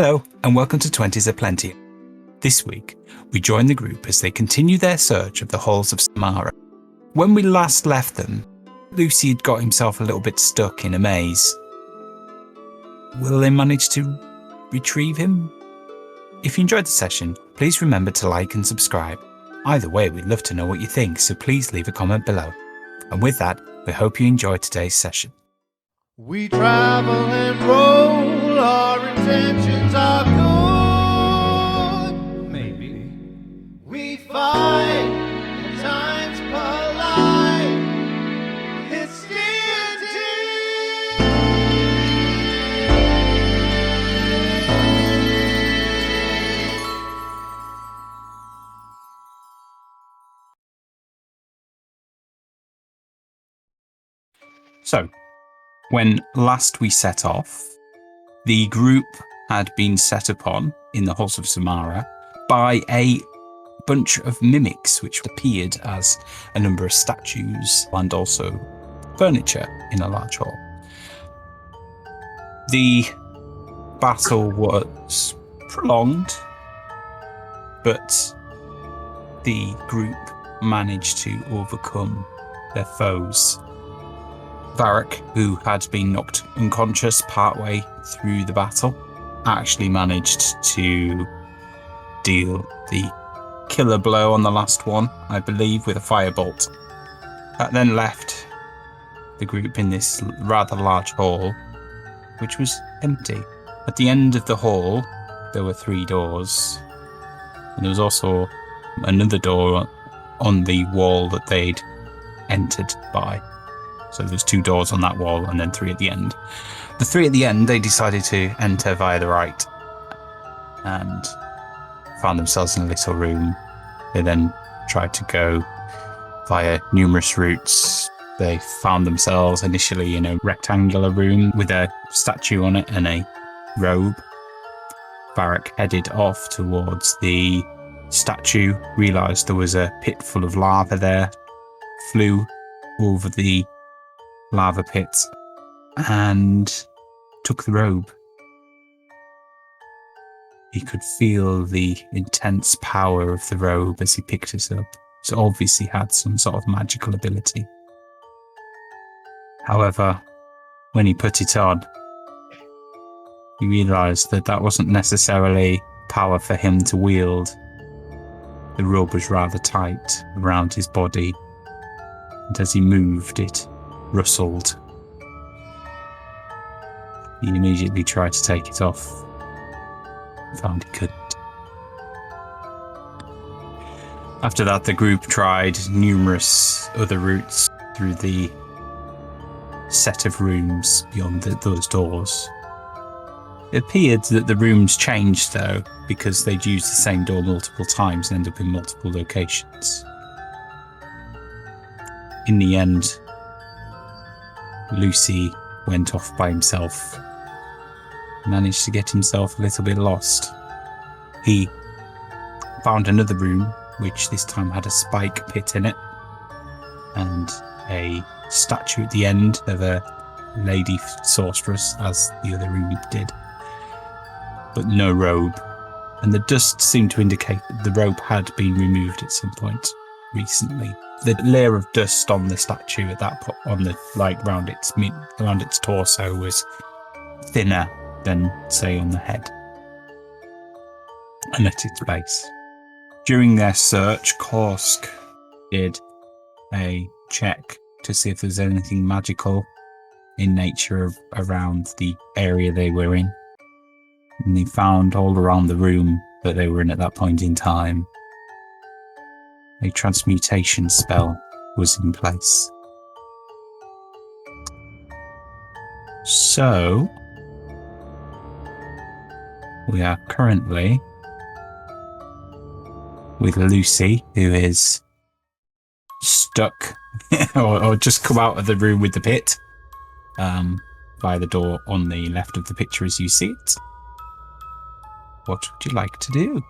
Hello, and welcome to Twenties Aplenty. This week, we join the group as they continue their search of the halls of Samara. When we last left them, Luci had got himself a little bit stuck in a maze. Will they manage to retrieve him? If you enjoyed the session, please remember to like and subscribe. Either way, we'd love to know what you think, so please leave a comment below. And with that, we hope you enjoy today's session. We travel and roll, our intentions are good. Maybe we fight, at times polite. It's DnD. So, when last we set off, the group had been set upon in the halls of Samara by a bunch of mimics, which appeared as a number of statues and also furniture in a large hall. The battle was prolonged, but the group managed to overcome their foes. Varric, who had been knocked unconscious partway through the battle, actually managed to deal the killer blow on the last one, I believe, with a firebolt. That then left the group in this rather large hall, which was empty. At the end of the hall, there were 3 doors, and there was also another door on the wall that they'd entered by. So there's 2 doors on that wall and then 3 at the end. The 3 at the end, they decided to enter via the right and found themselves in a little room. They then tried to go via numerous routes. They found themselves initially in a rectangular room with a statue on it and a robe. Varric headed off towards the statue, realised there was a pit full of lava there, flew over the lava pit and took the robe. He could feel the intense power of the robe as he picked it up. So obviously had some sort of magical ability. However, when he put it on, he realised that that wasn't necessarily power for him to wield. The robe was rather tight around his body, and as he moved, it rustled. He immediately tried to take it off, found he couldn't. After that, the group tried numerous other routes through the set of rooms beyond those doors. It appeared that the rooms changed, though, because they'd used the same door multiple times and ended up in multiple locations. In the end, Luci went off by himself, managed to get himself a little bit lost. He found another room, which this time had a spike pit in it, and a statue at the end of a lady sorceress, as the other room did, but no robe. And the dust seemed to indicate that the robe had been removed at some point recently. The layer of dust on the statue at that on the around its torso was thinner than, say, on the head and at its base. During their search, Korsk did a check to see if there's anything magical in nature around the area they were in, and they found all around the room that they were in at that point in time a transmutation spell was in place. So, we are currently with Luci, who is stuck or just come out of the room with the pit by the door on the left of the picture as you see it. What would you like to do?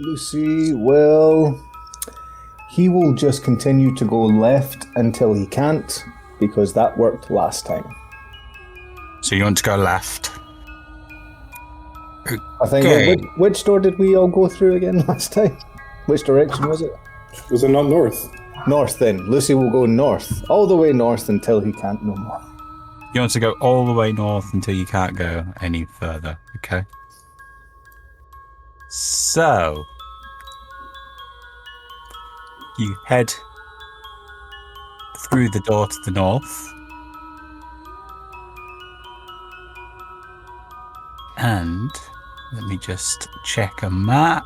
Luci will... He will just continue to go left until he can't, because that worked last time. So you want to go left? I think. Okay. Which door did we all go through again last time? Which direction was it? Was it not north? North then. Luci will go north. All the way north until he can't no more. You want to go all the way north until you can't go any further, okay? So, you head through the door to the north. And let me just check a map.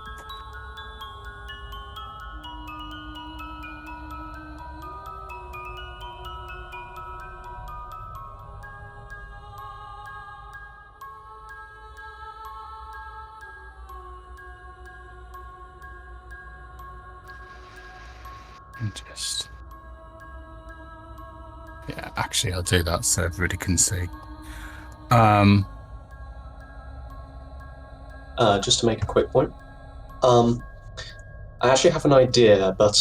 Yeah, actually I'll do that so everybody can see. Just to make a quick point. I actually have an idea, but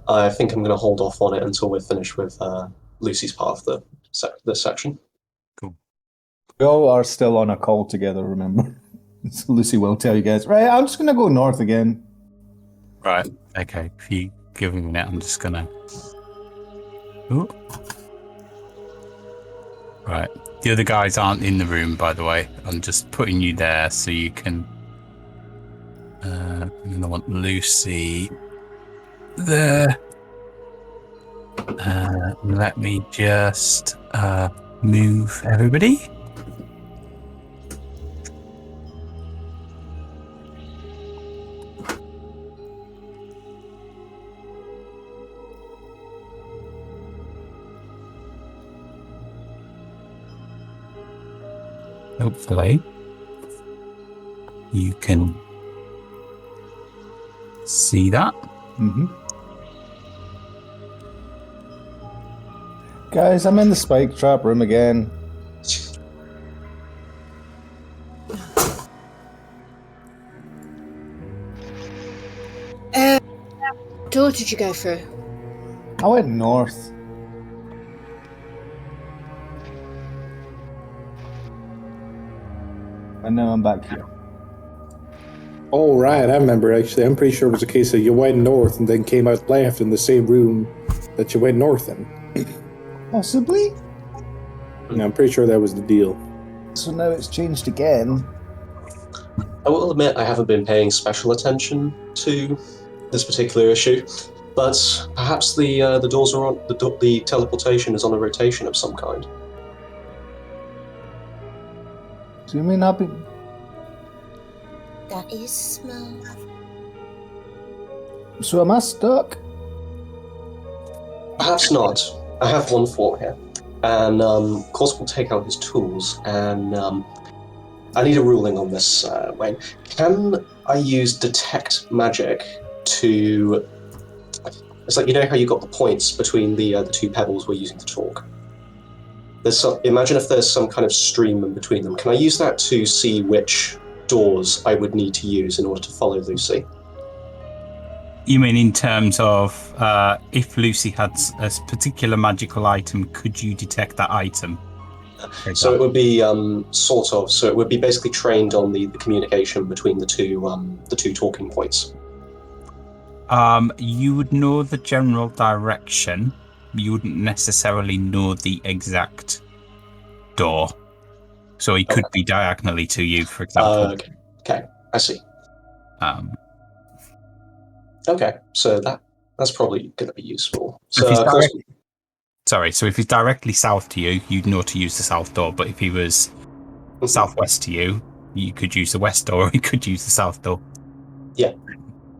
I think I'm going to hold off on it until we're finished with Lucy's part of this section. Cool. We all are still on a call together, remember? So Luci will tell you guys, right, I'm just going to go north again. Right, okay. If you give me a minute, I'm just going to... Ooh. Right. The other guys aren't in the room, by the way. I'm just putting you there so you can... I'm going to want Lucy there. Let me just move everybody. Hopefully, you can see that. Mm-hmm. Guys, I'm in the spike trap room again. What door did you go through? I went north. And now I'm back here. Oh, right, I remember actually. I'm pretty sure it was a case of you went north and then came out left in the same room that you went north in. Possibly? Yeah, I'm pretty sure that was the deal. So now it's changed again. I will admit I haven't been paying special attention to this particular issue, but perhaps the doors are on. The teleportation is on a rotation of some kind. So you may not be... That is smart. So am I stuck? Perhaps not. I have one thought here. And, of course, we'll take out his tools, and I need a ruling on this, Wayne. Can I use Detect Magic to... It's like, you know how you got the points between the two pebbles we're using to talk? Imagine if there's some kind of stream in between them. Can I use that to see which doors I would need to use in order to follow Lucy? You mean in terms of if Lucy had a particular magical item, could you detect that item? So it would be sort of. So it would be basically trained on the communication between the two talking points. You would know the general direction. You wouldn't necessarily know the exact door. So it could be diagonally to you, for example. Okay, I see. Okay, so that's probably going to be useful. So, if he's directly south to you, you'd know to use the south door. But if he was southwest to you, you could use the west door, or you could use the south door. Yeah,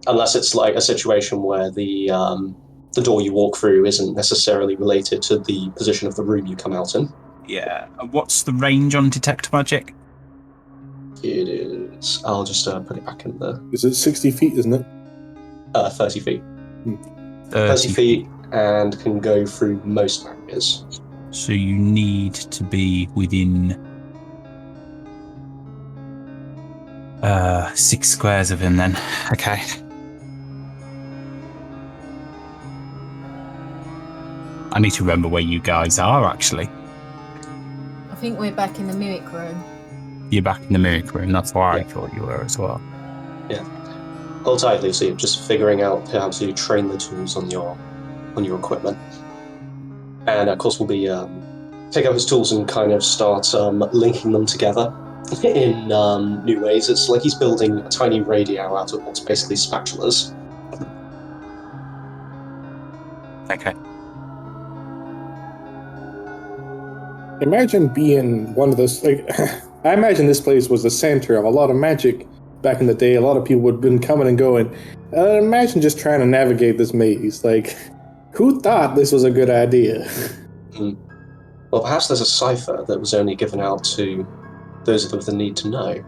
unless it's like a situation where the door you walk through isn't necessarily related to the position of the room you come out in. Yeah. What's the range on Detect Magic? It is. I'll just put it back in there. Is it 60 feet, isn't it? 30 feet. 30 feet and can go through most barriers. So you need to be within 6 squares of him then. Okay. I need to remember where you guys are, actually. I think we're back in the mimic room. You're back in the mimic room. That's where I Yeah. thought you were as well. Hold tight, Lucy. Just figuring out how to train the tools on your equipment. And of course, we'll be take out his tools and kind of start linking them together in new ways. It's like he's building a tiny radio out of what's basically spatulas. Okay. Imagine being one of those. Like, I imagine this place was the center of a lot of magic back in the day. A lot of people would have been coming and going. Imagine just trying to navigate this maze. Like, who thought this was a good idea? Well, perhaps there's a cipher that was only given out to those with the need to know.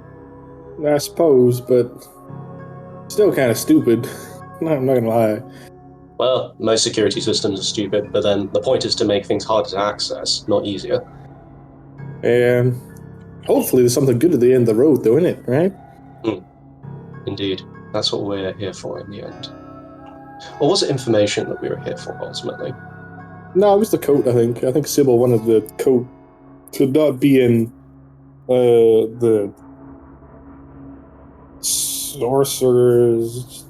I suppose, but still kind of stupid. I'm not gonna lie. Well, most security systems are stupid, but then the point is to make things harder to access, not easier. And hopefully there's something good at the end of the road, though, isn't it? Right? Indeed. That's what we're here for in the end. Or was it information that we were here for, ultimately? No, it was the coat, I think. I think Sybil wanted the coat to not be in the sorcerer's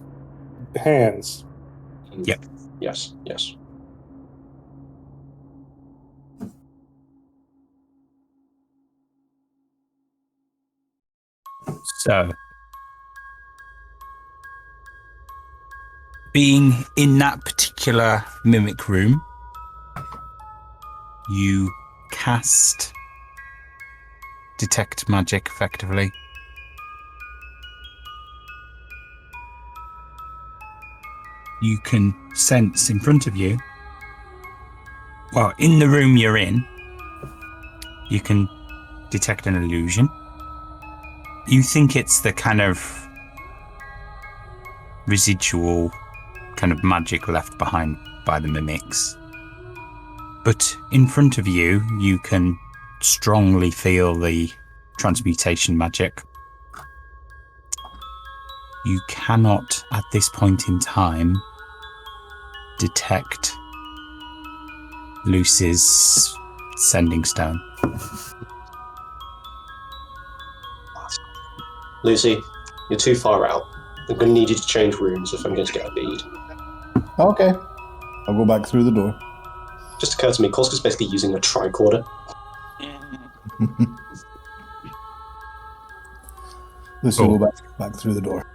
hands. Yep. Yes. So, being in that particular mimic room, you cast detect magic effectively. You can sense in front of you, well, in the room you're in, you can detect an illusion. You think it's the kind of residual kind of magic left behind by the mimics. But in front of you, you can strongly feel the transmutation magic. You cannot, at this point in time, detect Lucy's sending stone. Lucy, you're too far out. I'm going to need you to change rooms if I'm going to get a bead. Okay. I'll go back through the door. Just occurred to me, Korska's basically using a tricorder. Lucy will go back through the door.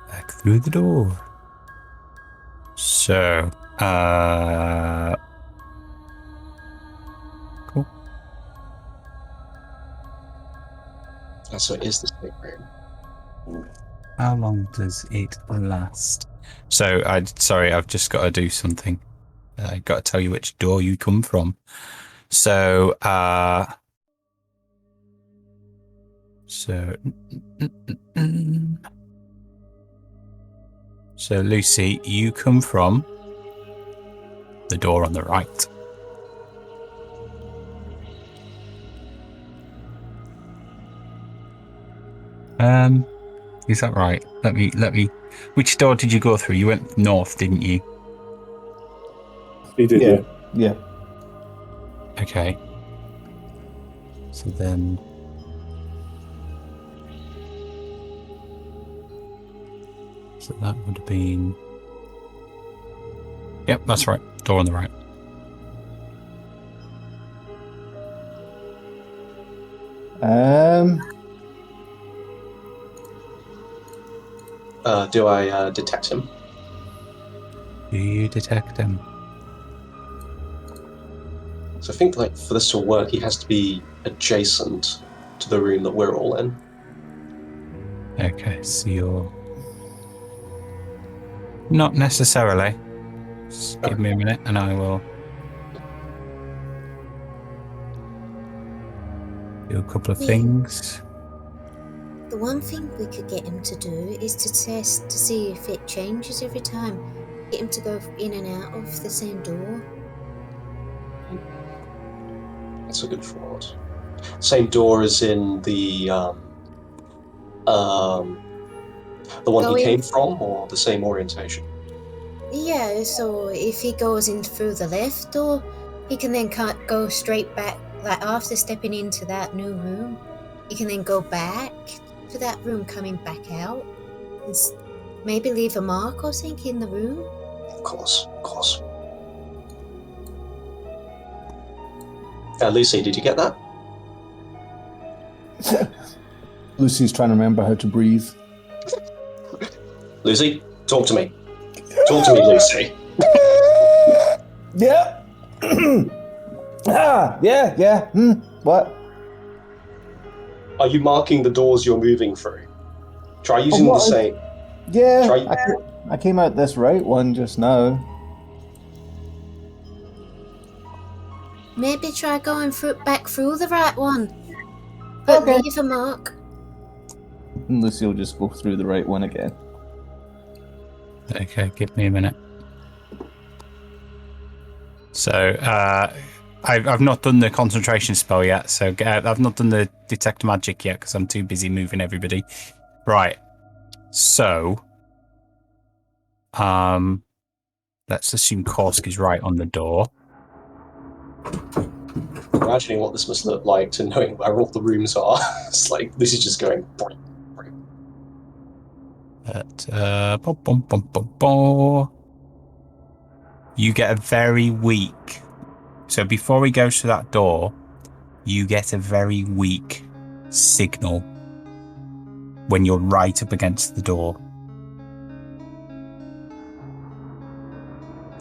Back through the door. So, cool. So it is this big room. How long does it last? So, I've just got to do something. I got to tell you which door you come from. So, So, Lucy, you come from the door on the right. Is that right? Let me. Which door did you go through? You went north, didn't you? He did, Yeah. Okay. So then. So that would have been. Yep, that's right. Door on the right. Do I detect him? Do you detect him? So I think, for this to work, he has to be adjacent to the room that we're all in. Okay, so you're... Not necessarily. Just give me a minute and I will do a couple of things. The one thing we could get him to do is to test to see if it changes every time. Get him to go in and out of the same door. That's a good thought. Same door as in the one he came from, or the same orientation? Yeah, so if he goes in through the left door, he can then go straight back, like after stepping into that new room, he can then go back to that room coming back out. And maybe leave a mark or something in the room. Of course, of course. Lucy, did you get that? Lucy's trying to remember how to breathe. Lucy, talk to me. Talk to me, Lucy. Yeah. Yeah. What? Are you marking the doors you're moving through? Try using the same. Yeah, Try... I came out this right one just now. Maybe try going back through the right one. But Okay. leave a mark. And Lucy will just go through the right one again. Okay, give me a minute. So, I've not done the concentration spell yet, so I've not done the detect magic yet because I'm too busy moving everybody. Right. So, let's assume Korsk is right on the door. Imagining what this must look like to knowing where all the rooms are. It's like, this is just going... You get a very weak... So before he goes to that door, you get a very weak signal when you're right up against the door.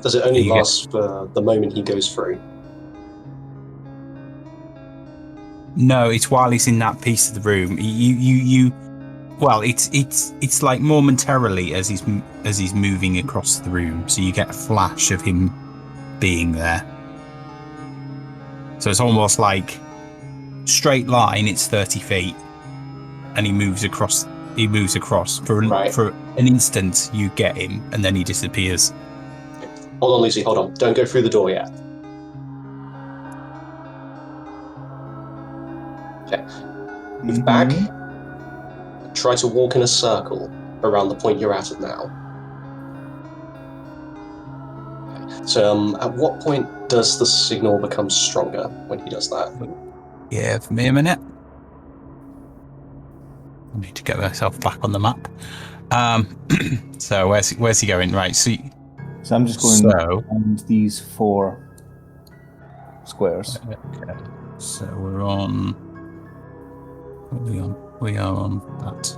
Does it only last for the moment he goes through? No, it's while he's in that piece of the room. Well, it's like momentarily as he's moving across the room, so you get a flash of him being there. So it's almost like straight line. It's 30 feet, and he moves across for an instant. You get him, and then he disappears. Hold on, Lucy. Hold on. Don't go through the door yet. Okay. Move back. Try to walk in a circle around the point you're at now. Okay. So, at what point does the signal become stronger when he does that? Yeah, for me a minute. I need to get myself back on the map. So where's he going? Right. So I'm just going around these 4 squares. Okay. So we're on. What are we on? We are on that.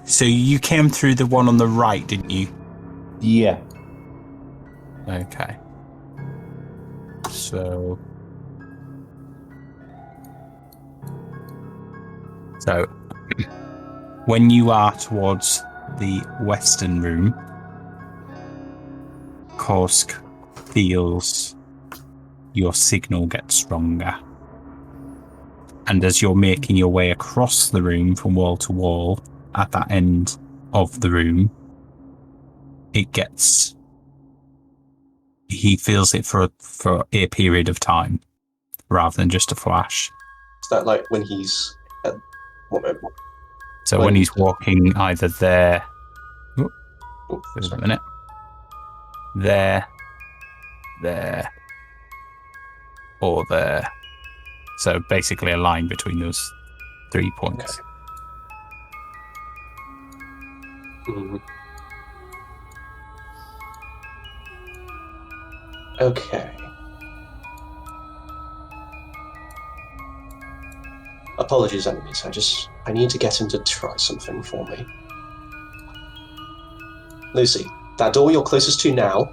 So you came through the one on the right, didn't you? Yeah. Okay. So when you are towards the western room, Korsk feels your signal get stronger. And as you're making your way across the room from wall to wall, at that end of the room, he feels it for a period of time, rather than just a flash. Is that like when he's... So when he's walking either there... Wait a minute. There, or there. So basically a line between those 3 points. Okay. Apologies, enemies. I need to get him to try something for me. Lucy, that door you're closest to now,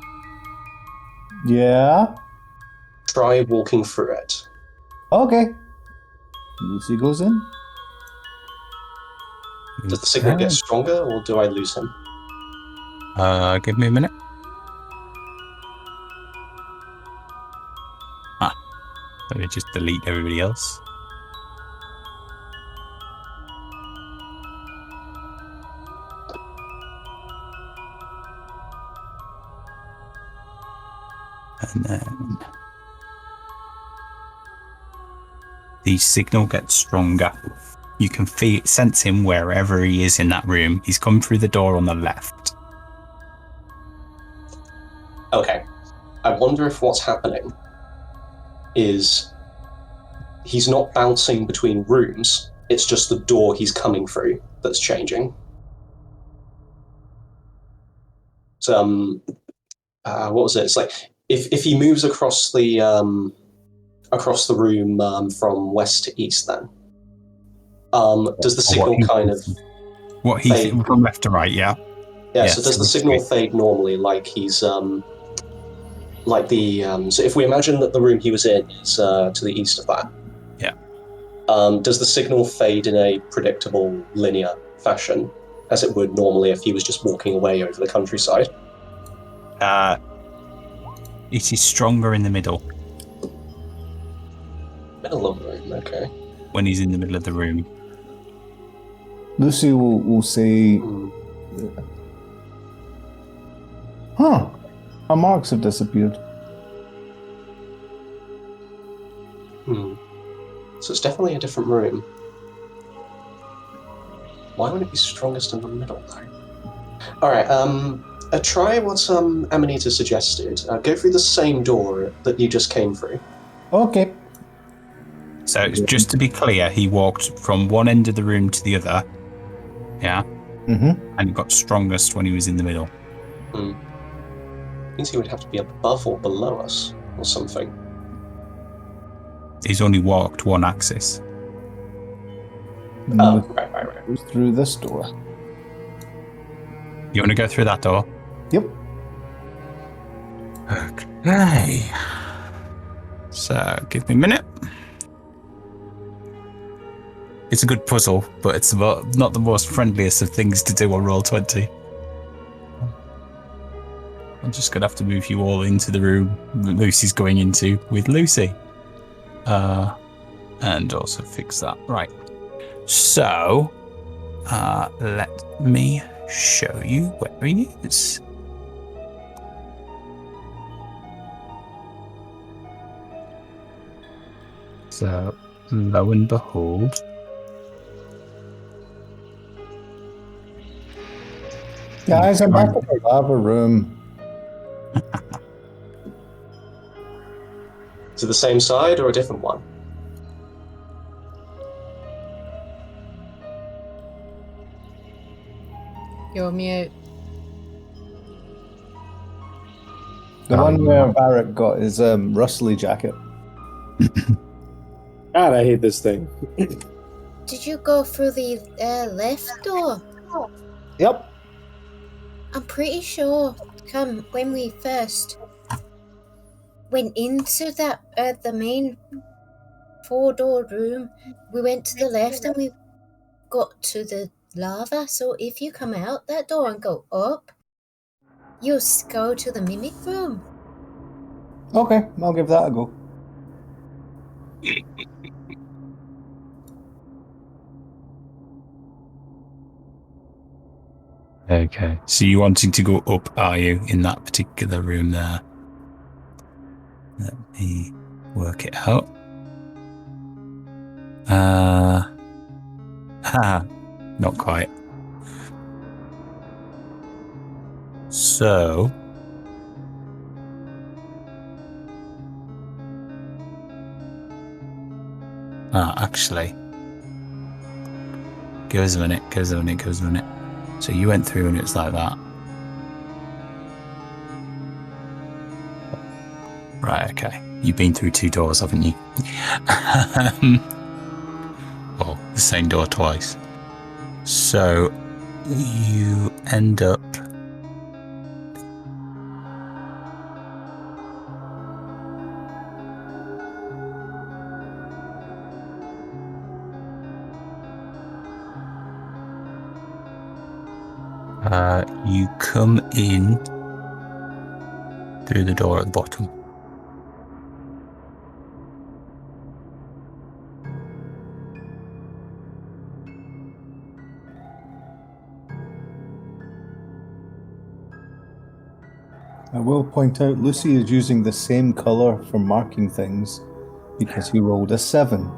Yeah. try walking through it. Okay. Lucy goes in. Does the signal get stronger, or do I lose him? Give me a minute. Let me just delete everybody else. And then the signal gets stronger. You can sense him wherever he is in that room. He's come through the door on the left. Okay. I wonder if what's happening is he's not bouncing between rooms. It's just the door he's coming through that's changing. So, what was it? It's like if he moves across the room from west to east, then does the signal kind of fade? From left to right? Yeah. Yeah. So does the signal fade normally, like he's like the so if we imagine that the room he was in is to the east of that. Yeah. Does the signal fade in a predictable linear fashion, as it would normally if he was just walking away over the countryside? It is stronger in the middle. Middle of the room, okay. When he's in the middle of the room. Lucy will say, huh, our marks have disappeared. So it's definitely a different room. Why would it be strongest in the middle, though? Alright, try what Amanita suggested. Go through the same door that you just came through. Okay. So just to be clear, he walked from one end of the room to the other. Yeah. Mm-hmm. And it got strongest when he was in the middle. Means he would have to be above or below us, or something. He's only walked one axis. Oh, right. Goes through this door. You want to go through that door? Yep. Okay. So, give me a minute. It's a good puzzle, but it's not the most friendliest of things to do on Roll20. I'm just going to have to move you all into the room that Lucy's going into with Lucy. And also fix that. Right. So, let me show you where he is. So, lo and behold. Guys, I'm back in the lava room. Is it the same side or a different one? You're mute. The one where Barrett got his rustly jacket. God, I hate this thing. Did you go through the left door? Yep. I'm pretty sure. When we first went into that the main 4-door room, we went to the left and we got to the lava. So if you come out that door and go up, you'll go to the mimic room. Okay, I'll give that a go. Okay. So you wanting to go up, are you, in that particular room there? Let me work it out. Not quite. So actually, give us a minute. So you went through and it's like that. Right, okay. You've been through 2 doors, haven't you? Well, the same door twice. So you end up you come in through the door at the bottom. I will point out Lucy is using the same colour for marking things because he rolled a 7.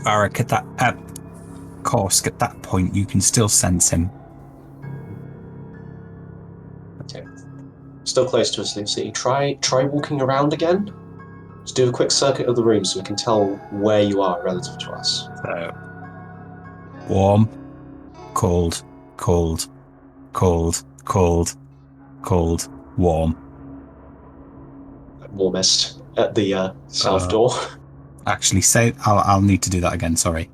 Varric, at that Korsk, at that point, you can still sense him. Okay. Still close to us, Lucy. Try walking around again. Just do a quick circuit of the room so we can tell where you are relative to us. So, warm, cold, cold, cold, cold, cold, warm. Warmest at the south door. Actually, I'll need to do that again. Sorry.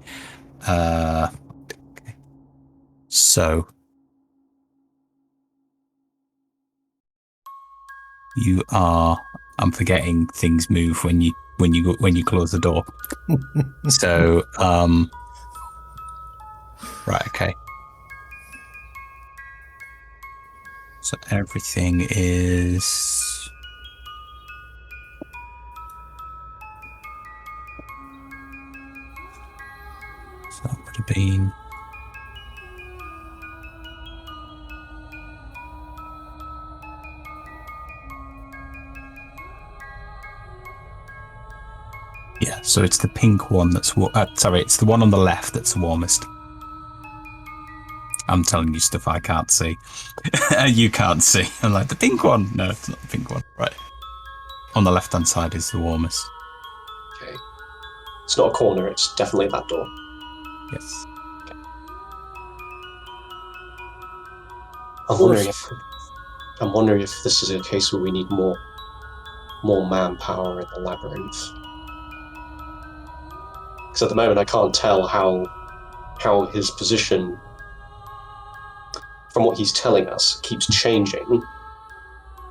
So you are. I'm forgetting things move when you close the door. So right, okay. So everything is. So that would have been. Yeah, so it's the pink one that's it's the one on the left that's the warmest. I'm telling you stuff I can't see. You can't see. I'm like, the pink one. No, it's not the pink one. Right. On the left-hand side is the warmest. Okay. It's not a corner, it's definitely that door. Yes. Okay. I'm wondering if this is a case where we need more manpower in the labyrinth. Because at the moment I can't tell how his position, from what he's telling us, keeps changing.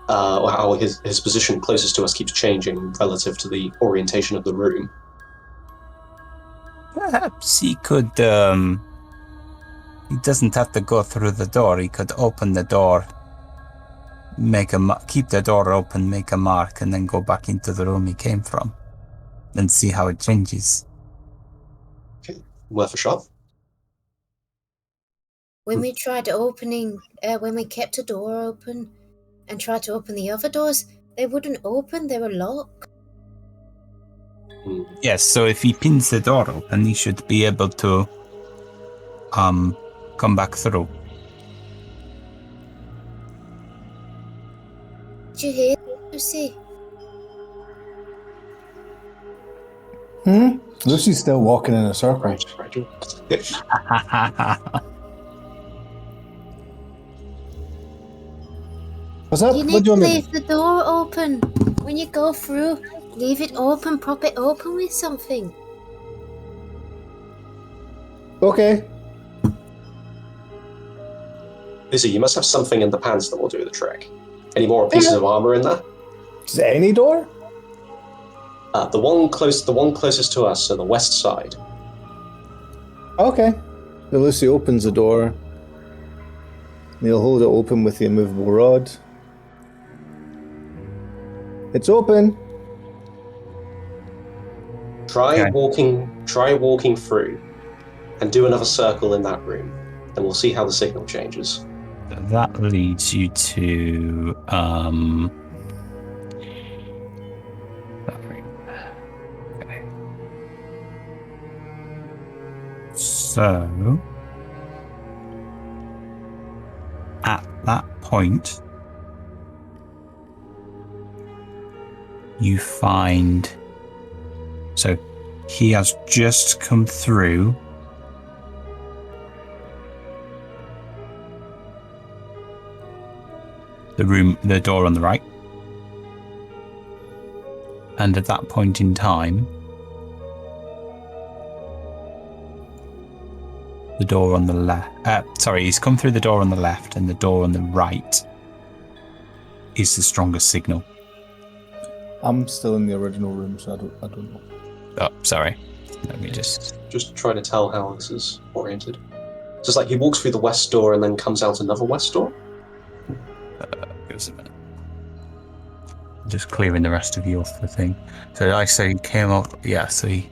Or how his position closest to us keeps changing relative to the orientation of the room. Perhaps he could. He doesn't have to go through the door. He could open the door, keep the door open, make a mark, and then go back into the room he came from, and see how it changes. Okay, worth a shot. When we tried when we kept a door open and tried to open the other doors, they wouldn't open, they were locked. Yes, so if he pins the door open, he should be able to come back through. Did you hear, Lucy? Lucy's still walking in a circle. Right. What's up? You What need do you to want me to leave the door open. When you go through, leave it open, prop it open with something. do? Okay. Lucy, you must have something in the pants that will do the trick. Any more pieces of armor in there? Is there any door? The one closest to us, so the west side. Okay. So Lucy opens the door. He'll hold it open with the immovable rod. It's open. Try walking through, and do another circle in that room, and we'll see how the signal changes. That leads you to okay. So at that point you find, so he has just come through the door on the right, and at that point in time the door on the left, he's come through the door on the left, and the door on the right is the strongest signal. I'm still in the original room, so I don't know. Oh, sorry. Let me just trying to tell how this is oriented. So it's like he walks through the west door and then comes out another west door? give us a minute. Just clearing the rest of your thing. So I say he came out, yeah, so he...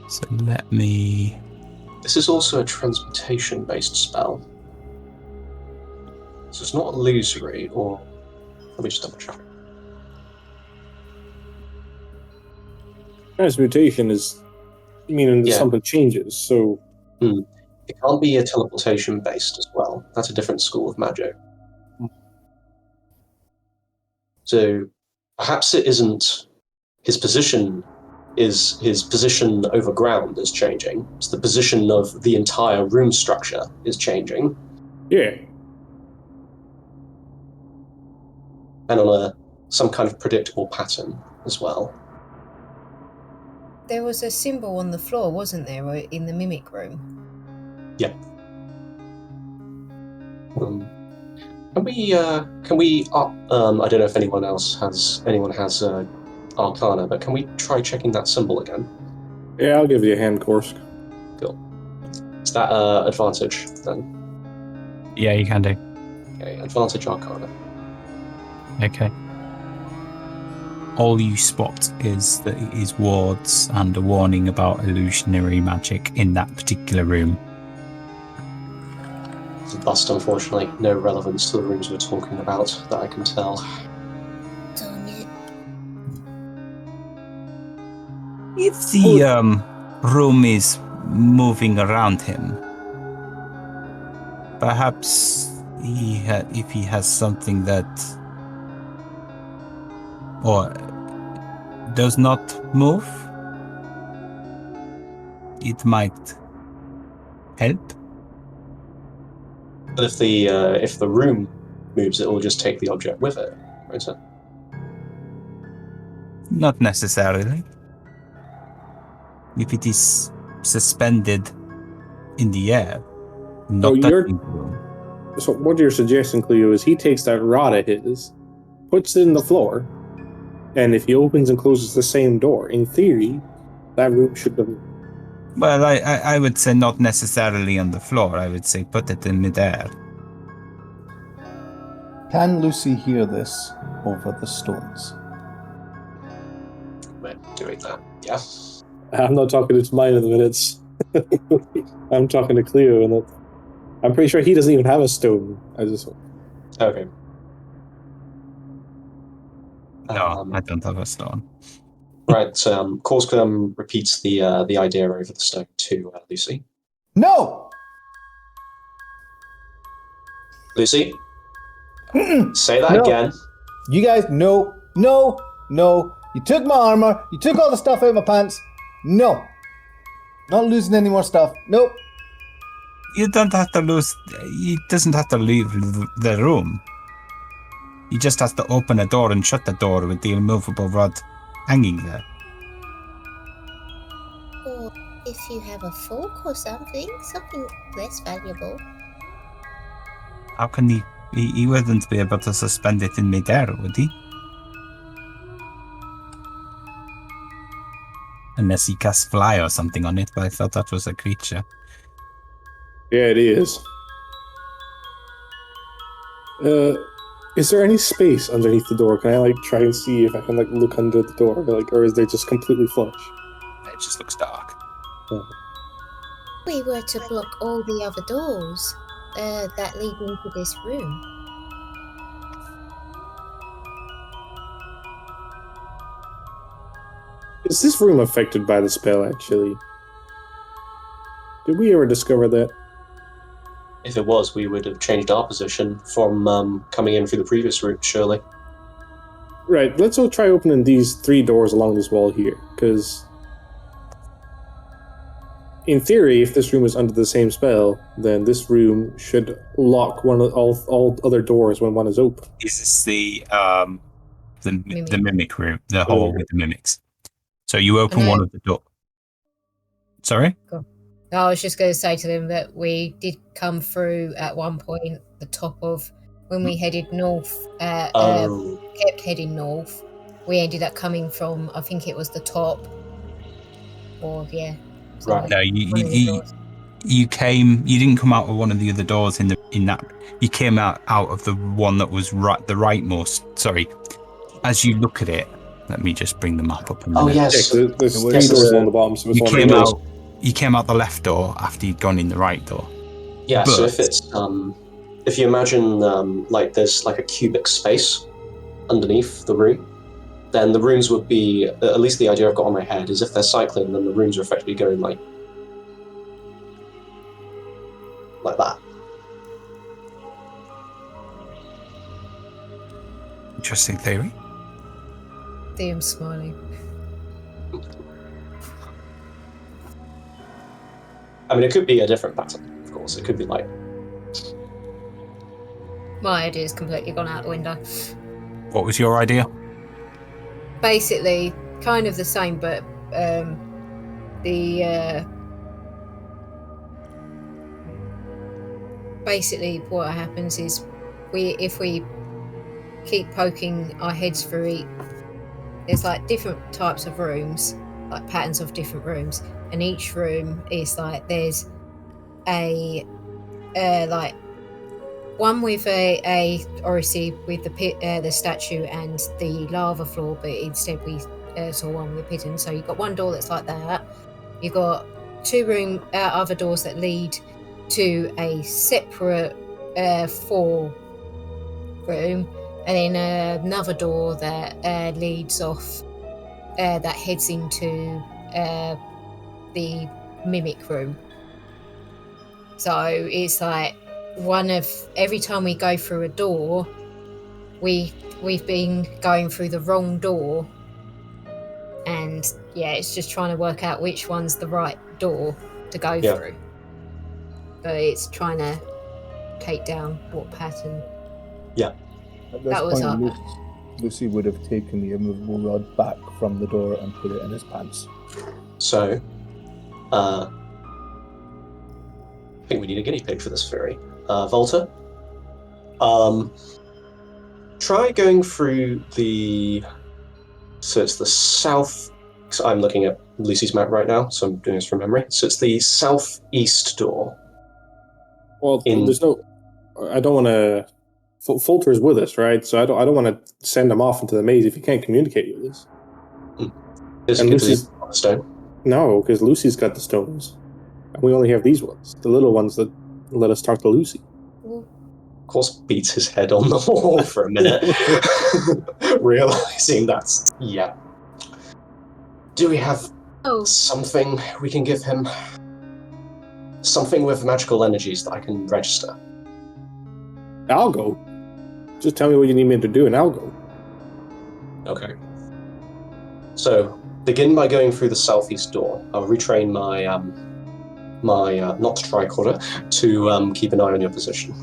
So let me... This is also a transmutation-based spell. So it's not illusory or Let me just double check. Transmutation is meaning that Yeah. something changes. So It can't be a teleportation based as well. That's a different school of magic. So perhaps it isn't his position. Is his position over ground is changing? It's the position of the entire room structure is changing, yeah, and on some kind of predictable pattern as well. There was a symbol on the floor, wasn't there, or in the mimic room? Yeah. Can we? I don't know if anyone has Arcana, but can we try checking that symbol again? yeah. I'll give you a hand, Korsk. Cool. Is that advantage then? Yeah, you can do. Okay, advantage Arcana. Okay. All you spot is that it is wards and a warning about illusionary magic in that particular room. It's a bust, unfortunately. No relevance to the rooms we're talking about that I can tell. Darn it. If the room is moving around him, perhaps if he has something that or does not move, it might help. But if the room moves, it will just take the object with it, won't it? Not necessarily. If it is suspended in the air, not you're- touching the room. So what you're suggesting, Cleo, is he takes that rod of his, puts it in the floor, and if he opens and closes the same door, in theory, that room should have... Well, I would say not necessarily on the floor. I would say put it in midair. Can Lucy hear this over the stones? We're doing that, yeah. I'm not talking to mine in the minutes. I'm talking to Cleo, and I'm pretty sure he doesn't even have a stone. Okay. No, I don't have a stone. Right, Korsk repeats the idea over the stone to Lucy. No! Lucy? Say that No. again. You guys, no. You took my armor. You took all the stuff out of my pants. No. Not losing any more stuff. Nope. You don't have to lose. He doesn't have to leave the room. He just has to open a door and shut the door with the immovable rod hanging there. Or if you have a fork or something less valuable. How can he wouldn't be able to suspend it in midair, would he? Unless he casts fly or something on it, but I thought that was a creature. Yeah, it is. Is there any space underneath the door? Can I try and see if I can look under the door, or is they just completely flush? It just looks dark. We were to block all the other doors that lead into this room. Is this room affected by the spell, actually? Did we ever discover that? If it was, we would have changed our position from coming in through the previous route, surely. Right, let's all try opening these 3 doors along this wall here, because... in theory, if this room is under the same spell, then this room should lock all other doors when one is open. Is this the mimic room, the hole with the mimics? So you open one of the doors. Sorry? Cool. I was just going to say to them that we did come through at one point the top of when we headed north. Kept heading north. We ended up coming from, I think it was the top. Or Right. No, you came. You didn't come out of one of the other doors in that. You came out of the one that was the rightmost. Sorry. As you look at it, let me just bring the map up. Oh yes, yeah, there's 3 doors on the bottom. So you came out the left door after you'd gone in the right door. Yeah. So if it's if you imagine there's a cubic space underneath the room, then the rooms would be, at least the idea I've got on my head, is if they're cycling, then the rooms are effectively going like that. Interesting theory. Liam's smiling. I mean, it could be a different pattern, of course. It could be like... My idea's completely gone out the window. What was your idea? Basically, kind of the same, but basically what happens is if we keep poking our heads through there's like different types of rooms, like patterns of different rooms, and each room is like there's a like one with a obviously with the statue and the lava floor, but instead we saw one with hidden. So you've got one door that's like that. You've got two other doors that lead to a separate 4 room, and then another door that leads off that heads into the mimic room. So it's like every time we go through a door, we've been going through the wrong door, and yeah, it's just trying to work out which one's the right door to go through. But it's trying to take down what pattern. Yeah. At this That was point, Lucy would have taken the immovable rod back from the door and put it in his pants. So, I think we need a guinea pig for this theory. Volta, try going through so it's the south, because I'm looking at Lucy's map right now, so I'm doing this from memory. So it's the southeast door. Well, there's no... I don't want to... Folter's with us, right? So I don't want to send him off into the maze if he can't communicate with us. And Lucy's on the stone? No, because Lucy's got the stones. And we only have these ones. The little ones that let us talk to Lucy. Of course, beats his head on the wall for a minute, realizing that's... Yeah. Do we have something we can give him? Something with magical energies that I can register? I'll go. Just tell me what you need me to do and I'll go. Okay. So, begin by going through the southeast door. I'll retrain my not tricorder to keep an eye on your position.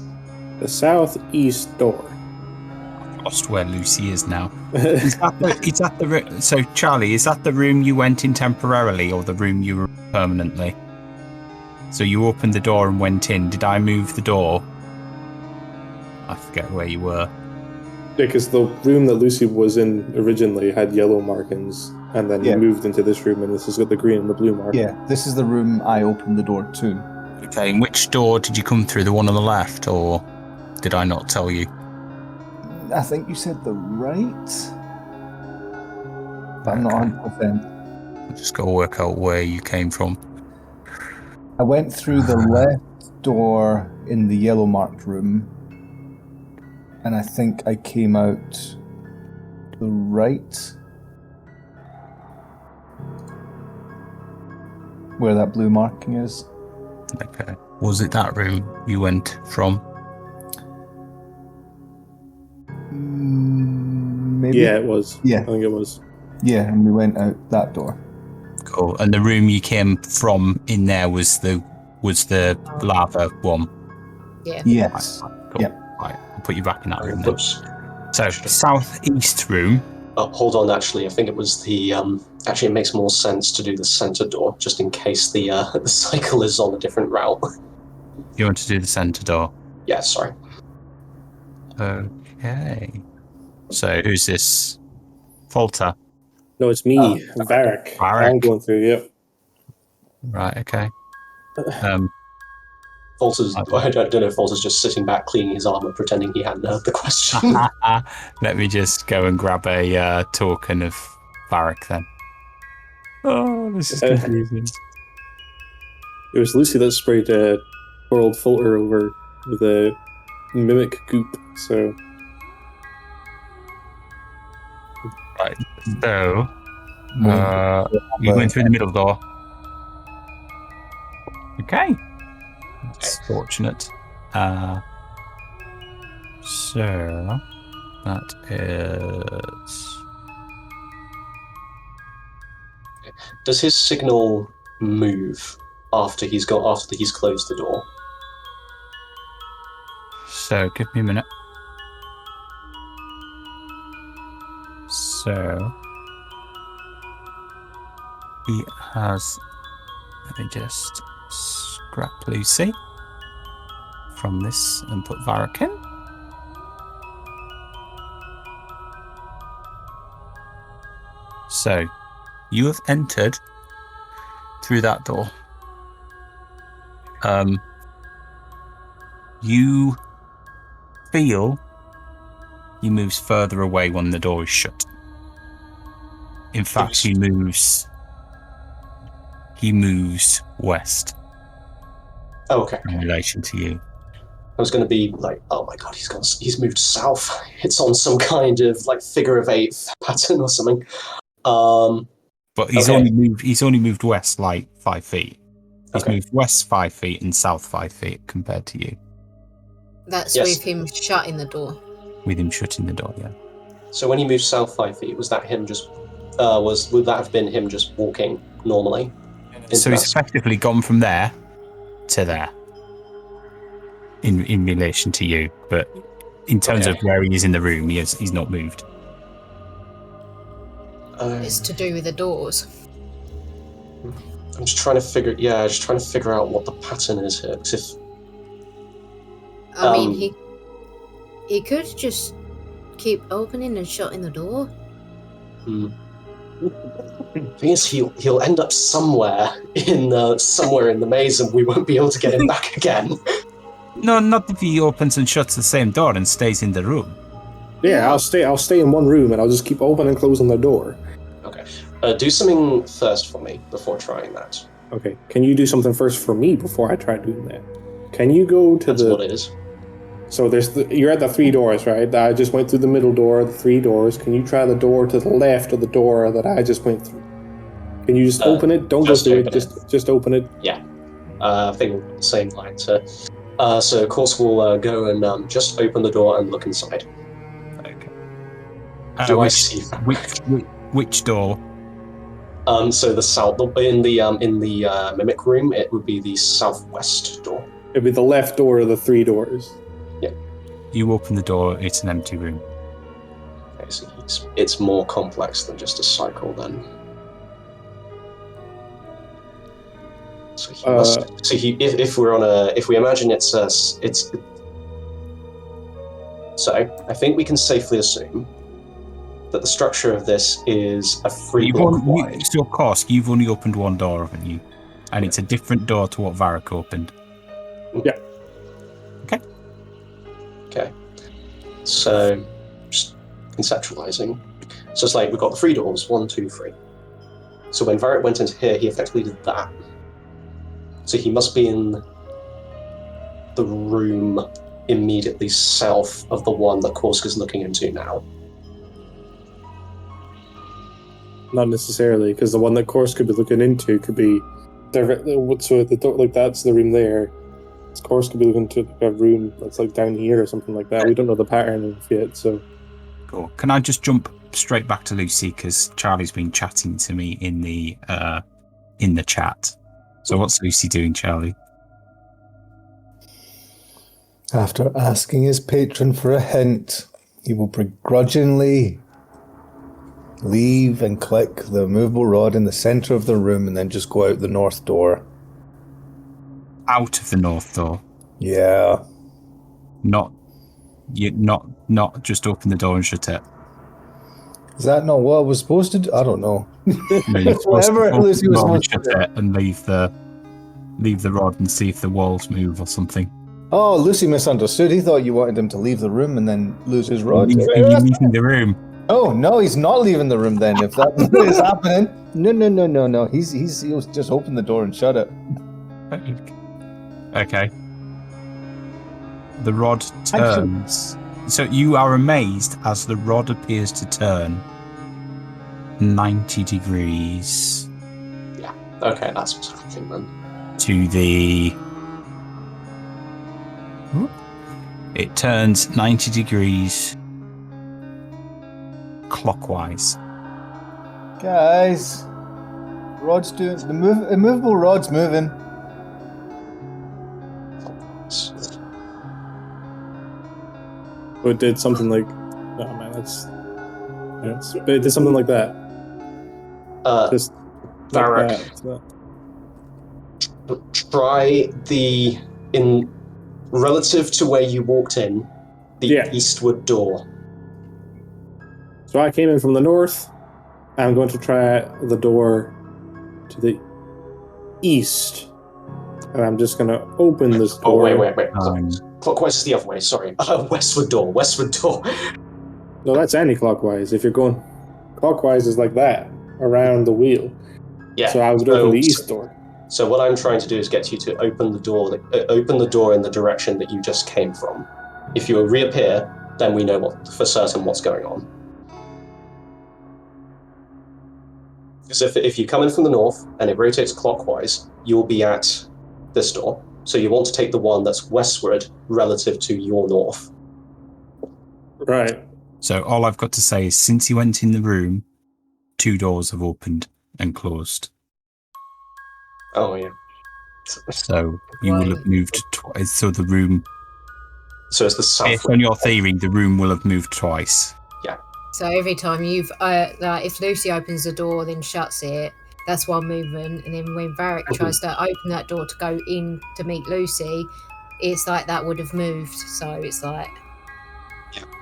The southeast door. I've lost where Lucy is now. So, Charlie, is that the room you went in temporarily or the room you were permanently? So you opened the door and went in. Did I move the door? I forget where you were. Yeah, because the room that Lucy was in originally had yellow markings, and then you moved into this room, and this has got the green and the blue markings. Yeah, this is the room I opened the door to. Okay, and which door did you come through? The one on the left, or did I not tell you? I think you said the right, but I'm not 100%. I'll just got to work out where you came from. I went through the left door in the yellow marked room, and I think I came out the right, where that blue marking is. Okay. Was it that room you went from? Maybe. Yeah, it was. Yeah. I think it was. Yeah, and we went out that door. Cool. And the room you came from in there was the lava one. Yeah. Yes. Right, cool. Yep. Right, I'll put you back in that room then. Oops. So southeast room. Hold on, actually, I think it was the... actually, it makes more sense to do the center door, just in case the cycle is on a different route. You want to do the center door? Yeah, sorry. Okay. So who's this? Folter. No, it's me, Varric. Varric. I'm going through, yep. Right, okay. Folter's, I don't know if Folter's just sitting back cleaning his armor, pretending he hadn't heard the question. Let me just go and grab a token of Varric then. Oh, this is confusing. It was Lucy that sprayed poor old Folter over with a mimic goop, so... Right. So, you're going through the middle door. Okay. That's fortunate. So that is. Does his signal move after he's closed the door? So give me a minute. So he has. Let me just scrap Luci from this and put Varric in. So you have entered through that door. You feel he moves further away when the door is shut. In fact, he moves west. Oh, okay. In relation to you. I was going to be like, oh my god, he's moved south. It's on some kind of like figure of eight pattern or something. But he's only moved west like 5 feet. He's moved west 5 feet and south 5 feet compared to you. That's with him shutting the door. With him shutting the door, yeah. So when he moved south 5 feet, was that him just? Would that have been him just walking normally? So he's effectively gone from there to there. In relation to you, but in terms of where he is in the room, he's not moved. It's to do with the doors. I'm just trying to figure out what the pattern is here. Because I mean, he could just keep opening and shutting the door. The thing is, he'll end up somewhere in the maze, and we won't be able to get him back again. No, not if he opens and shuts the same door and stays in the room. Yeah, I'll stay in one room and I'll just keep opening and closing the door. Okay. Do something first for me before trying that. Okay. Can you do something first for me before I try doing that? Can you go to That's what it is. So you're at the 3 doors, right? I just went through the middle door, the 3 doors. Can you try the door to the left of the door that I just went through? Can you just open it? Don't go through it. Just open it. Yeah. I think the same line to. So of course we'll go and just open the door and look inside. Okay. Do I see which door? So the south in the mimic room, it would be the southwest door. It'd be the left door of the 3 doors. Yeah. You open the door. It's an empty room. Okay, so it's more complex than just a cycle then. So he must. So if we imagine it's. So I think we can safely assume that the structure of this is a 3 block wide. So of course you've only opened one door, haven't you? And it's a different door to what Varric opened. Yeah. Okay. Okay. So just conceptualizing. So it's like we've got the 3 doors, 1, 2, 3. So when Varric went into here, he effectively did that. So he must be in the room immediately south of the one that Korska's looking into now. Not necessarily, because the one that Korsk could be looking into could be directly. So the door, like that's the room there. Korsk could be looking to a room that's like down here or something like that. We don't know the pattern of it, so. Cool. Can I just jump straight back to Luci because Charlie's been chatting to me in the chat. So what's Luci doing, Charlie? After asking his patron for a hint, he will begrudgingly leave and click the movable rod in the center of the room and then just go out the north door. Out of the north door? Yeah. Not just open the door and shut it. Is that not what I was supposed to do? I don't know. No, Whatever Lucy was supposed to do. And leave the rod and see if the walls move or something. Oh, Lucy misunderstood. He thought you wanted him to leave the room and then lose his rod. He's leaving the room. Oh no, he's not leaving the room then. If that is happening, no. He'll just open the door and shut it. Okay. The rod turns. So you are amazed as the rod appears to turn 90 degrees Okay, that's what's happening then. to the... It turns 90 degrees clockwise. Guys, rod's doing the immovable rod's moving. So it did something like, oh man, it did something like that. Just like Varric, that. try in relative to where you walked in, the eastward door. So I came in from the north. I'm going to try the door to the east. And I'm just going to open this door. Oh, wait. Clockwise is the other way, sorry. Westward door. No, that's anti-clockwise. If you're going clockwise is like that, around the wheel. Yeah. So I would open the east door. So what I'm trying to do is get you to open the door in the direction that you just came from. If you reappear, then we know for certain what's going on. So if you come in from the north and it rotates clockwise, you'll be at this door. So you want to take the one that's westward relative to your north. Right. So all I've got to say is since you went in the room, 2 doors have opened and closed. Oh, yeah. So you will have moved twice. So the room... So it's the south. If on your theory, the room will have moved twice. Yeah. So every time you've, like, if Lucy opens the door, then shuts it, that's one movement. And then when Varric tries to open that door to go in to meet Lucy, it's like that would have moved. So it's like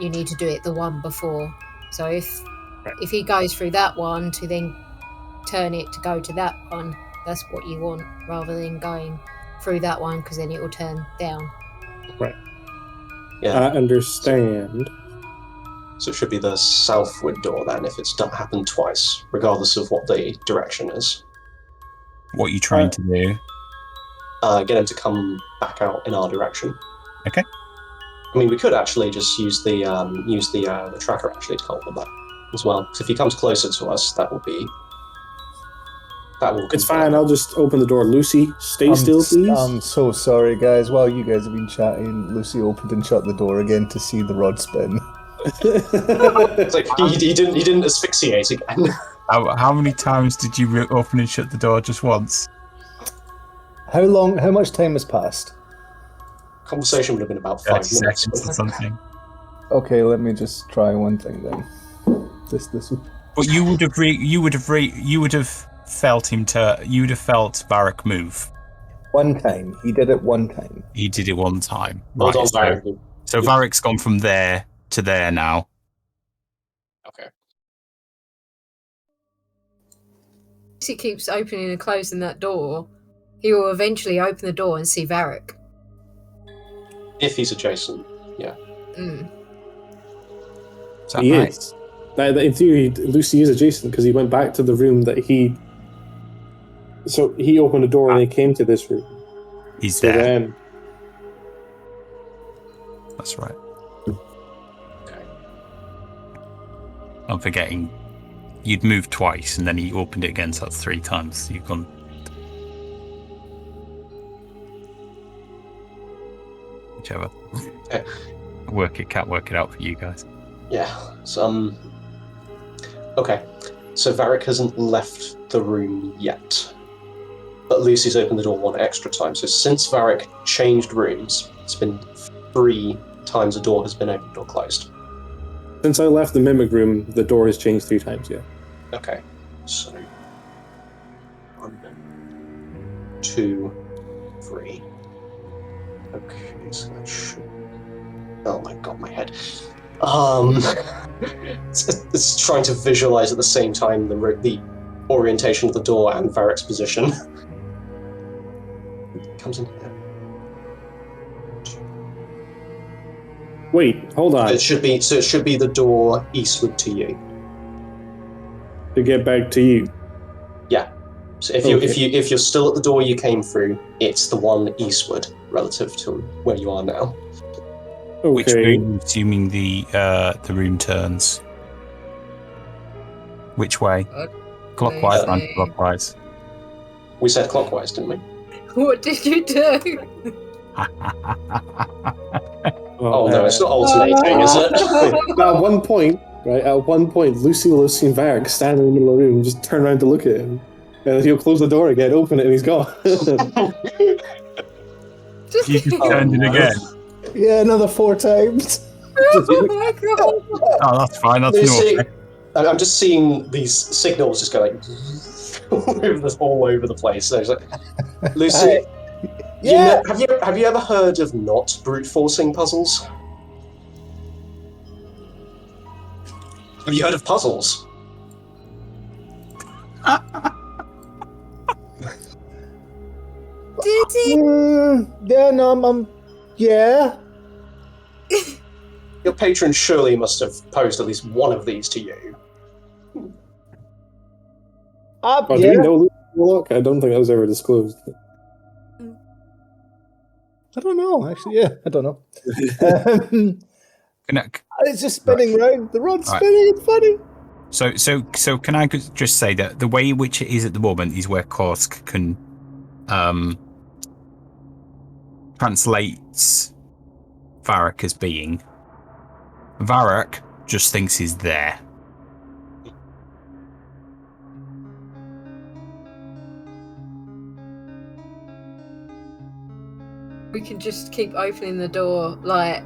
you need to do it the one before. So if he goes through that one to then turn it to go to that one, that's what you want, rather than going through that one, because then it will turn down. Right. Yeah. I understand. So it should be the southward door then, if it's happened twice, regardless of what the direction is. What are you trying to do? Get him to come back out in our direction. Okay. I mean, we could actually just use the tracker actually to help with that as well. Because if he comes closer to us, that will. It's fine. I'll just open the door. Lucy, stay still, please. I'm so sorry, guys. While you guys have been chatting, Lucy opened and shut the door again to see the rod spin. It's like he didn't asphyxiate again. How many times did you open and shut the door just once? How much time has passed? Conversation would have been about 5 minutes seconds or something. Okay, let me just try one thing then. This. But you would have felt Varric move. One time. He did it one time. He did it one time. Hold Right, on, Varric. so Varric's gone from there to there now. Okay. If he keeps opening and closing that door, he will eventually open the door and see Varric. If he's adjacent, yeah. Mm. Is that He right? is. In theory, Lucy is adjacent because he went back to the room that he... So he opened a door and he came to this room. He's So there. then... That's right. Okay. I'm forgetting. You'd moved twice and then he opened it again, so that's 3 times. You've gone. Whichever. Okay. Can't work it out for you guys. Yeah. So, okay. So Varric hasn't left the room yet. But Lucy's opened the door 1 extra time. So since Varric changed rooms, it's been 3 times the door has been opened or closed. Since I left the mimic room, the door has changed 3 times, yeah. Okay. So 1, 2, 3. Okay, so that should... Oh my god, my head. It's trying to visualize at the same time the orientation of the door and Varric's position. Comes in here. Wait, hold on. It should be the door eastward to you. To get back to you. Yeah. So if you're still at the door you came through, it's the one eastward relative to where you are now. Which Okay. room, assuming the room turns? Which way? Clockwise and anti-clockwise. We said clockwise, didn't we? What did you do? Oh no, it's not alternating, is it? At one point, Lucy will have seen Varric standing in the middle of the room, just turn around to look at him. And he'll close the door again, open it, and he's gone. You just turned it again. Yeah, another 4 times. Oh my god! Oh, that's fine. That's Lucy, normal. I'm just seeing these signals just going all over the place. So it's like, Lucy, Yeah. have you ever heard of not brute forcing puzzles? Have you heard of puzzles? Did he? Yeah, no, yeah. Your patron surely must have posed at least one of these to you. Do Yeah. we know Lucy Warlock? I don't think that was ever disclosed. I don't know, actually. Yeah, I don't know. It's just spinning round. The rod's spinning. It's funny. So can I just say that the way in which it is at the moment is where Korsk can translates Varric as being. Varric just thinks he's there. We can just keep opening the door, like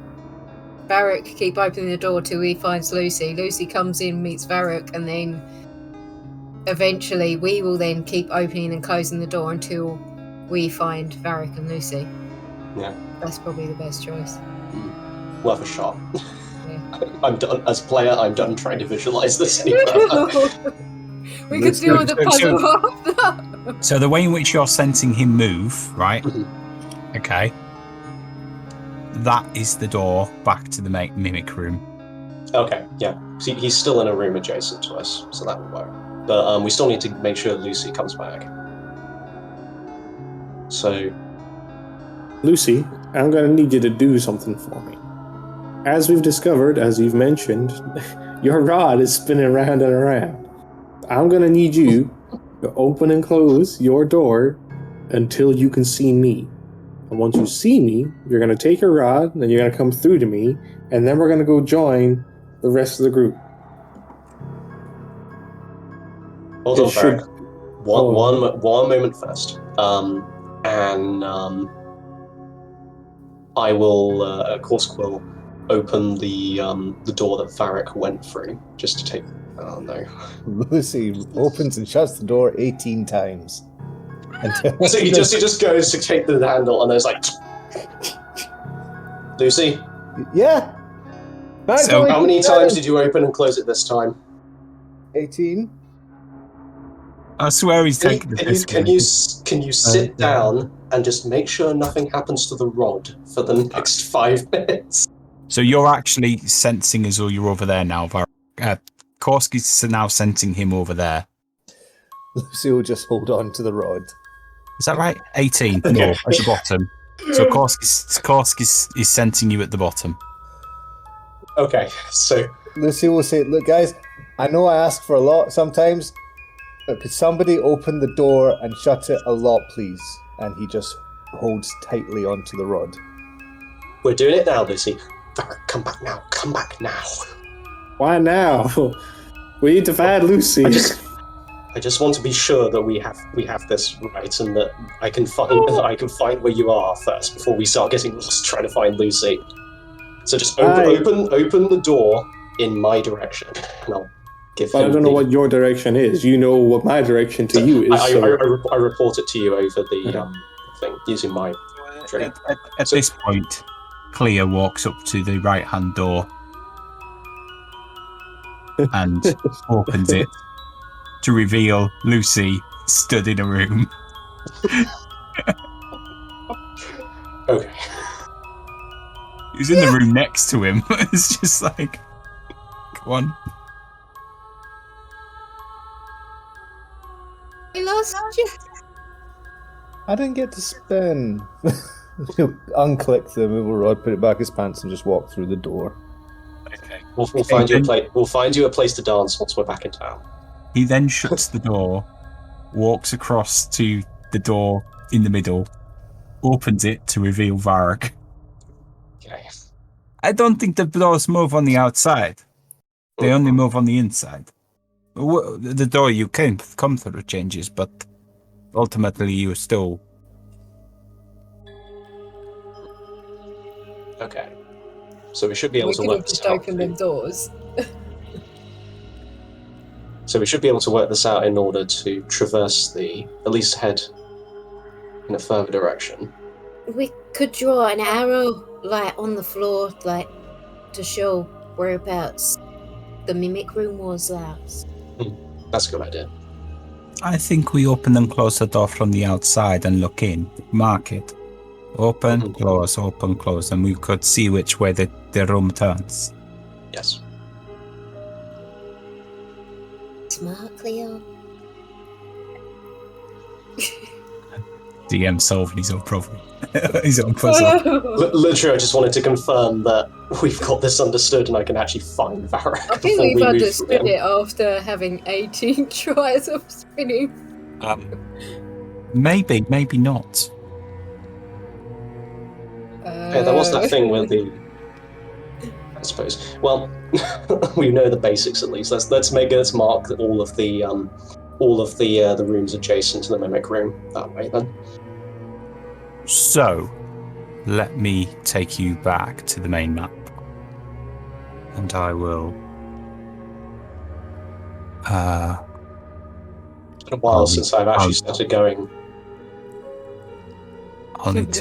Varric keep opening the door till he finds Lucy. Lucy comes in, meets Varric, and then eventually we will then keep opening and closing the door until we find Varric and Lucy. Yeah. That's probably the best choice. Worth a shot. Yeah. I'm done as player. I'm done trying to visualize this anymore. We could deal with the puzzle after. So the way in which you're sensing him move, right? Mhm. Okay. That is the door back to the mimic room. Okay, yeah. See, he's still in a room adjacent to us, so that would work. But we still need to make sure Lucy comes back. So, Lucy, I'm going to need you to do something for me. As we've discovered, as you've mentioned, your rod is spinning around and around. I'm going to need you to open and close your door until you can see me. And once you see me, you're going to take your rod, and then you're going to come through to me, and then we're going to go join the rest of the group. hold on, Varric. One moment first. I will, of course, will open the door that Varric went through, just to take... Oh, no. Lucy opens and shuts the door 18 times. So he just goes to take the handle, and there's like... Lucy? Yeah. So how many times did you open and close it this time? 18. I swear he's taking the piss. Can you sit down and just make sure nothing happens to the rod for the next 5 minutes? So you're actually sensing as though you're over there now, Varric. Korski's now sensing him over there. Lucy will just hold on to the rod. Is that right? 18. No, at the bottom. So Korsk is sensing you at the bottom. Okay, so... Lucy will say, look guys, I know I ask for a lot sometimes, but could somebody open the door and shut it a lot, please? And he just holds tightly onto the rod. We're doing it now, Lucy. Varric, come back now. Come back now. Why now? We need to find Lucy. I just want to be sure that we have this right, and that I can find where you are first before we start getting lost trying to find Lucy. So just open the door in my direction, and I'll give. But I don't know what your direction is. You know what my direction to you is. I report it to you over the thing using my tree. At this point, Clea walks up to the right-hand door and opens it to reveal Lucy stood in a room. Okay. Who's in the room next to him? It's just like, go on. We lost you. I didn't get to spin. He'll unclick the removal rod, put it back in his pants, and just walk through the door. Okay. We'll find you a place to dance once we're back in town. He then shuts the door, walks across to the door in the middle, opens it to reveal Varric. Okay. I don't think the doors move on the outside. They only move on the inside. The door you come through changes, but ultimately you still... Okay. So we should be able We to could work have this just out. opened them doors. So we should be able to work this out in order to traverse at least head in a further direction. We could draw an arrow, like, on the floor, like, to show whereabouts the mimic room was last. That's a good idea. I think we open and close the door from the outside and look in. Mark it. Open, close, and we could see which way the room turns. Yes. Smart, Cleo. DM solving his own problem. His own puzzle. Literally, I just wanted to confirm that we've got this understood and I can actually find Varric. I think we've understood it after having 18 tries of spinning. Maybe not. Yeah, there was that thing with the... I suppose. Well, we know the basics at least. Let's mark all of the rooms adjacent to the mimic room that way then. So, let me take you back to the main map, and I will. It's been a while since I've actually started going. I'll need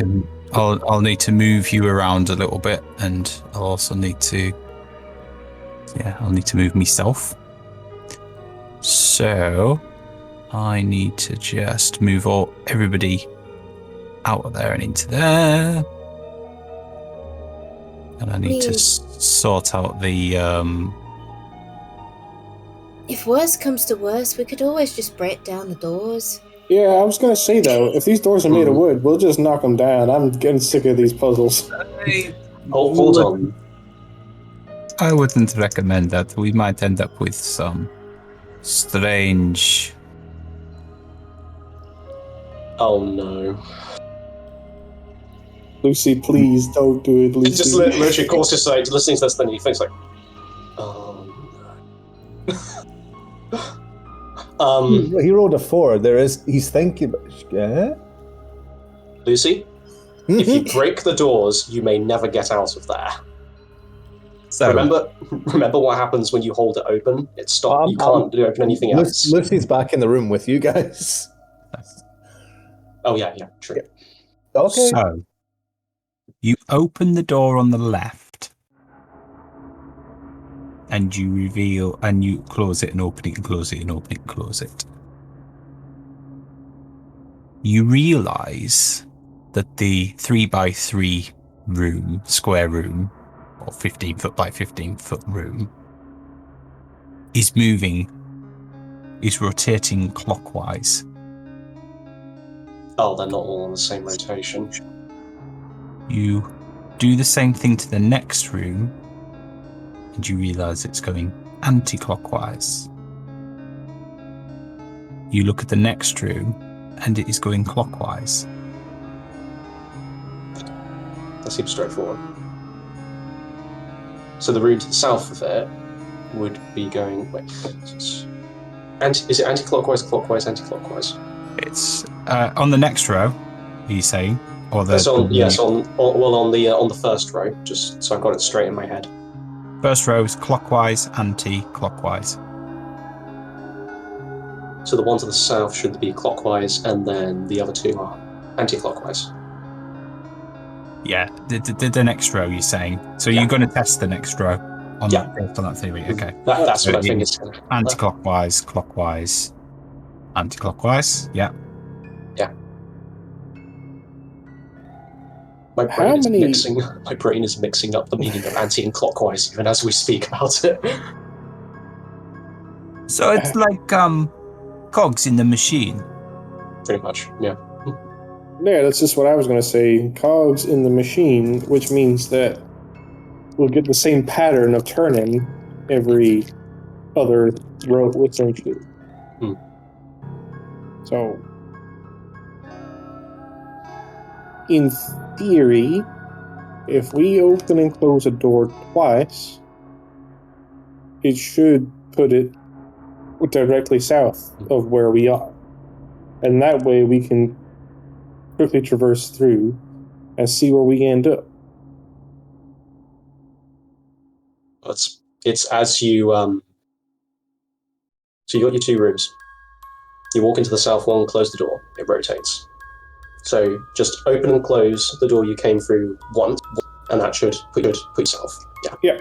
to move you around a little bit, and I'll also need to. Yeah, I'll need to move myself. So, I need to just move everybody out of there and into there. And I need to sort out the... If worse comes to worse, we could always just break down the doors. Yeah, I was going to say, though, if these doors are made of wood, we'll just knock them down. I'm getting sick of these puzzles. Hold on. I wouldn't recommend that. We might end up with some strange... Oh, no. Lucy, please don't do it, Lucy. Just literally, of course, just like listening to this thing, he thinks like, He rolled a 4. He's thinking. Lucy, if you break the doors, you may never get out of there. So remember what happens when you hold it open? It stops. You can't open anything else. Lucy's back in the room with you guys. Oh yeah, true. Yeah. Okay. So, you open the door on the left, and you reveal, and you close it and open it and close it and open it and close it. You realise that the 3x3 room, square room, or 15 foot by 15 foot room, is rotating clockwise. Oh, they're not all on the same rotation. You do the same thing to the next room, and you realise it's going anti-clockwise. You look at the next room, and it is going clockwise. That seems straightforward. So the room to the south of it would be going... Wait, is it anti-clockwise, clockwise, anti-clockwise? It's on the next row, are you saying? Or the, on the first row, just so I've got it straight in my head. First row is clockwise, anti-clockwise. So the one to the south should be clockwise, and then the other two are anti-clockwise. Yeah, the next row you're saying. So you're going to test the next row on that theory. Okay. That's what I think it's anti-clockwise, clockwise, anti-clockwise. Yeah. Yeah. My brain is mixing up the meaning of anti and clockwise even as we speak about it. So it's like cogs in the machine. Pretty much, yeah. Yeah, that's just what I was going to say. Cogs in the machine, which means that we'll get the same pattern of turning every other row, essentially. So, in theory, if we open and close a door twice, it should put it directly south of where we are. And that way we can quickly traverse through and see where we end up. It's as you so you got your 2 rooms. You walk into the south one, close the door, it rotates. So just open and close the door you came through once, and that should put yourself. Yeah. Yeah.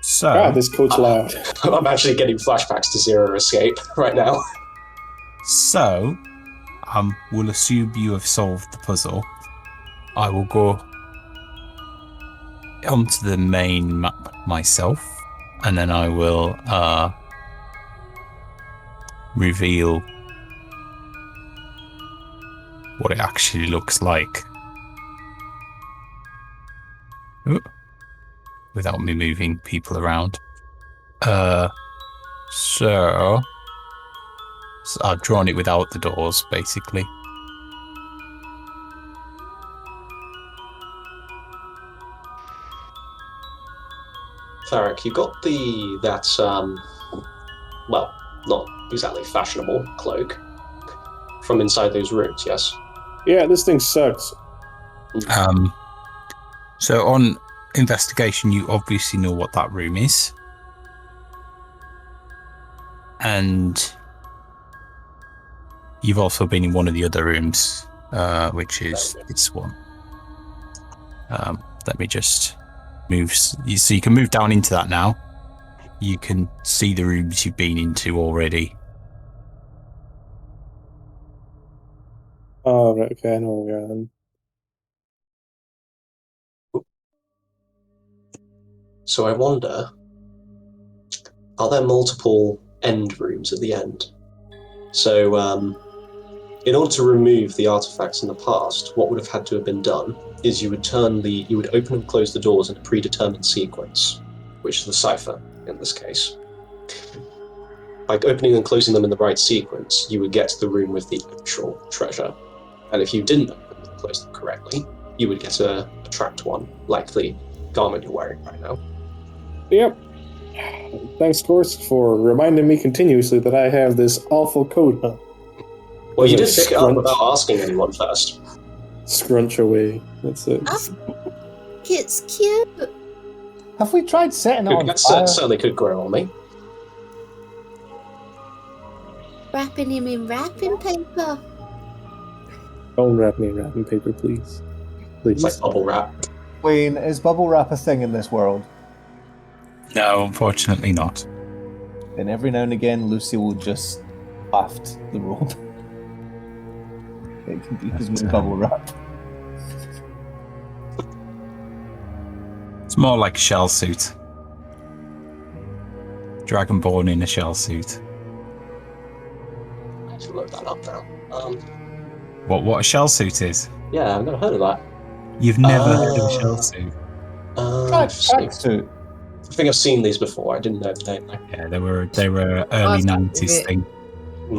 So, God, this code's loud. I'm actually getting flashbacks to Zero Escape right now. So, we'll assume you have solved the puzzle. I will go onto the main map myself, and then I will reveal what it actually looks like. Ooh. Without me moving people around. So I've drawn it without the doors, basically. Tharic, you got that well, not exactly fashionable cloak from inside those rooms, yes? Yeah, this thing sucks. So on investigation, you obviously know what that room is. And you've also been in one of the other rooms, which is this one. Let me just move. So you can move down into that now. You can see the rooms you've been into already. Oh, right, okay, I know where we are then. So I wonder, are there multiple end rooms at the end? So, in order to remove the artifacts in the past, what would have had to have been done is you would open and close the doors in a predetermined sequence, which is the cipher in this case. By opening and closing them in the right sequence, you would get to the room with the actual treasure. And if you didn't open and close them correctly, you would get a trapped one, like the garment you're wearing right now. Yep. Thanks, Course, for reminding me continuously that I have this awful code, huh? Well, you did pick it up without asking anyone first. Scrunch away. That's it. It's cute. Have we tried setting it on That fire? certainly could grow on me. Wrapping him in wrapping paper. Don't wrap me in wrapping paper, please. It's Please. like bubble wrap. Wayne, is bubble wrap a thing in this world? No, unfortunately not. And every now and again, Lucy will just waft the robe. It can be his new bubble wrap. It's more like a shell suit. Dragonborn in a shell suit. I have to look that up now. What a shell suit is? Yeah, I've never heard of that. You've never heard of a shell suit? Tracksuit. I think I've seen these before. I didn't know the name. Yeah, they were early thought 90s it- thing.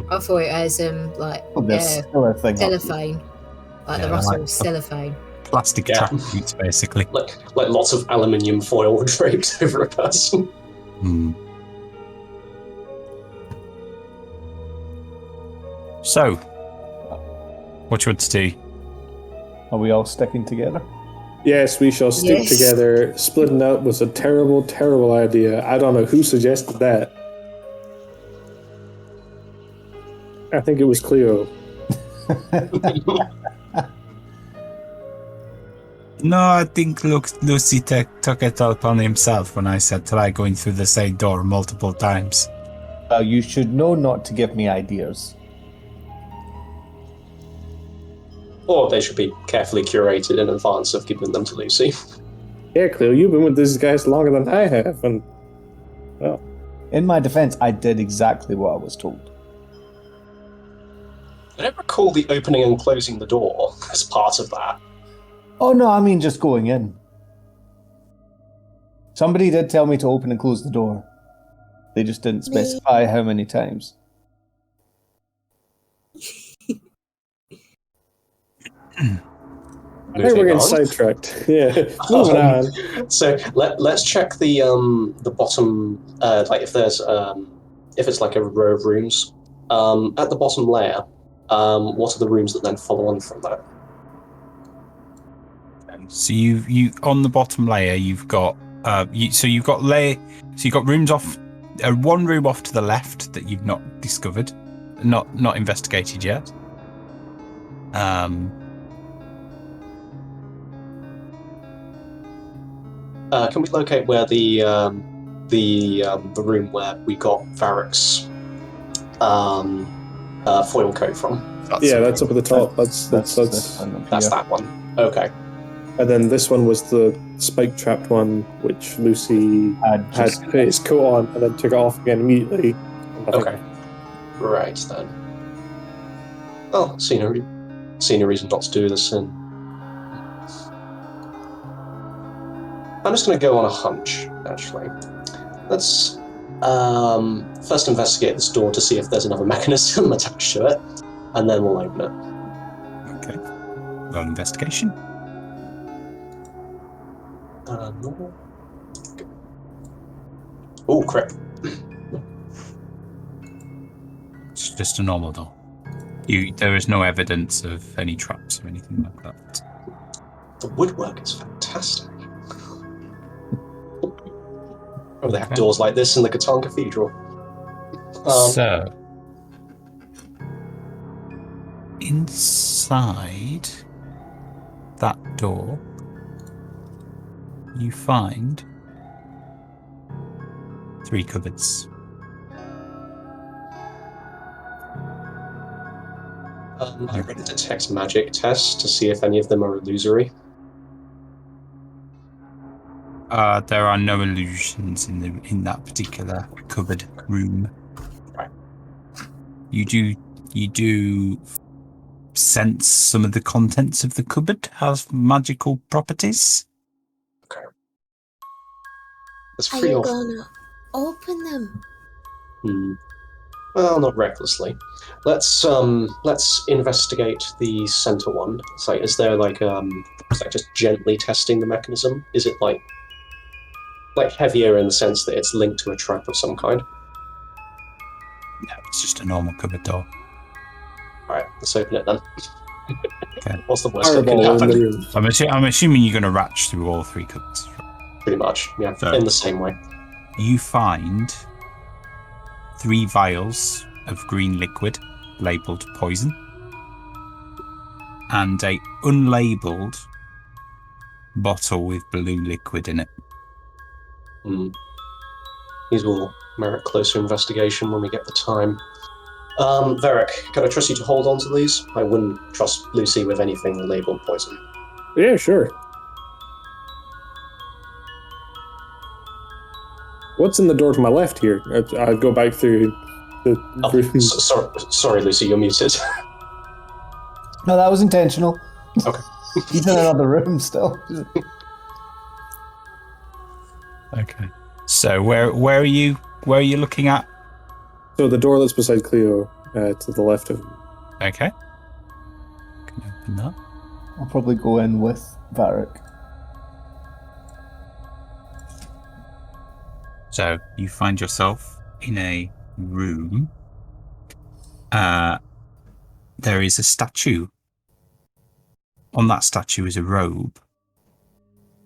I thought it as like Oh, there's still a thing. cellophane, like Yeah, the rustle like- of cellophane. Plastic Yeah. tracksuits, basically. Like lots of aluminium foil draped over a person. So, what do you want to do? Are we all sticking together? Yes, we shall stick Yes. together. Splitting up was a terrible, terrible idea. I don't know who suggested that. I think it was Cleo. No, I think Lucy took it upon himself when I said try going through the same door multiple times. You should know not to give me ideas. Or they should be carefully curated in advance of giving them to Lucy. Yeah, Cleo, you've been with these guys longer than I have, and well, In my defense, I did exactly what I was told. I don't recall the opening and closing the door as part of that. Oh no, I mean just going in. Somebody did tell me to open and close the door. They just didn't specify how many times. I think we're getting sidetracked. Yeah, moving on. So let's check the bottom, like if there's if it's like a row of rooms. At the bottom layer, what are the rooms that then follow on from that? So you on the bottom layer you've got you've got rooms off, one room off to the left that you've not discovered, not investigated yet. Can we locate where the room where we got Varric's foil coat from? That's up at the top. That's that one. Okay. And then this one was the spike trapped one, which Luci had put his coat on and then took it off again immediately. Okay. Right then. Well, see no reason not to do this then. I'm just going to go on a hunch, actually. Let's first investigate this door to see if there's another mechanism attached to it, and then we'll open it. Okay. Roll investigation. Normal. Oh, crap. It's just a normal door. There is no evidence of any traps or anything like that. The woodwork is fantastic. Oh, they have doors like this in the Catan Cathedral. So, inside that door, you find 3 cupboards. I read a detect magic test to see if any of them are illusory. There are no illusions in that particular cupboard room. Right. You do sense some of the contents of the cupboard has magical properties. Okay. That's Are free you off. gonna open them? Well, not recklessly. Let's investigate the center one. It's like, is there like just gently testing the mechanism? Is it like heavier in the sense that it's linked to a trap of some kind? No, it's just a normal cupboard door. Alright, let's open it then. Okay. What's the worst that can happen? I'm assuming you're going to ratch through all 3 cupboards. Pretty much, yeah, So, in the same way. You find 3 vials of green liquid labelled poison and a unlabelled bottle with blue liquid in it. These will merit closer investigation when we get the time. Varric, can I trust you to hold on to these? I wouldn't trust Luci with anything labelled poison. Yeah, sure. What's in the door to my left here? I'll go back through the room. Sorry, Luci, you're muted. No, that was intentional. Okay. He's in another room still. Okay. So where are you looking at? So the door that's beside Cleo, to the left of him. Okay. Can open that. I'll probably go in with Varric. So you find yourself in a room. There is a statue. On that statue is a robe.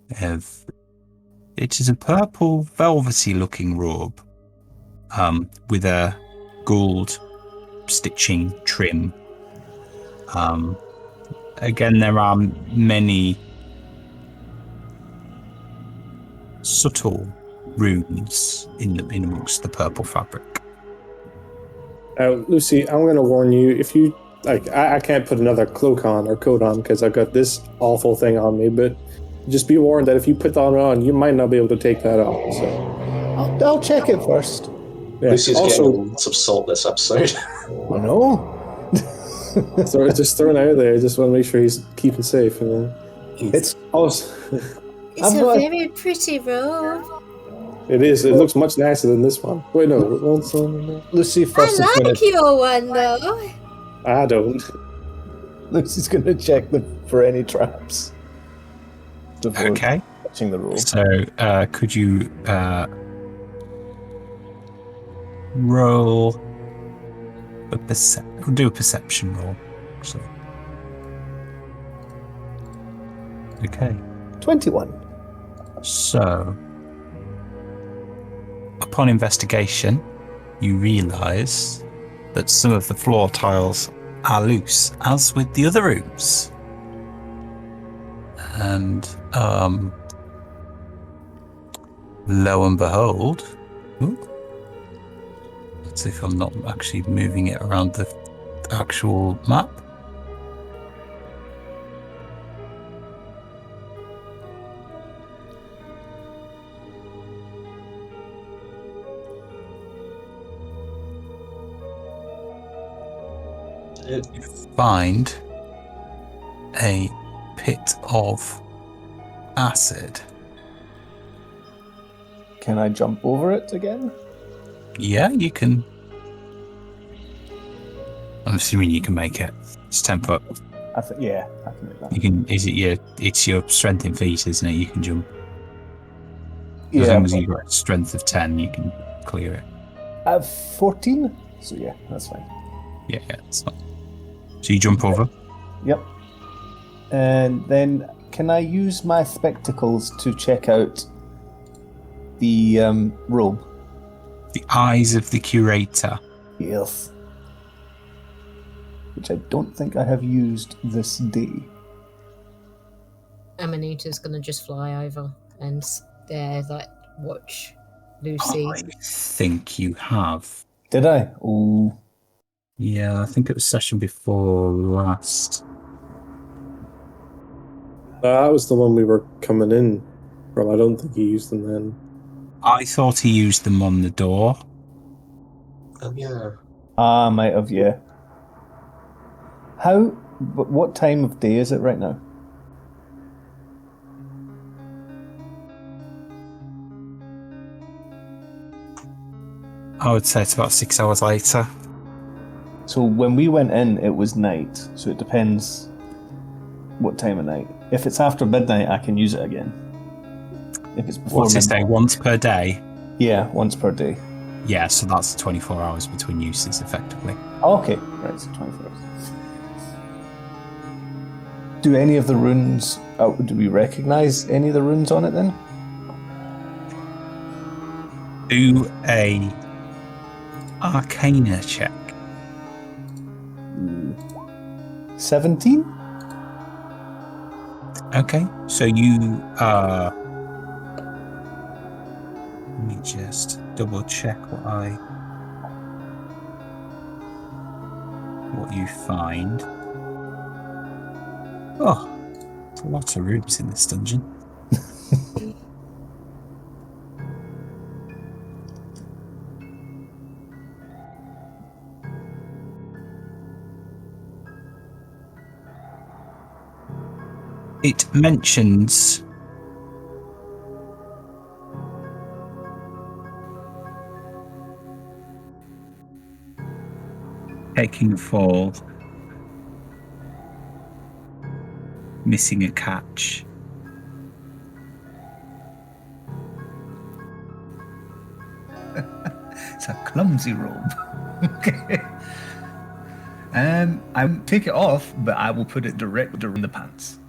It is a purple, velvety looking robe with a gold stitching trim. Again, there are many subtle runes in amongst the purple fabric. Luci, I'm going to warn you, if you I can't put another cloak on or coat on because I've got this awful thing on me, but just be warned that if you put that on, you might not be able to take that off. So I'll check it first. yeah. Luci's Also, getting lots of salt this episode. Oh no. so just throwing it out there, I just want to make sure he's keeping safe. You know? It's Also, It's a very pretty robe. It is. It looks much nicer than this one. Wait, no. Lucy first is I going like your one though. I don't. Lucy's going to check for any traps before Okay. touching the roll. So, could you roll do a perception roll? So. Okay. 21. So, upon investigation, you realise that some of the floor tiles are loose, as with the other rooms. And, lo and behold, let's see if I'm not actually moving it around the actual map. You find a pit of acid. Can I jump over it again? Yeah, you can. I'm assuming you can make it. It's 10 foot. Yeah, I can make that. You can. It's your strength in feet, isn't it? You can jump. Yeah, As long as you've got a strength of 10, you can clear it. I have 14, so yeah, that's fine. Yeah, it's fine. So you jump over. Yep. And then, can I use my spectacles to check out the robe? The eyes of the curator. Yes. Which I don't think I have used this day. Amanita's gonna just fly over and stare, like, watch Lucy. I think you have. Did I? Oh. Yeah, I think it was session before last. That was the one we were coming in from. I don't think he used them then. I thought he used them on the door. Oh, yeah. I might have, yeah. What time of day is it right now? I would say it's about 6 hours later. So when we went in, it was night. So it depends what time of night. If it's after midnight, I can use it again. If it's before What's it say? midnight. Once per day? Yeah, once per day. Yeah, so that's 24 hours between uses, effectively. Oh, okay, right, so 24 hours. Do any of the runes... do we recognise any of the runes on it then? Do a Arcana check. 17? Okay, so you let me just double check what you find. Oh, there's lots of rooms in this dungeon. It mentions taking a fall, missing a catch. It's a clumsy robe. Okay. I will take it off, but I will put it directly around the pants.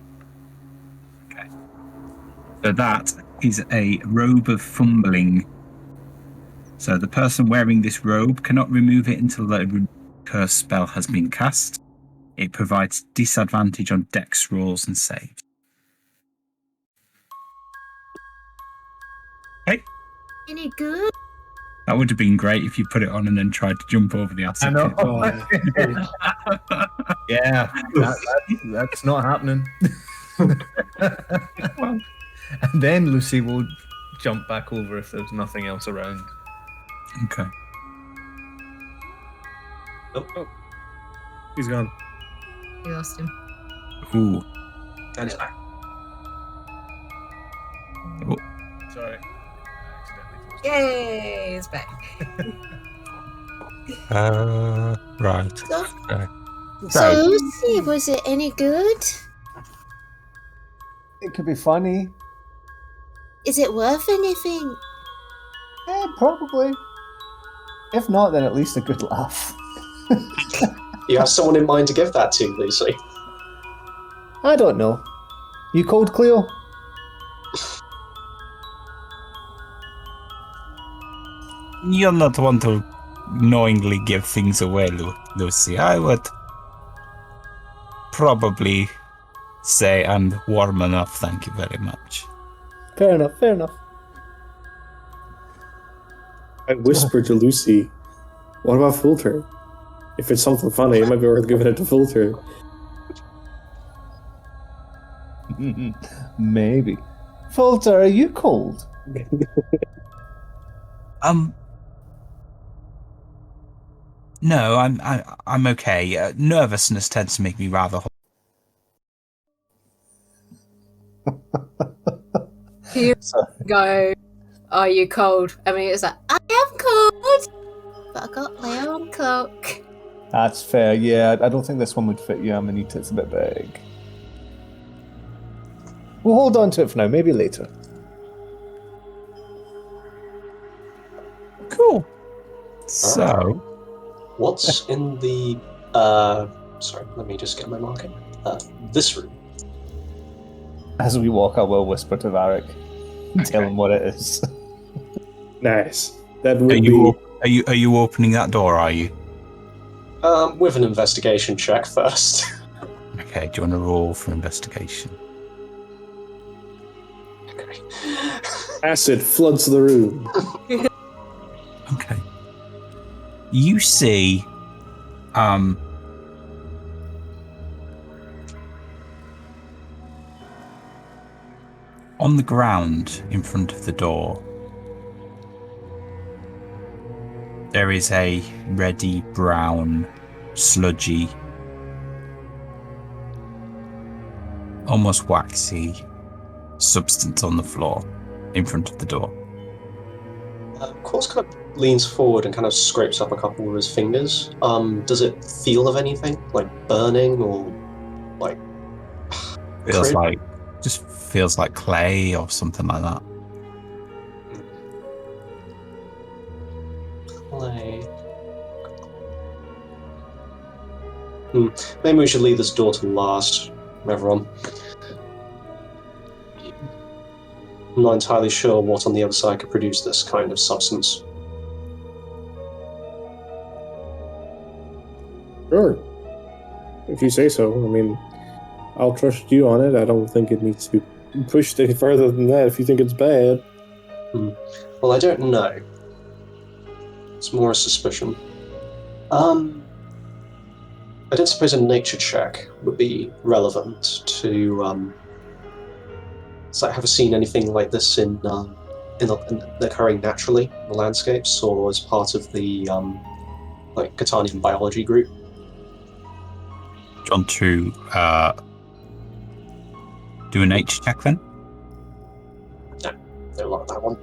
So that is a robe of fumbling. So the person wearing this robe cannot remove it until the curse spell has been cast. It provides disadvantage on dex rolls and saves. Okay. Any good? That would have been great if you put it on and then tried to jump over the acid I know. pit. Yeah, that's not happening. And then Lucy will jump back over if there's nothing else around. Okay. Oh. He's gone. You lost him. Ooh. And it's back. Oh. Sorry. I accidentally Yay, it's back. Right. So, Okay. so Lucy, was it any good? It could be funny. Is it worth anything? Yeah, probably. If not, then at least a good laugh. You have someone in mind to give that to, Lucy? I don't know. You called Cleo? You're not one to knowingly give things away, Lucy. I would probably say I'm warm enough, thank you very much. Fair enough, fair enough. I whispered to Lucy, what about Filter? If it's something funny, it might be worth giving it to Filter. Maybe. Filter, are you cold? No, I'm okay. Nervousness tends to make me rather. Here go. Are you cold? I mean, it's like, I am cold, but I got my own cloak. That's fair, yeah. I don't think this one would fit you, Amanita. It's a bit big. We'll hold on to it for now, maybe later. Cool. So, What's in the... sorry, let me just get my marking. This room. As we walk, I will whisper to Varric. Tell him what it is. Nice. That would be... are you opening that door, are you? With an investigation check first. Okay, do you want to roll for investigation? Okay. Acid floods the room. Okay. You see, on the ground in front of the door, there is a reddy brown, sludgy, almost waxy substance on the floor in front of the door. Quartz kind of leans forward and kind of scrapes up a couple of his fingers. Does it feel of anything? Like burning or like... Feels like clay or something like that. Clay. Maybe we should leave this door to last, everyone. I'm not entirely sure what on the other side could produce this kind of substance. Sure. If you say so. I mean, I'll trust you on it. I don't think it needs to be pushed any further than that if you think it's bad. Well, I don't know. It's more a suspicion. I don't suppose a nature check would be relevant to... So have you seen anything like this in occurring naturally in the landscapes, or as part of the like Catanian biology group? Do you want to do a nature check then? No, don't like that one.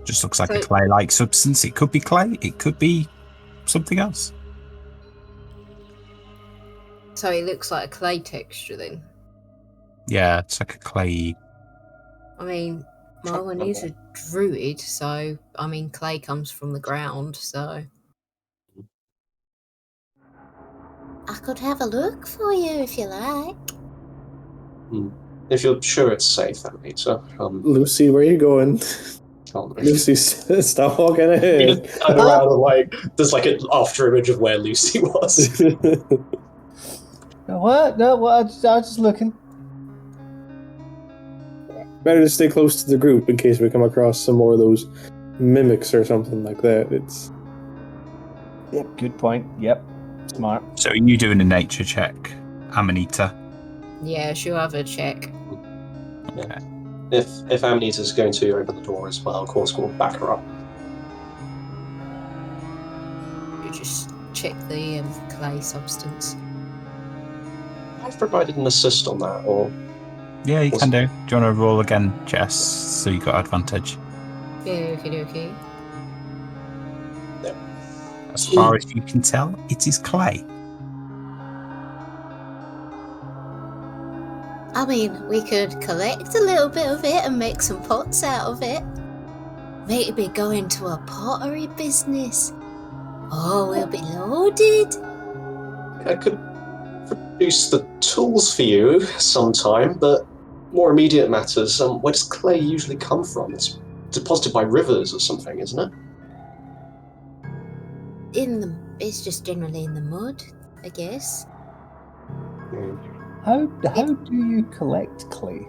Just looks like a clay-like substance. It could be clay. It could be something else. So it looks like a clay texture then. Yeah, it's like a clay. I mean, Marwan is a druid, so I mean, clay comes from the ground, so. I could have a look for you if you like. If you're sure it's safe, Anita. Lucy, where are you going? Lucy, stop walking ahead. Turn around and like, there's like an after image of where Lucy was. What? No, what? I was just looking. Better to stay close to the group in case we come across some more of those mimics or something like that. It's... Yep, good point. Yep, smart. So are you doing a nature check, Amanita? Yeah, she'll have a check. Okay. If Amanita's going to open the door as well, of course we'll back her up. You just check the clay substance. I've provided an assist on that, or... Yeah, you can do. Do you want to roll again, Jess, so you got advantage? Okie dokie. As far as you can tell, it is clay. I mean, we could collect a little bit of it and make some pots out of it. Maybe go into a pottery business. Oh, we'll be loaded. I could produce the tools for you sometime, but more immediate matters. Where does clay usually come from? It's deposited by rivers or something, isn't it? It's just generally in the mud, I guess. How do you collect clay?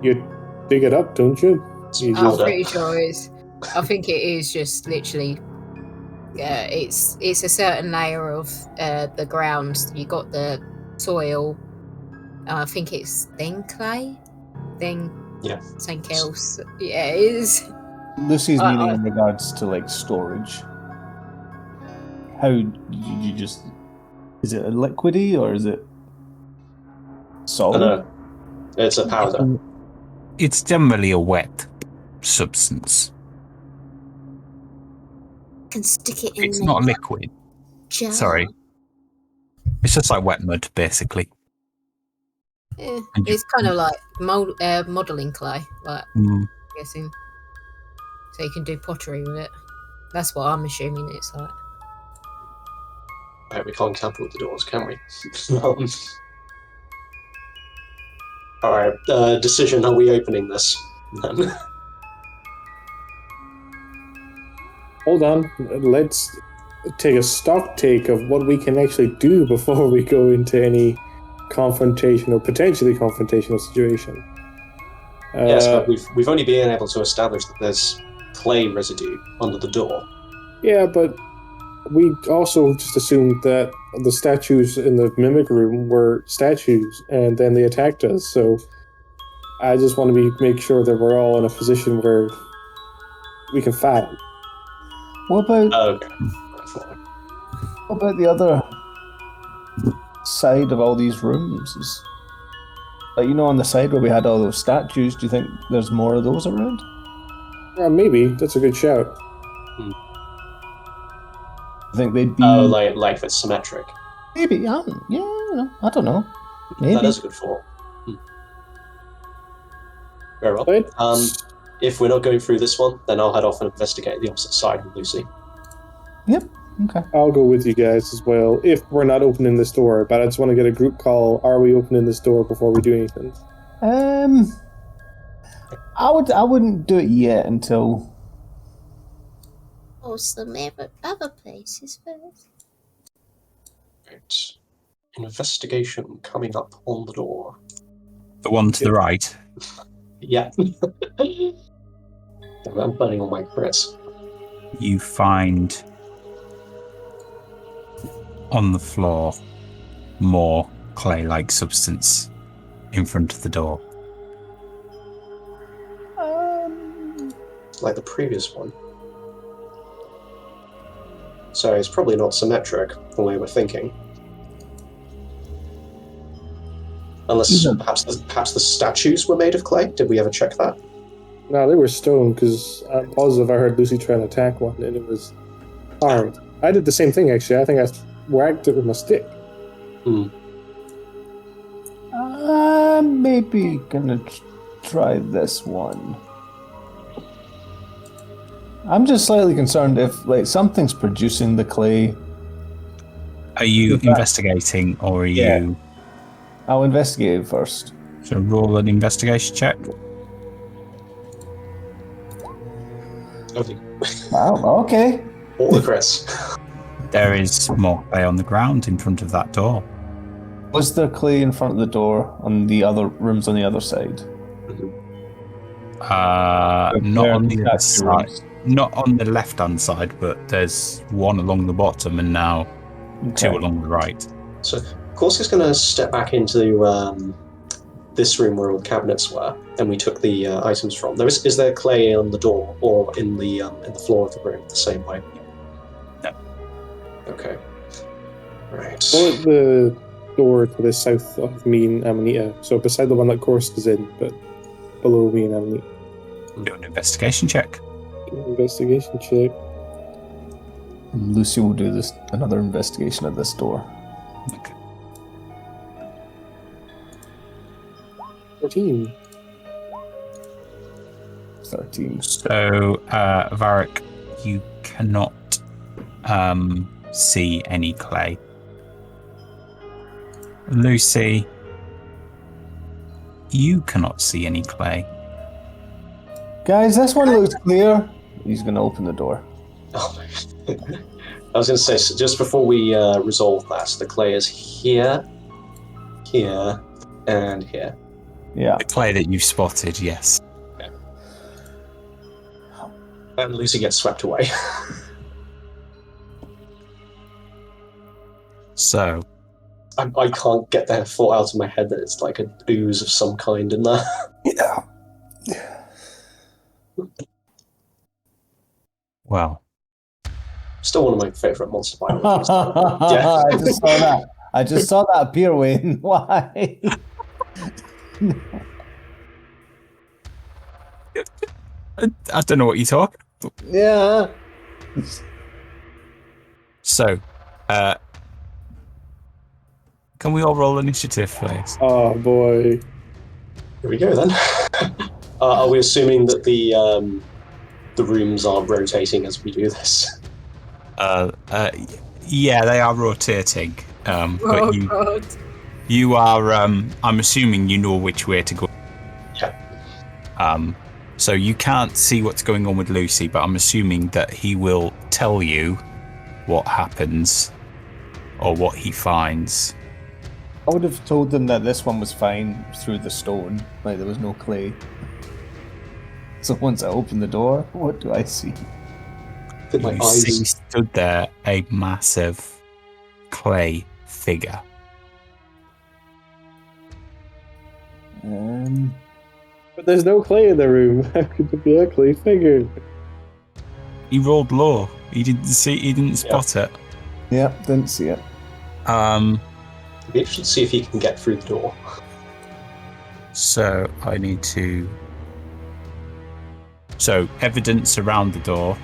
You dig it up, don't you? You I'm just, pretty sure it is. I think it is just literally. It's a certain layer of the ground. You got the soil. I think it's then clay, then something else. Yeah, it is. Lucy's meaning in regards to like storage. How you just? Is it a liquidy or is it solid? No, it's a powder. It's generally a wet substance. Can stick it in. It's not liquid. Jar. Sorry. It's just like wet mud, basically. Yeah, it's kind of like modelling clay, like I'm guessing. So you can do pottery with it. That's what I'm assuming it's like. Right, we can't tamper with the doors, can we? Alright, decision, are we opening this? hold on. Let's take a stock take of what we can actually do before we go into any potentially confrontational situation. Yes, but we've only been able to establish that there's clay residue under the door. Yeah, but we also just assumed that the statues in the mimic room were statues, and then they attacked us. So I just want to make sure that we're all in a position where we can fight. What about the other side of all these rooms? Like, on the side where we had all those statues, do you think there's more of those around? Maybe. That's a good shout. I think they'd be... Oh, like if it's symmetric. Maybe, yeah, I don't know. Maybe. That is a good thought. Very well. If we're not going through this one, then I'll head off and investigate the opposite side with Lucy. Yep, okay. I'll go with you guys as well, if we're not opening this door, but I just want to get a group call. Are we opening this door before we do anything? I wouldn't do it yet until... Or some other places first. Right. Investigation coming up on the door. The one to the right. Yeah. I'm burning on my crits. You find on the floor more clay-like substance in front of the door. Like the previous one. So it's probably not symmetric the way we're thinking. Unless perhaps the statues were made of clay. Did we ever check that? No, they were stone, because I'm positive I heard Lucy try and attack one, and it was hard. I did the same thing, actually. I think I whacked it with my stick. I'm maybe gonna try this one. I'm just slightly concerned if something's producing the clay. Are you investigating or are you... I'll investigate it first. So roll an investigation check. Wow, okay. All the crits. There is more clay on the ground in front of that door. Was there clay in front of the door on the other rooms on the other side? Not on the other side. Not on the left-hand side, but there's one along the bottom and now two along the right. So Corsica's going to step back into this room where all the cabinets were, and we took the items from. Is there clay on the door or in the floor of the room the same way? No. Okay. Right. Go at the door to the south of me and Amanita. So beside the one that Corsica's in, but below me and Amanita. Do an investigation check. Investigation check. Lucy will do this another investigation at this door. Okay. 14. 13. So, Varric, you cannot see any clay. Lucy, you cannot see any clay. Guys, this one looks clear. He's going to open the door. Oh my God. I was going to say, so just before we resolve that, the clay is here, here, and here. Yeah. The clay that you've spotted, yes. And Lucy gets swept away. So, I can't get that thought out of my head that it's like an ooze of some kind in there. Yeah. well, Still one of my favourite monster biologies. Yeah. I just saw that appear, Wayne. Why? I don't know what you talk. Yeah. So, can we all roll initiative, please? Oh boy. Here we go then. Are we assuming that the rooms are rotating as we do this? Yeah, they are rotating. Oh, But God. you are. I'm assuming you know which way to go. Yeah. So you can't see what's going on with Lucy, but I'm assuming that he will tell you what happens or what he finds. I would have told them that this one was fine through the stone, like there was no clay. So once I open the door, what do I see? With my You see eyes. stood there a massive clay figure. But there's no clay in the room. How could it be a clay figure? He rolled low. He didn't spot it. Yeah, didn't see it. It'd be interesting to see if he can get through the door. So I need to. So evidence around the door,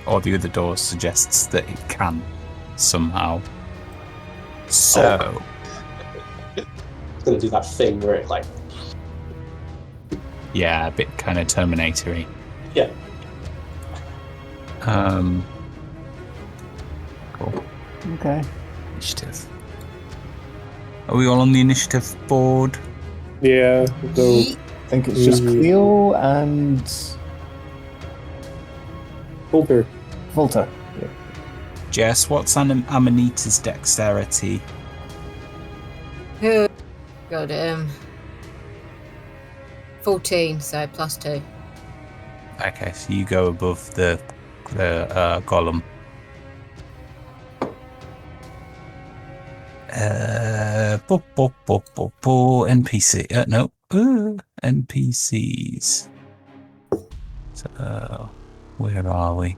or the other door, suggests that it can somehow. So It's going to do that thing where it like. yeah, a bit kind of Terminator-y. Yeah. Cool. Okay. Initiative. Are we all on the initiative board? Yeah. So I think it's just Cleo and filter. Volta. Jess, what's Amanita's dexterity? Oh, God, 14, so +2. Okay, so you go above the golem. NPC. No. NPCs. So, where are we?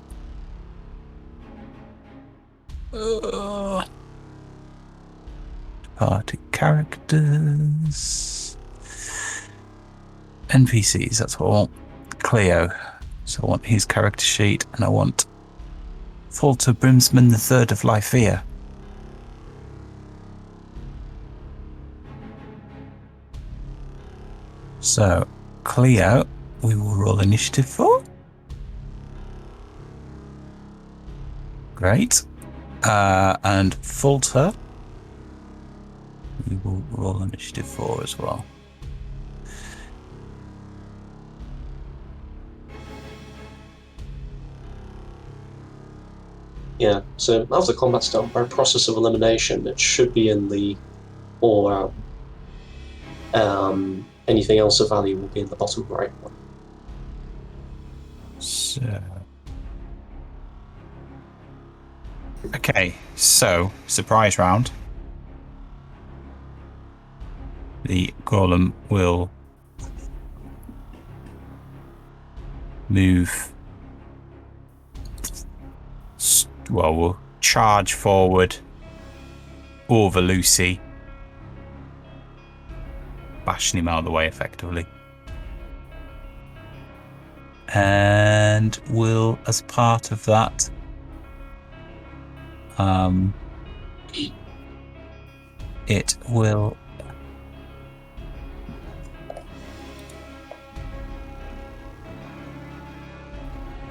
Departed characters. NPCs, that's what I want. Cleo. So I want his character sheet, and I want Falter Brimsman III of Lyphia. So, Cleo, we will roll initiative for. Great. And Falter, we will roll initiative for as well. Yeah, so after combat's done, by process of elimination, it should be in the all out. Anything else of value will be in the bottom right one. So. Okay, so, surprise round. The golem will move. Well, we'll charge forward over Lucy, bashing him out of the way effectively. And will, as part of that, it will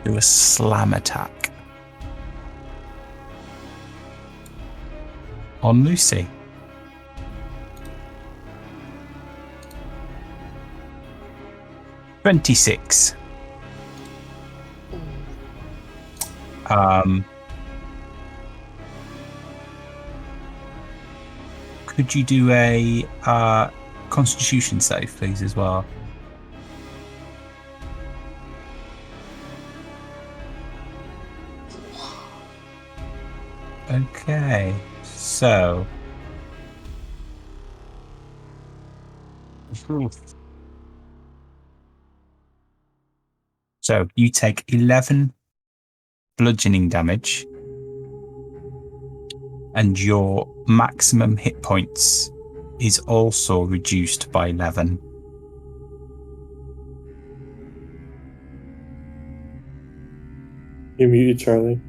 do a slam attack on Lucy. $26. Could you do a Constitution save, please, as well? Okay, so you take 11 bludgeoning damage, and your maximum hit points is also reduced by 11. You're muted, Charlie.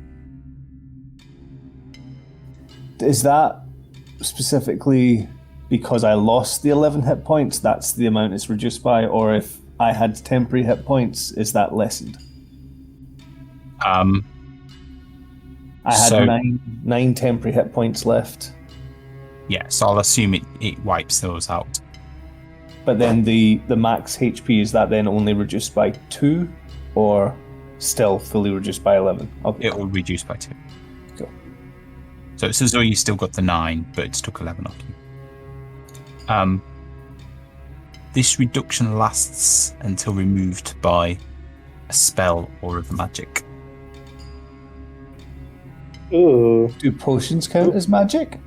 Is that specifically because I lost the 11 hit points? That's the amount it's reduced by, or if I had temporary hit points, is that lessened? I had nine temporary hit points left. Yeah, so I'll assume it wipes those out. But then the max HP, is that then only reduced by 2, or still fully reduced by 11? Okay. It will reduce by 2. Cool. So it's as though you still got the 9, but it's took 11 off you. This reduction lasts until removed by a spell or other magic. Ooh. Do potions count as magic?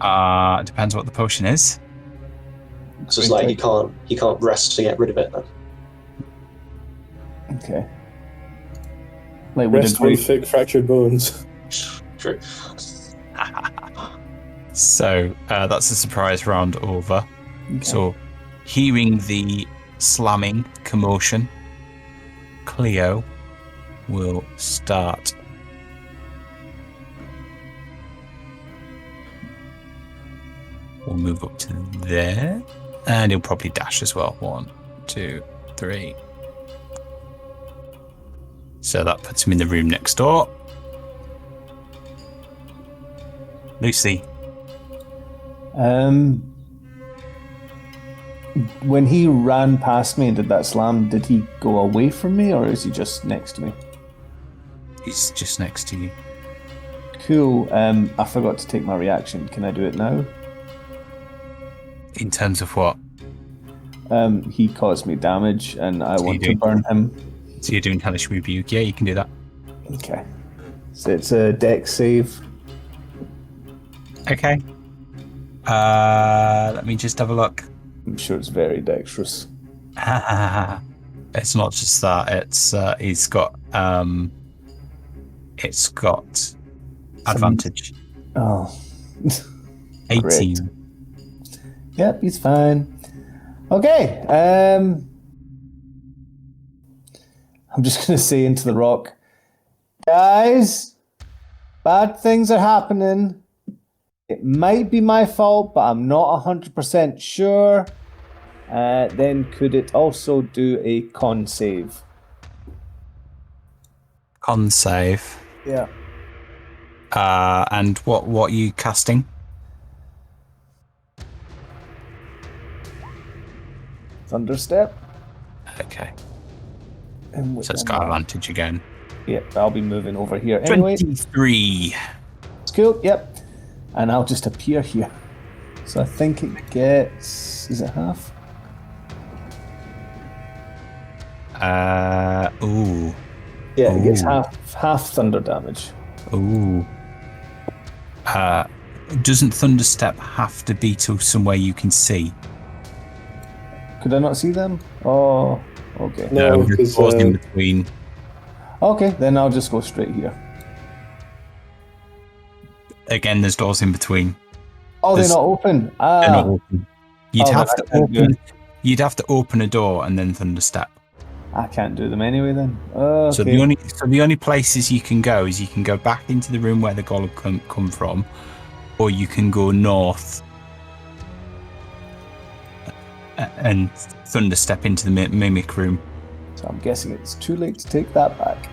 Depends what the potion is. So it's like he can't rest to get rid of it then. Okay. Like would Rest with thick fractured bones. True. So that's a surprise round over. Okay. So hearing the slamming commotion, Cleo will start we'll move up to there, and he'll probably dash as well. 1, 2, 3. So that puts him in the room next door. Lucy. When he ran past me and did that slam, did he go away from me, or is he just next to me? He's just next to you. Cool. I forgot to take my reaction. Can I do it now? In terms of what? He caused me damage, and I want to burn him. So you're doing Hellish Rebuke? Yeah, you can do that. Okay. So it's a dex save. Okay. Let me just have a look. I'm sure it's very dexterous. It's not just that. It's got advantage. Oh. 18. Great. Yep, he's fine. Okay. I'm just going to say into the rock, guys, bad things are happening. It might be my fault, but I'm not 100% sure. Then could it also do a con save? Con save. Yeah. And what are you casting? Thunderstep. Okay. And So it's got advantage again. Yep, I'll be moving over here anyway. 23. It's cool, yep. And I'll just appear here. So I think it gets... Is it half? Ooh. Yeah, it gets half thunder damage. Ooh. Doesn't Thunderstep have to be to somewhere you can see? Could I not see them? Oh, okay. No, there's doors in between. Okay, then I'll just go straight here. Again, there's doors in between. Oh, they're not open. They're not open. You'd Oh, have to that's open. You'd have to open a door and then Thunderstep. I can't do them anyway then. Okay. So the only places you can go is you can go back into the room where the golem come from, or you can go north and thunder step into the mimic room. So I'm guessing it's too late to take that back.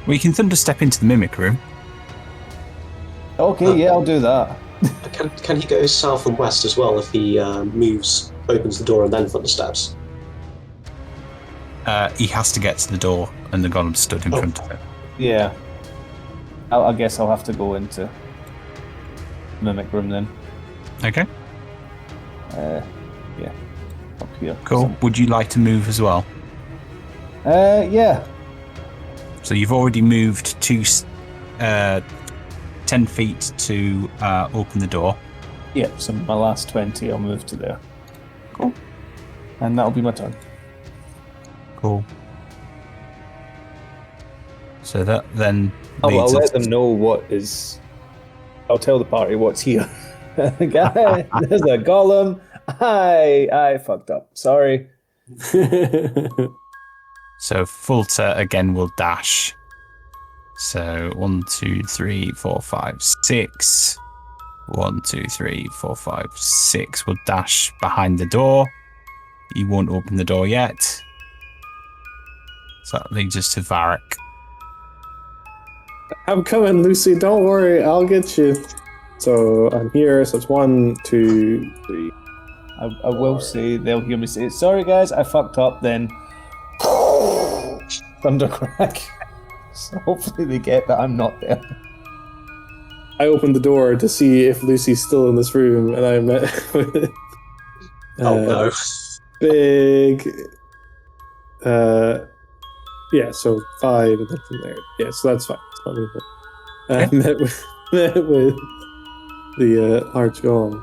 Well, you can thunder step into the mimic room. Okay, yeah, I'll do that. Can he go south and west as well if he opens the door and then thunder steps? He has to get to the door, and the golem stood in front of it. Yeah. I guess I'll have to go into mimic room then. Okay. Yeah. Up here. Cool. Would you like to move as well? Yeah. So you've already moved 10 feet to open the door. Yeah, so my last 20, I'll move to there. Cool. And that'll be my turn. Cool. So that then I'll leads let us them know what is... I'll tell the party what's here. Guy, there's a golem. I fucked up. Sorry. So Fulta again will dash. So 1, 2, 3, 4, 5, 6. 1, 2, 3, 4, 5, 6 will dash behind the door. He won't open the door yet. So that leads us to Varric. I'm coming, Lucy. Don't worry, I'll get you. So I'm here. So it's 1, 2, 3. I will say, they'll hear me say, sorry guys, I fucked up, then thundercrack. So hopefully they get that I'm not there. I opened the door to see if Lucy's still in this room, and I met with No. big. Yeah, so 5 and then from there. Yeah, so that's fine. It's not movement. I met with the large golem.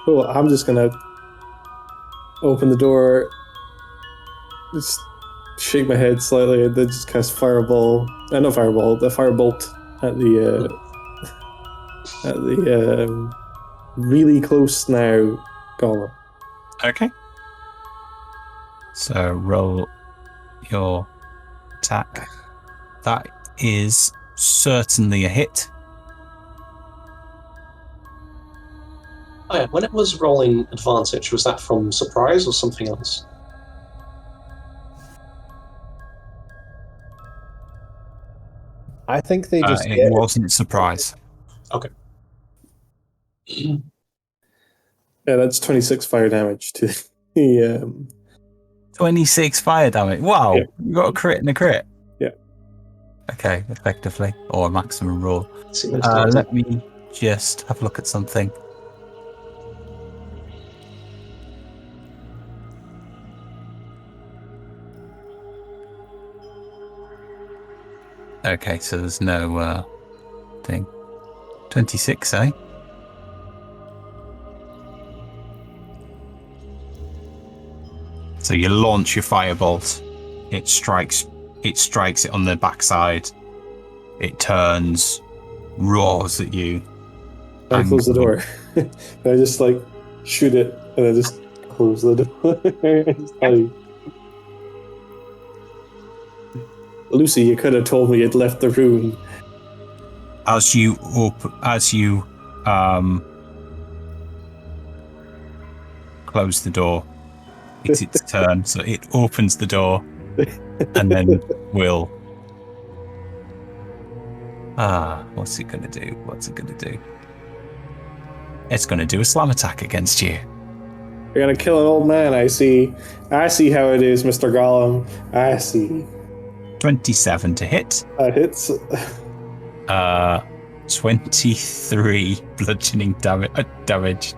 Cool. I'm just gonna open the door, just shake my head slightly, and then just cast fireball. Not fireball. The firebolt at the really close now golem. Okay. So roll your attack. That is certainly a hit. Oh, yeah. When it was rolling advantage, was that from surprise or something else? I think they just It get it. wasn't a surprise. Okay. Yeah, that's 26 fire damage to the 26 fire damage. Wow. Yeah. You got a crit and a crit. Yeah. Okay, effectively. Or a maximum roll. See those dots? Let me just have a look at something. Okay, so there's no thing. 26, eh? So you launch your firebolt. It strikes it on the backside. It turns, roars at you. I close the door. And I just like shoot it, and I just close the door. Lucy, you could have told me you'd left the room. As you close the door, it's its turn. So it opens the door, and then will. What's it gonna do? It's gonna do a slam attack against you. You're gonna kill an old man. I see how it is, Mr. Gollum. I see. 27 to hit. That hits. 23 bludgeoning damage.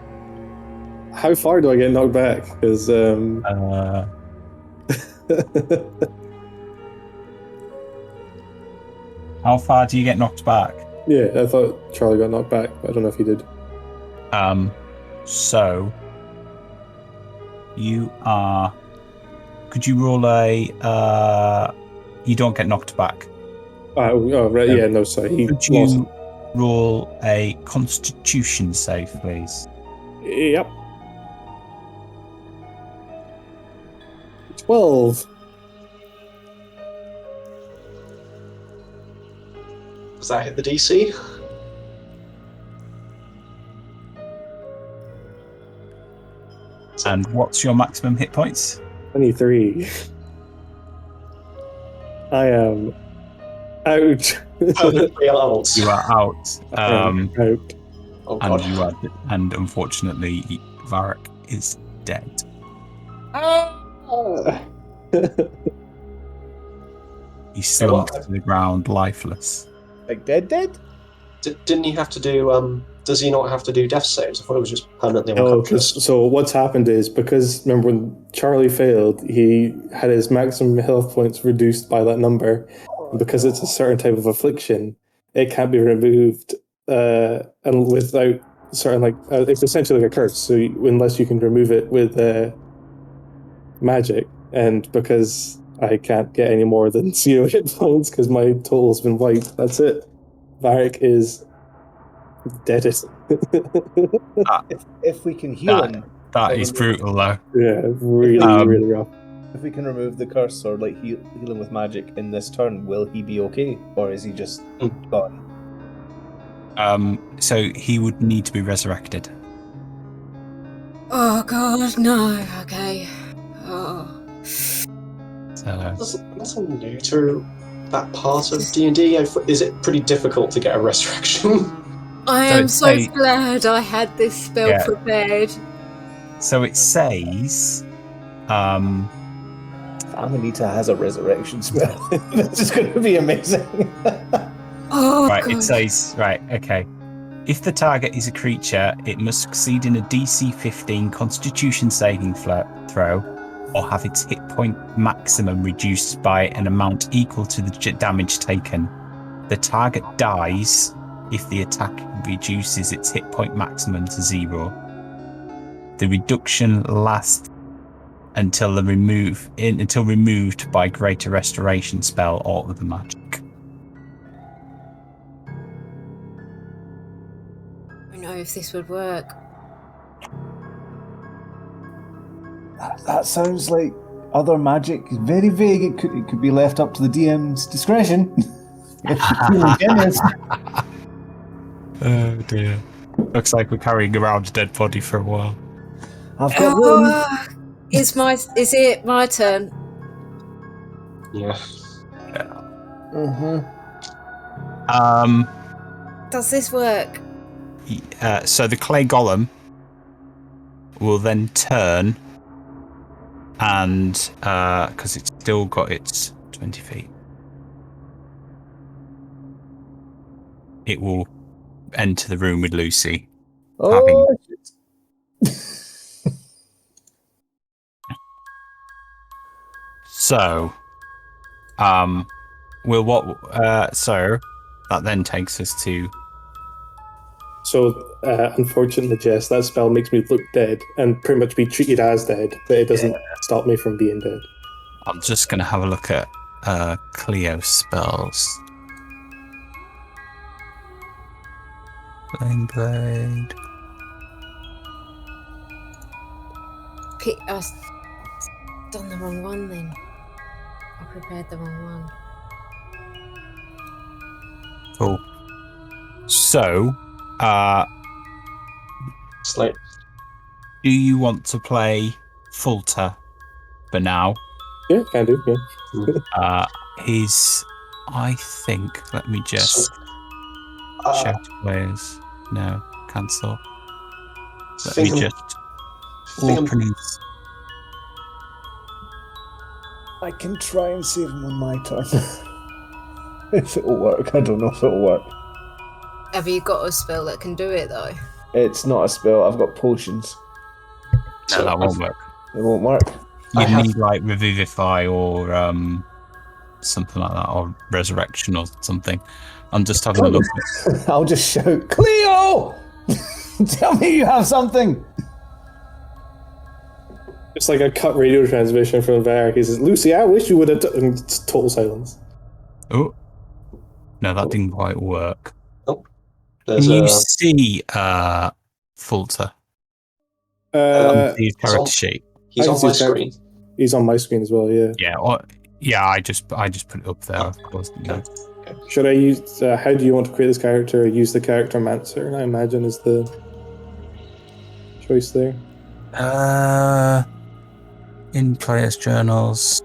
How far do I get knocked back? Because How far do you get knocked back? yeah, I thought Charlie got knocked back, but I don't know if he did. So you are. Could you roll a? You don't get knocked back. Oh, right. Yeah, no, sorry. He Could lost. you roll a Constitution save, please? Yep. 12. Does that hit the DC? And what's your maximum hit points? 23. I am out. Permanently out. You are out. Out. Oh god. And unfortunately, Varric is dead. He slumped to the ground, lifeless. Like dead? Didn't he have to do, does he not have to do death saves? I thought it was just permanently No, unconscious. so what's happened is, because remember when Charlie failed, he had his maximum health points reduced by that number. And because it's a certain type of affliction, it can't be removed and without certain it's essentially like a curse. So unless you can remove it with magic, and because I can't get any more than 0 hit points because my total's been wiped, that's it. Varric is deadest. If we can heal him, That is brutal, though. Yeah, really rough. if we can remove the curse or like heal him with magic in this turn, will he be okay, or is he just gone? So he would need to be resurrected. Oh god, no. Okay. Oh. So That's new to that part of D&D. Is it pretty difficult to get a resurrection? I So am it's so a- glad I had this spell Yeah. prepared. So it says, Amanita has a resurrection spell. This is going to be amazing. Oh right, god. it says, right, okay. If the target is a creature, it must succeed in a DC 15 Constitution saving throw, or have its hit point maximum reduced by an amount equal to the damage taken. The target dies if the attack reduces its hit point maximum to 0. The reduction lasts until removed by Greater Restoration spell or other magic. I don't know if this would work. That sounds like other magic. Very vague. It could be left up to the DM's discretion. If you're feeling generous. Oh dear. Looks like we're carrying around a dead body for a while. I've got room. Is it my turn? Yeah. Does this work? So the clay golem will then turn and because it's still got its 20 feet, it will enter the room with Luci. Oh, So so that then takes us to So, unfortunately, Jess, that spell makes me look dead and pretty much be treated as dead, but it doesn't stop me from being dead. I'm just going to have a look at Cleo spells. Flame Blade. I've done the wrong one then. I prepared the wrong one. Cool. So, Slate. do you want to play Falter for now? Yeah, can do, yeah. I think, let me just shout players. No, cancel. Let me just open his. I can try and save him on my turn. If it'll work. I don't know if it'll work. Have you got a spell that can do it though? It's not a spell. I've got potions. No, that won't work. It won't work. You need like Revivify or something like that, or Resurrection or something. I'm just having a look. I'll just shout, Cleo! Tell me you have something! It's like a cut radio transmission from Varric. He says, Lucy, I wish you would have... and it's total silence. Oh. No, that didn't quite work. Oh. Can There's you a... see Falter? Uh, His character sheet. He's I on can my see screen. He's on my screen as well. Yeah. Yeah, I just put it up there. Of course. Yeah. Should I use? How do you want to create this character? Use the character mancer, I imagine, is the choice there. In players' journals.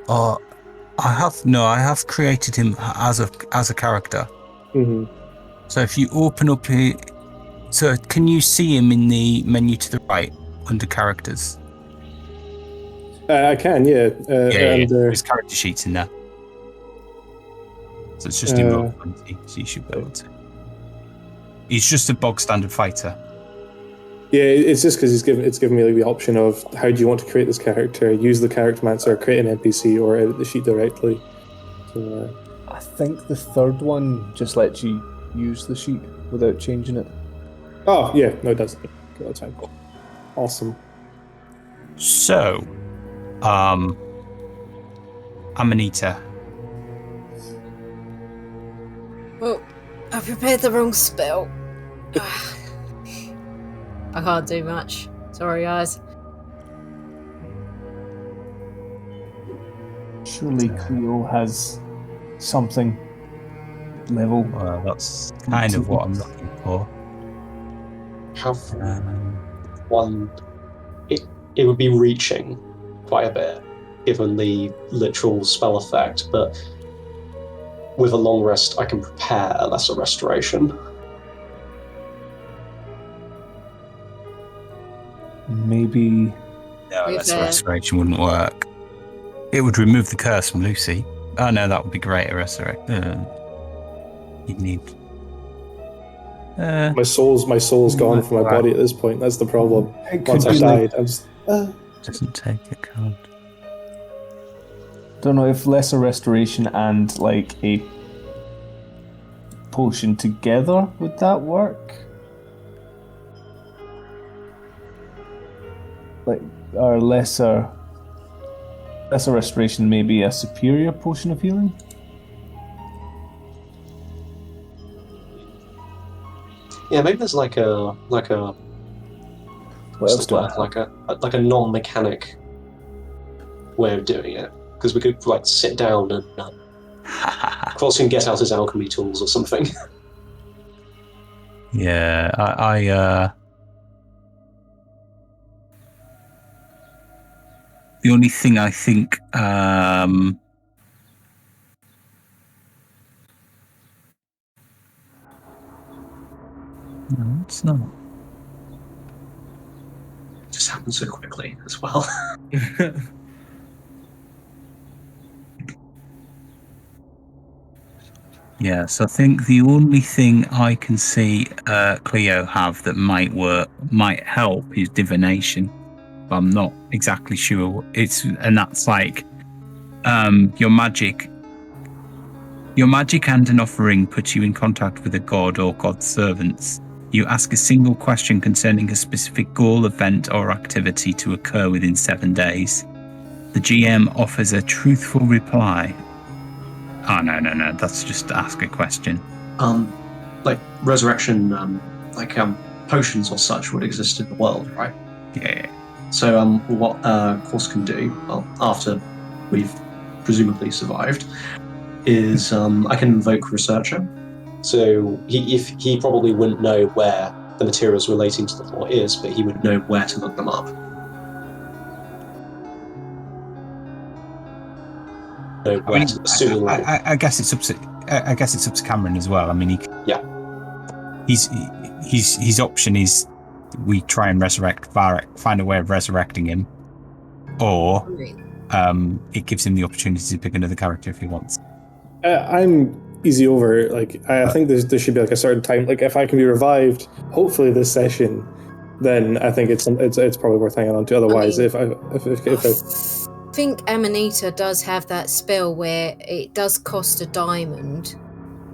I have created him as a character. Mm-hmm. So if you open up here, so can you see him in the menu to the right under characters? I can, yeah. His character sheet's in there. So it's just in roll 20, so you should be able to. He's just a bog standard fighter. Yeah, it's just because it's given me like the option of how do you want to create this character? Use the character mancer, create an NPC, or edit the sheet directly. So, I think the third one just lets you use the sheet without changing it. oh yeah, no, it doesn't. Okay, that's fine. Awesome. So, Amanita. Oh, I prepared the wrong spell. I can't do much. Sorry, guys. Surely Cleo has something level. Well, that's kind of what I'm looking for. Have one. It would be reaching quite a bit, given the literal spell effect, but with a long rest, I can prepare a lesser restoration. Maybe. No, With, lesser restoration wouldn't work. It would remove the curse from Lucy. Oh no, that would be great. A resurrect. You'd need. My soul's gone from my body at this point. That's the problem. Once I died, I'm just. Doesn't take a card. Don't know if lesser restoration and like a potion together, would that work? Like, or lesser restoration may be a superior potion of healing? Yeah, maybe there's like a What else do I have? like a non-mechanic way of doing it, because we could like sit down and Cross can get out his alchemy tools or something. Yeah, I the only thing I think no, it's not. It just happened so quickly as well. Yeah, so I think the only thing I can see Cleo have that might help is divination. But I'm not exactly sure. And that's like your magic and an offering puts you in contact with a god or god's servants. You ask a single question concerning a specific goal, event, or activity to occur within 7 days. The GM offers a truthful reply. Oh, no. That's just to ask a question. Like resurrection, potions or such would exist in the world, right? Yeah. So, what Course can do, well, after we've presumably survived, is I can invoke Researcher. So, he probably wouldn't know where the materials relating to the floor is, but he would know where to look them up. I guess it's up to Cameron as well. I mean, his option is we try and resurrect Varric, find a way of resurrecting him, or it gives him the opportunity to pick another character if he wants. I'm easy over. Like, I think there should be like a certain time. Like, if I can be revived, hopefully this session, then I think it's probably worth hanging on to. Otherwise, if I think Amanita does have that spell where it does cost a diamond,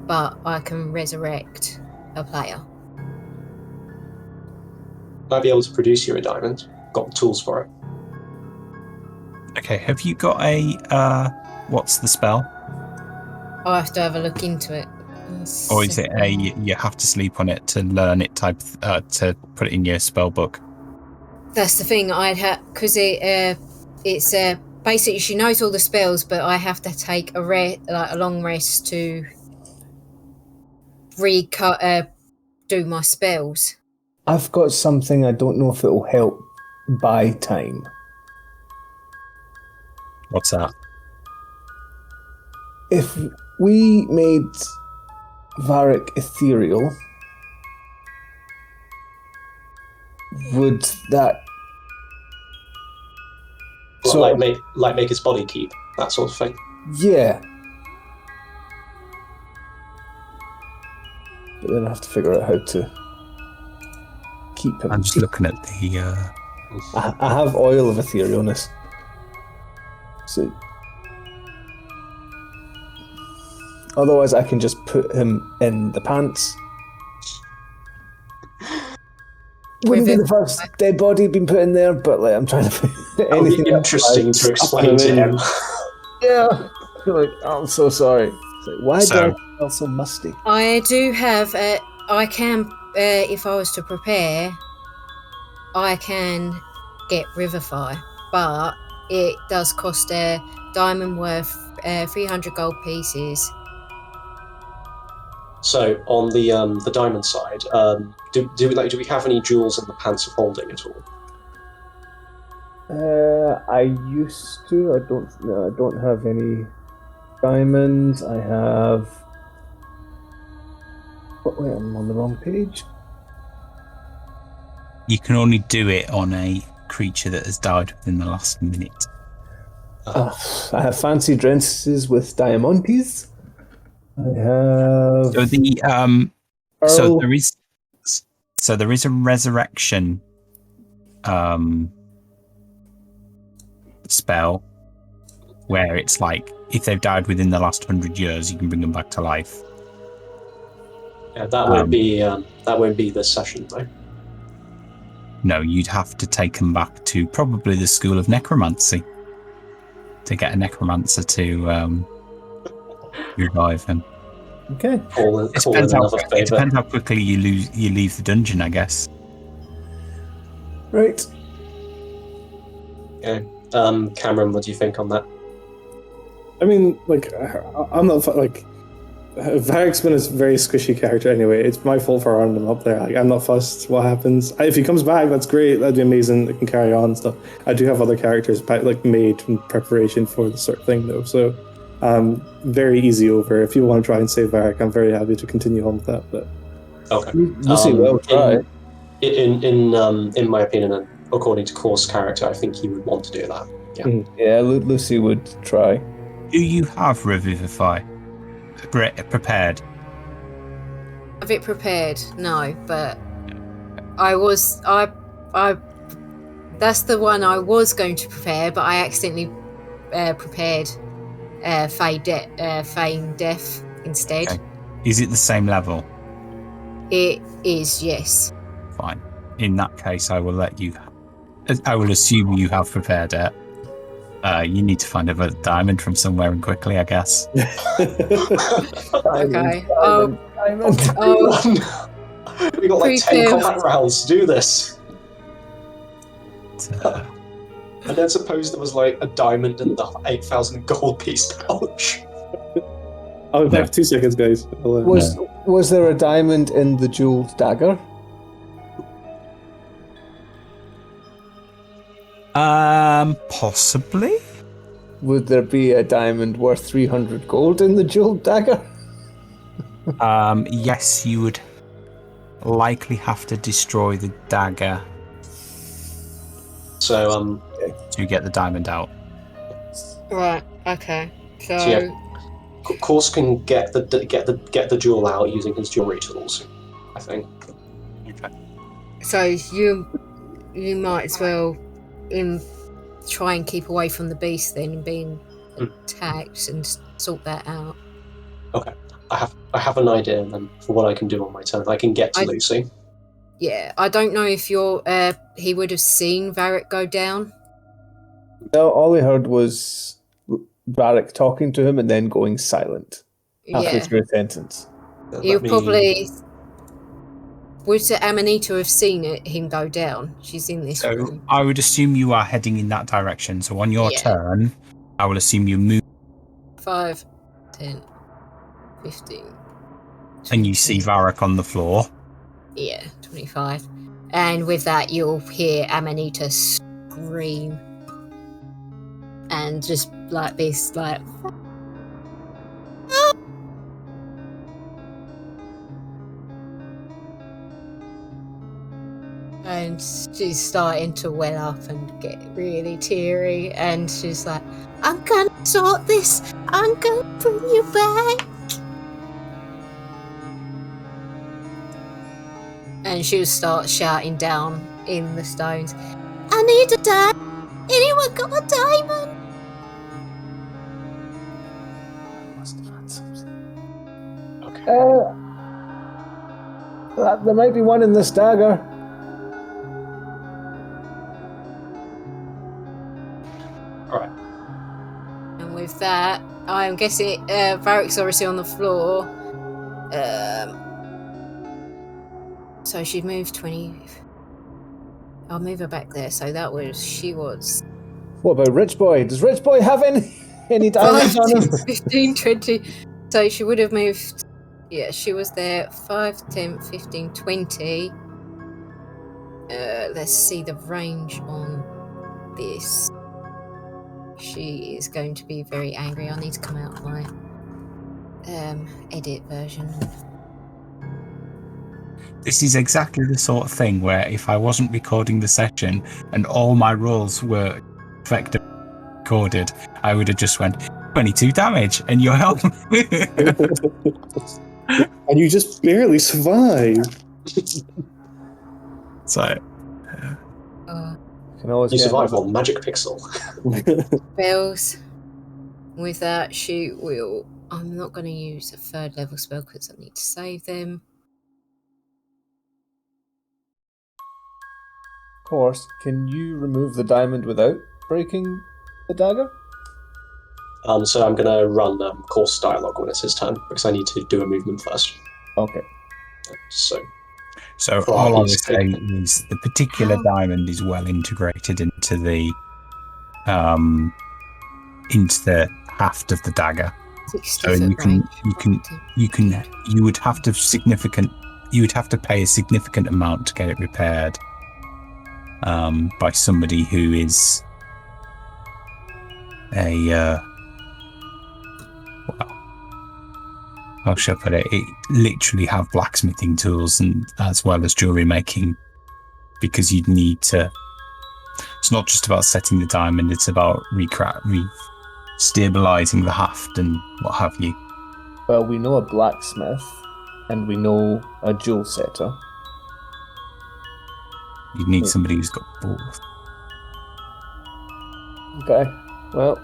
but I can resurrect a player. Might be able to produce you a diamond. Got the tools for it. Okay, have you got a what's the spell? I'll have to have a look into it. Or is it you have to sleep on it to learn it to put it in your spell book? That's the thing. I'd have, because it it's basically she knows all the spells, but I have to take a long rest to do my spells. I've got something, I don't know if it'll help buy time. What's that? If we made Varric ethereal, would that... Like make his body keep, that sort of thing. Yeah. But then I have to figure out how to keep him. I'm just looking at the... I have oil of etherealness. So... Otherwise, I can just put him in the pants. Wouldn't be the first dead body being put in there, but like I'm trying to put anything. That would be interesting to explain to him. Yeah. Like, I'm so sorry. It's like, why do I smell so musty? I do have. I can, if I was to prepare, I can get Revivify, but it does cost a diamond worth 300 gold pieces. So on the diamond side, do we have any jewels in the pants of holding at all? I used to. I don't have any diamonds. I have. Oh, wait, I'm on the wrong page. You can only do it on a creature that has died within the last minute. I have fancy dresses with diamantes. I have. So the there is a resurrection spell where it's like if they've died within the last 100 years, you can bring them back to life. Yeah, that won't be this session though. No, you'd have to take them back to probably the School of Necromancy to get a necromancer to revive him. Okay. It depends how quickly you leave the dungeon, I guess. Right. Okay. Cameron, what do you think on that? I mean, like, I'm not like. Varric's been a very squishy character anyway. It's my fault for running him up there. Like, I'm not fussed what happens. If he comes back, that's great. That'd be amazing. I can carry on and stuff. I do have other characters like made in preparation for this sort of thing though. So very easy over. If you want to try and save Varric, I'm very happy to continue on with that. But okay, Luci will try. In my opinion, and according to Course character, I think he would want to do that. Yeah. Yeah, Luci would try. Do you have Revivify prepared? Have it prepared? No, but I that's the one I was going to prepare, but I accidentally prepared Feign Death instead. Okay. Is it the same level? It is, yes. Fine. In that case, I will assume you have prepared it. You need to find a diamond from somewhere and quickly, I guess. Okay. We got like 10 combat rounds to do this. I don't suppose there was like a diamond in the 8,000 gold piece pouch. I'll be back 2 seconds, guys. Was there a diamond in the jeweled dagger? Possibly. Would there be a diamond worth 300 gold in the jeweled dagger? Yes, you would likely have to destroy the dagger. So to get the diamond out. Right. Okay. So yeah, Course can get the jewel out using his jewelry tools, I think. Okay. So you might as well try and keep away from the beast then and being attacked and sort that out. Okay. I have an idea then for what I can do on my turn. I can get to Luci. Yeah, I don't know if he would have seen Varric go down. No, all he heard was Varric talking to him and then going silent halfway through a sentence. You probably Would Amanita have seen him go down? She's in this So room. I would assume you are heading in that direction. So on your Yeah. turn, I will assume you move 5, 10, 15. and you see 20. Varric on the floor. Yeah, 25. And with that, you'll hear Amanita scream. And just like this, like. And she's starting to well up and get really teary. And she's like, I'm gonna sort this. I'm gonna bring you back. And she'll start shouting down in the stones, I need a diamond. Anyone got a diamond? There might be one in this dagger. Alright. And with that, I'm guessing Varric's obviously on the floor. So she'd moved 20. I'll move her back there. So that was, she was What about Rich Boy? Does Rich Boy have any diamonds 5, on him? 10, 15, 20. So she would have moved, yeah, she was there 5, 10, 15, 20. Let's see the range on this. She is going to be very angry. I need to come out of my edit version. This is exactly the sort of thing where if I wasn't recording the session and all my rolls were effectively recorded, I would have just went 22 damage and you're helping. And you just barely survived. So Can always You get survive another- on Magic Pixel. Bells. With that, she will. I'm not going to use a 3rd level spell because I need to save them. Of course, can you remove the diamond without breaking the dagger? So I'm going to run course dialogue when it's his turn, because I need to do a movement first. Okay. So, all I would he's say taken- is the particular diamond is well integrated into the haft of the dagger. 60 So foot range. you would have to pay a significant amount to get it repaired by somebody who is how shall I put it? It literally have blacksmithing tools and as well as jewelry making, because you'd need to. It's not just about setting the diamond; it's about stabilizing the haft and what have you. Well, we know a blacksmith, and we know a jewel setter. You'd need somebody who's got both. Okay. Well,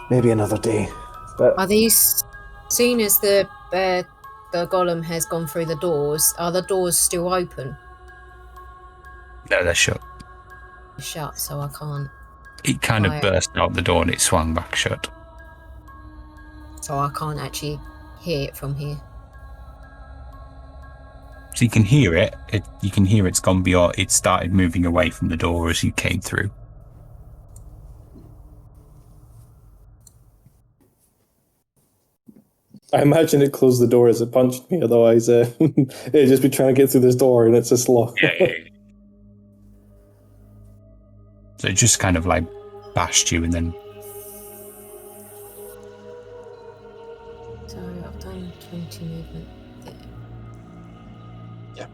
maybe another day. But Are these, seen as the golem has gone through the doors, are the doors still open? No, they're shut. Shut, so I can't. It kind of Right. burst out the door and it swung back shut. So I can't actually hear it from here. So you can hear it. You can hear it's gone beyond. It started moving away from the door as you came through. I imagine it closed the door as it punched me, otherwise it'd just be trying to get through this door and it's just locked. So it just kind of like bashed you and then. So I've done 20 movement there.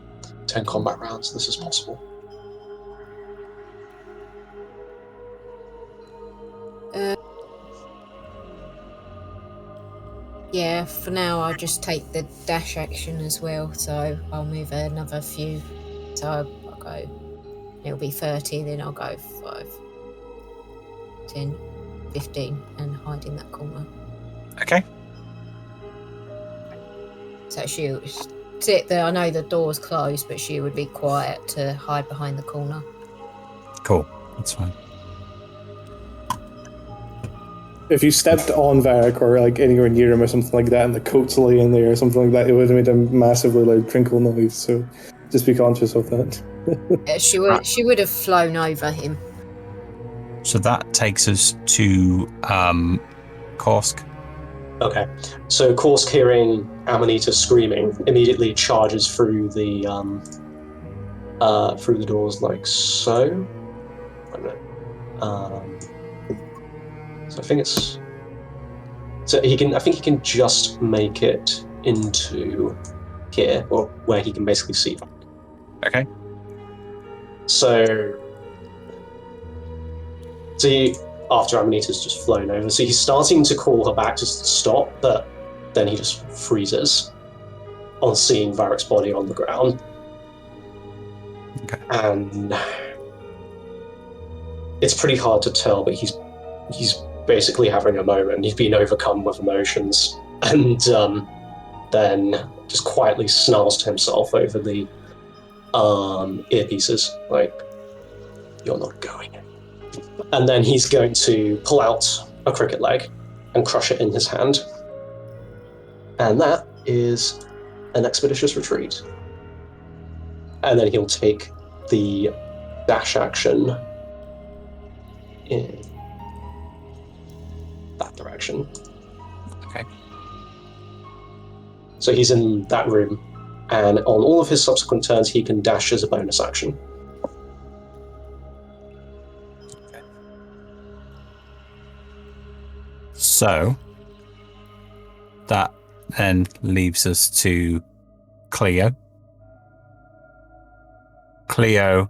10 combat rounds, this is possible. Yeah, for now I'll just take the dash action as well, so I'll move another few. So I'll go, it'll be 30, then I'll go 5, 10, 15 and hide in that corner. Okay. So she'll sit there, I know the door's closed, but she would be quiet to hide behind the corner. Cool. That's fine. if you stepped on Varric or like anywhere near him or something like that, and the coat's laying there or something like that, it would have made a massively loud crinkle noise. So just be conscious of that. She would have flown over him. So that takes us to Korsk. Okay, so Korsk, hearing Amanita screaming, immediately charges through the doors like so. I don't know. So I think it's. So he can. I think he can just make it into here, or where he can basically see them. Okay. So after Amanita's just flown over, so he's starting to call her back to stop, but then he just freezes on seeing Varric's body on the ground. Okay. And it's pretty hard to tell, but he's basically having a moment. He's been overcome with emotions, and then just quietly snarls to himself over the earpieces, like, "You're not going." And then he's going to pull out a cricket leg and crush it in his hand. And that is an expeditious retreat. And then he'll take the dash action in that direction. Okay. So he's in that room, and on all of his subsequent turns, he can dash as a bonus action. So that then leaves us to Cleo. Cleo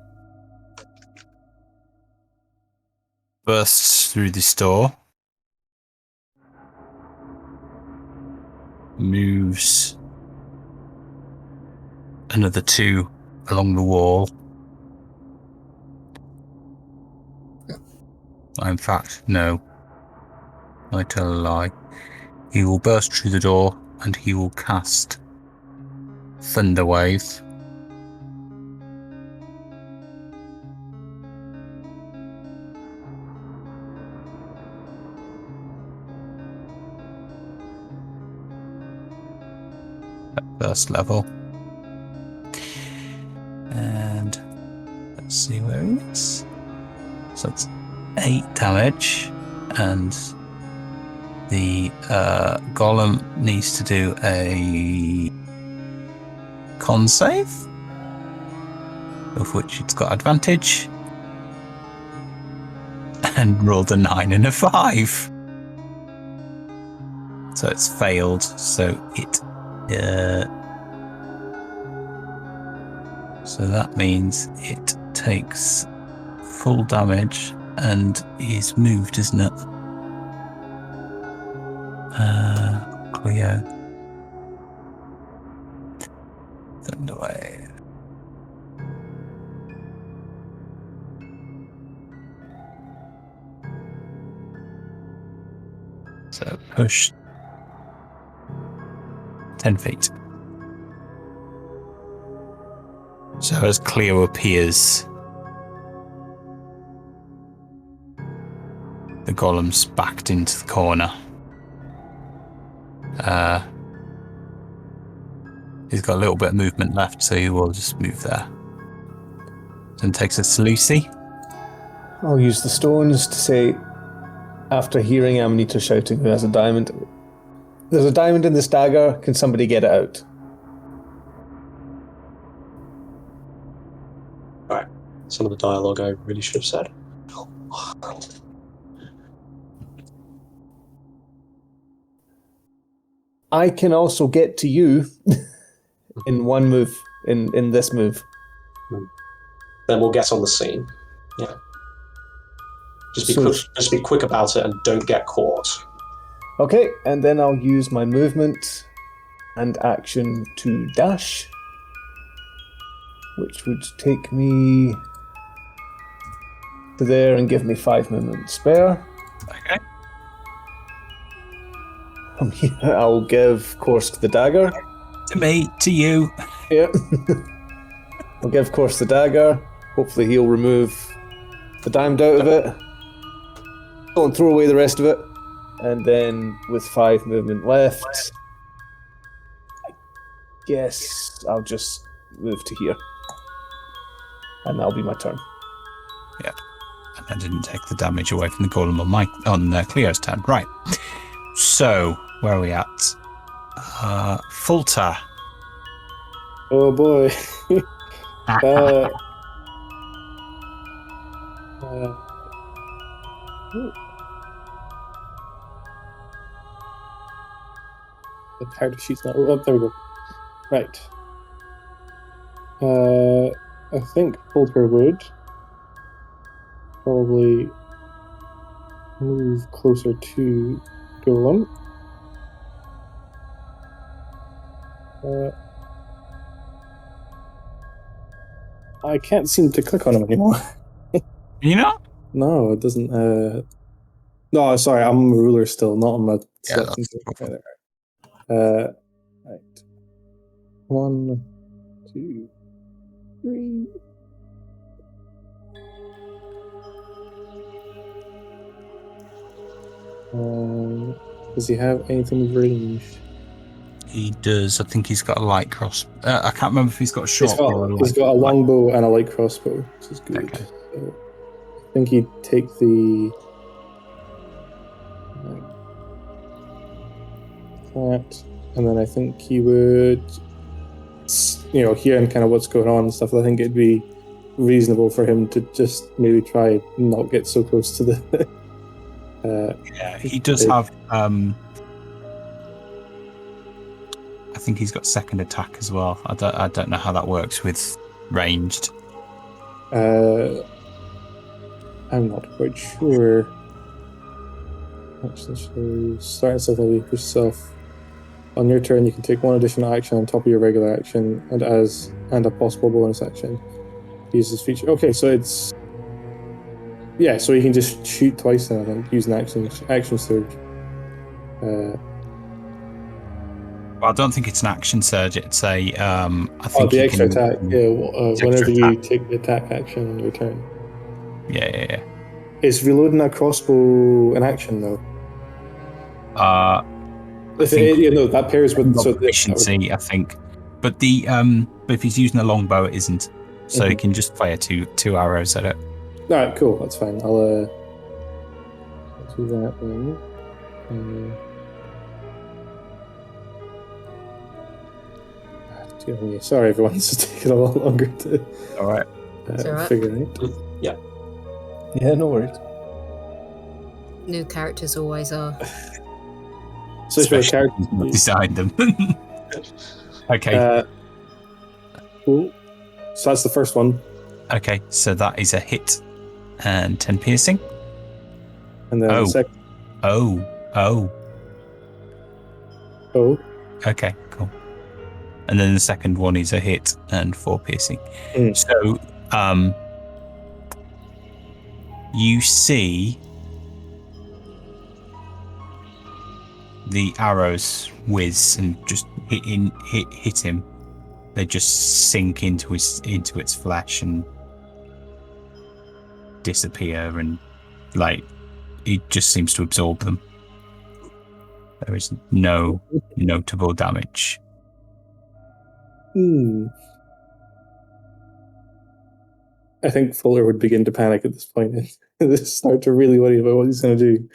bursts through this door, moves another 2 along the wall. In fact, no. I tell a lie. He will burst through the door and he will cast Thunder Wave. At first level. And let's see where he is. So it's 8 damage, and the golem needs to do a con save, of which it's got advantage, and rolled a 9 and a 5. So it's failed. So so that means it takes full damage and is moved, isn't it? Cleo. Thunderwave. So push 10 feet. So as Cleo appears, the golem's backed into the corner. He's got a little bit of movement left, so he will just move there. Then takes us to Luci. I'll use the stones to say, after hearing Amanita shouting who has a diamond, "There's a diamond in this dagger, can somebody get it out?" Alright, some of the dialogue I really should have said. I can also get to you in one move, in this move. Then we'll get on the scene. Yeah. Just be quick about it and don't get caught. Okay, and then I'll use my movement and action to dash, which would take me to there and give me 5 movement spare. Okay. From here, I'll give Korsk the dagger. To me, to you. Yeah. I'll give Korsk the dagger. Hopefully he'll remove the diamond out of it. Don't throw away the rest of it. And then with 5 movement left, I guess I'll just move to here. And that'll be my turn. Yeah. And I didn't take the damage away from the golem on Cleo's turn. Right. So, where are we at? Fulta. Oh boy. The character sheet's not. Oh, there we go. Right. I think Fulter would probably move closer to Golem. I can't seem to click on him anymore. You know? No, it doesn't. No, sorry, I'm a ruler still, not on my Yeah, selecting thing. Right. 1, 2, 3. Does he have anything with range? He does. I think he's got a light cross. I can't remember if he's got a short He's bow or a got a light- longbow and a light crossbow, which is good. Okay. So I think he'd take the that, and then I think he would, hearing kind of what's going on and stuff. I think it'd be reasonable for him to just maybe try not get so close to the. Yeah, he does have. I think he's got second attack as well. I don't know how that works with ranged. I'm not quite sure. Action shows. Starting something with yourself. On your turn, you can take one additional action on top of your regular action, and a possible bonus action. Use this feature. Okay, so it's so you can just shoot twice then, I think, using action surge. Well, I don't think it's an action surge. It's a. I think the you extra can- attack. Yeah, extra whenever you attack. take the attack action on your turn. Yeah. Is reloading a crossbow an action though? I If think that pairs with efficiency, I think. But but if he's using a longbow, it isn't. So he can just fire two arrows at it. All right, cool. That's fine. I'll do that then. Sorry, everyone. This is taking a lot longer to All right. all right. figure out. Yeah, no worries. New characters always are. So for a Especially character, if you designed them. Okay. Cool. So that's the first one, Okay. So that is a hit and 10 piercing. and then Oh. the second. Oh. Oh, Okay. Cool. And then the second one is a hit and 4 piercing. Mm. So, you see the arrows whiz and just hit him. They just sink into its flesh and disappear, and it just seems to absorb them. There is no notable damage. I think Fuller would begin to panic at this point and start to really worry about what he's going to do.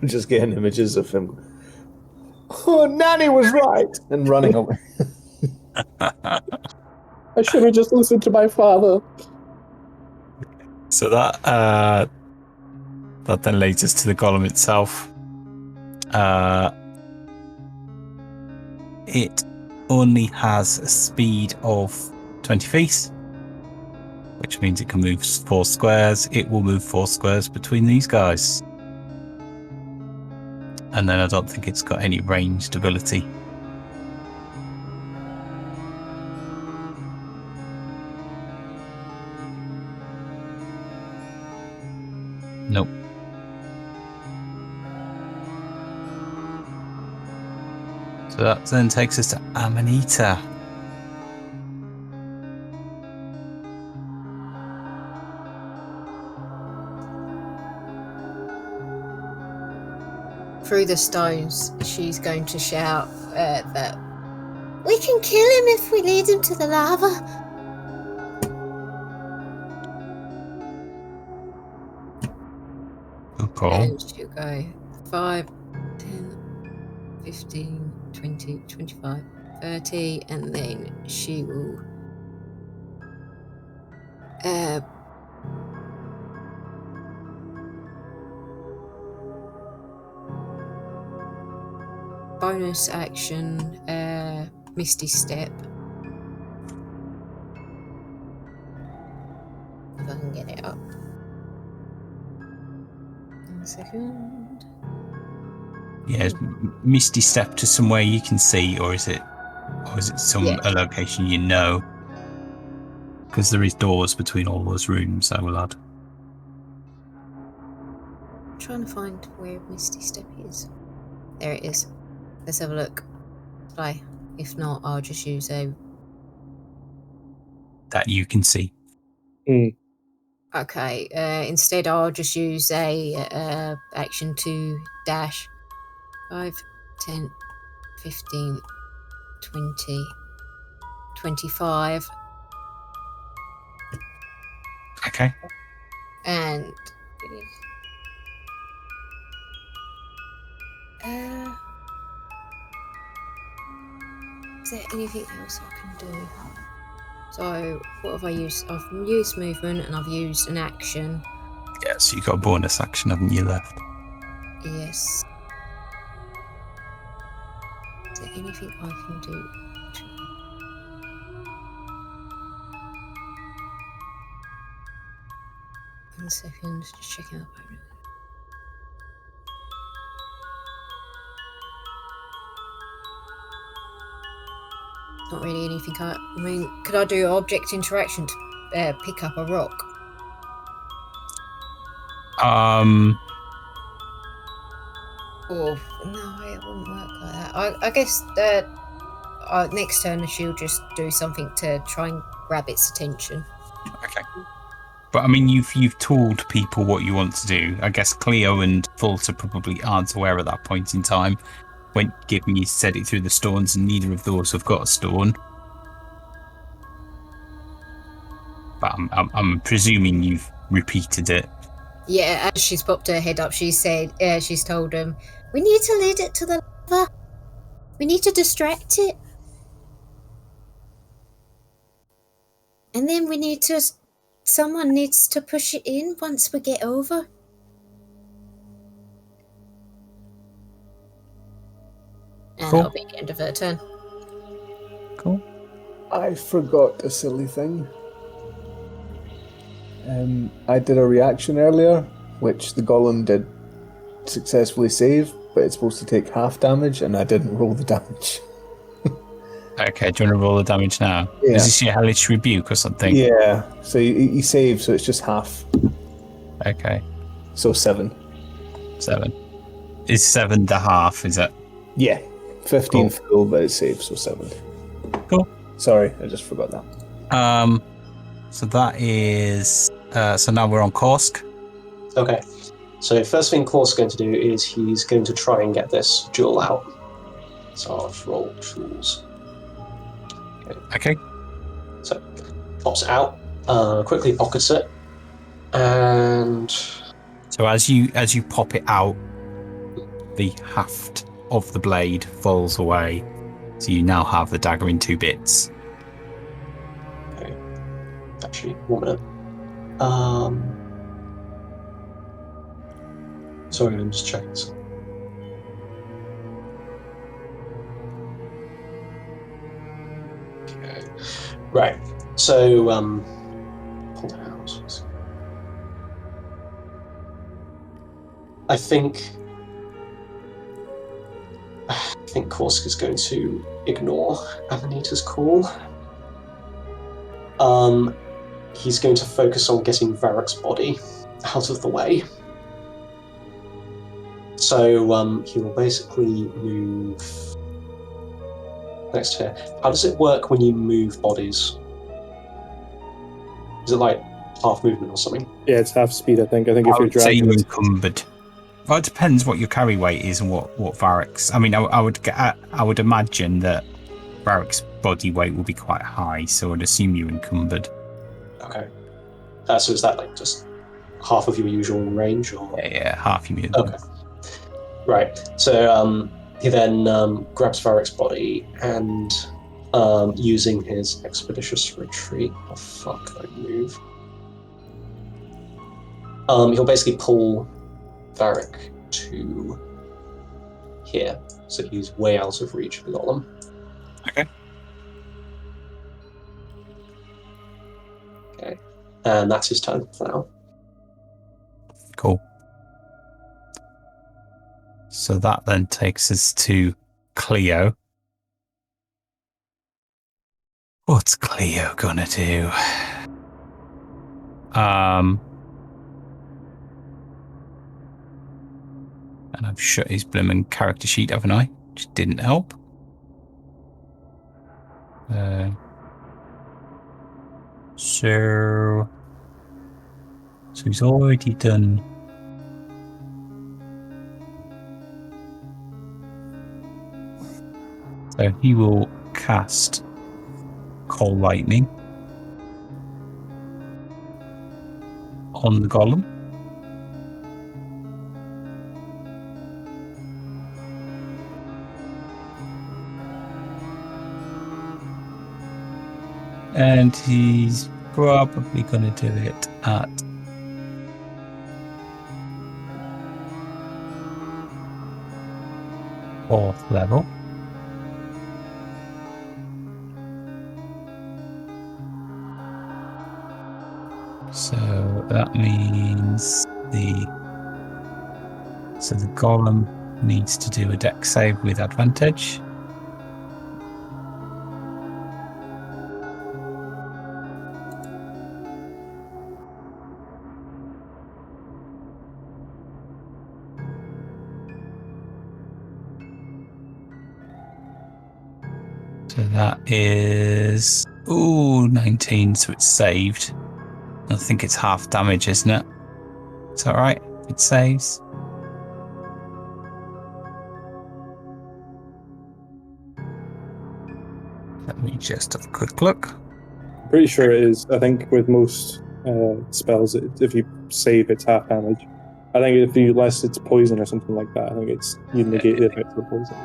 I'm just getting images of him. Oh, Nanny was right! And running away. I should have just listened to my father. So that then leads us to the golem itself. It only has a speed of 20 feet, which means it can move 4 squares. It will move 4 squares between these guys. And then I don't think it's got any ranged ability. Nope. So that then takes us to Amanita. through the stones, she's going to shout that We can kill him if we lead him to the lava. Good call. and she'll go 5, 10, 15, 20, 25, 30, and then she will bonus action Misty Step. If I can get it up. 1 second. Yeah, is Misty Step to somewhere you can see, or is it some a location you know? Because there is doors between all those rooms, I will add. I'm trying to find where Misty Step is. There it is. Let's have a look. Play. If not, I'll just use a... That you can see. Okay, instead I'll just use a action to dash. 5, 10, 15, 20, 25. Okay. And... is there anything else I can do? So, what have I used? I've used movement and I've used an action. Yeah, so you got a bonus action, haven't you, left? Yes. Is there anything I can do? One second, just checking out. Not really anything. I mean, could I do object interaction to pick up a rock? Or no, it wouldn't work like that. I guess next turn she'll just do something to try and grab its attention. Okay. But I mean, you've told people what you want to do. I guess Cleo and Volta probably aren't aware at that point in time. When given you said it through the stones, and neither of those have got a stone. But I'm presuming you've repeated it. Yeah, as she's popped her head up, she said, she's told them, we need to lead it to the lava. We need to distract it. And then someone needs to push it in once we get over. And Cool. that'll be the end of her turn. Cool. I forgot a silly thing. I did a reaction earlier, which the golem did successfully save, but it's supposed to take half damage, and I didn't roll the damage. Okay, do you want to roll the damage now? Yeah. Is this your hellish rebuke or something? Yeah, so he saved, so it's just half. Okay, So 7. 7. Is 7 the half, is it? Yeah, 15 Cool. full, but it saved, so 7. Cool. Sorry, I just forgot that. So that is... so now we're on Korsk. Okay. So first thing Kor's going to do is he's going to try and get this jewel out. So I'll just roll tools. Okay. So pops it out, quickly pockets it, and So as you pop it out, the haft of the blade falls away. So you now have the dagger in 2 bits. okay. Actually, 1 minute. Sorry, I'm just checking something. Okay. Right. So pull it out. I think Korsk is going to ignore Amanita's call. He's going to focus on getting Varroc's body out of the way. So he will basically move next here. How does it work when you move bodies? Is it like half movement or something? Yeah, it's half speed, I think. I think I if you're would say dragging you're it. encumbered. Well, it depends what your carry weight is and what Varric's. I mean, I would imagine that Varric's body weight will be quite high, so I'd assume you're encumbered. Okay. So is that like just half of your usual range, or? Yeah, half your Okay. Right. So he then grabs Varric's body and using his expeditious retreat. Oh fuck! I move. He'll basically pull Varric to here, so he's way out of reach of the golem. Okay. Okay. And that's his turn for now. Cool. So that then takes us to Cleo. What's Cleo gonna do? And I've shut his blooming character sheet, haven't I? Which didn't help. So he's already done. So he will cast Call Lightning on the golem. And he's probably going to do it at fourth level. So that means the golem needs to do a dex save with advantage. So that is 19, so it's saved. I think it's half damage, isn't it? Is that right? It saves. Let me just have a quick look. Pretty sure it is. I think with most spells, if you save, it's half damage. I think if you unless it's poison or something like that, I think it's you negate the effect of the poison.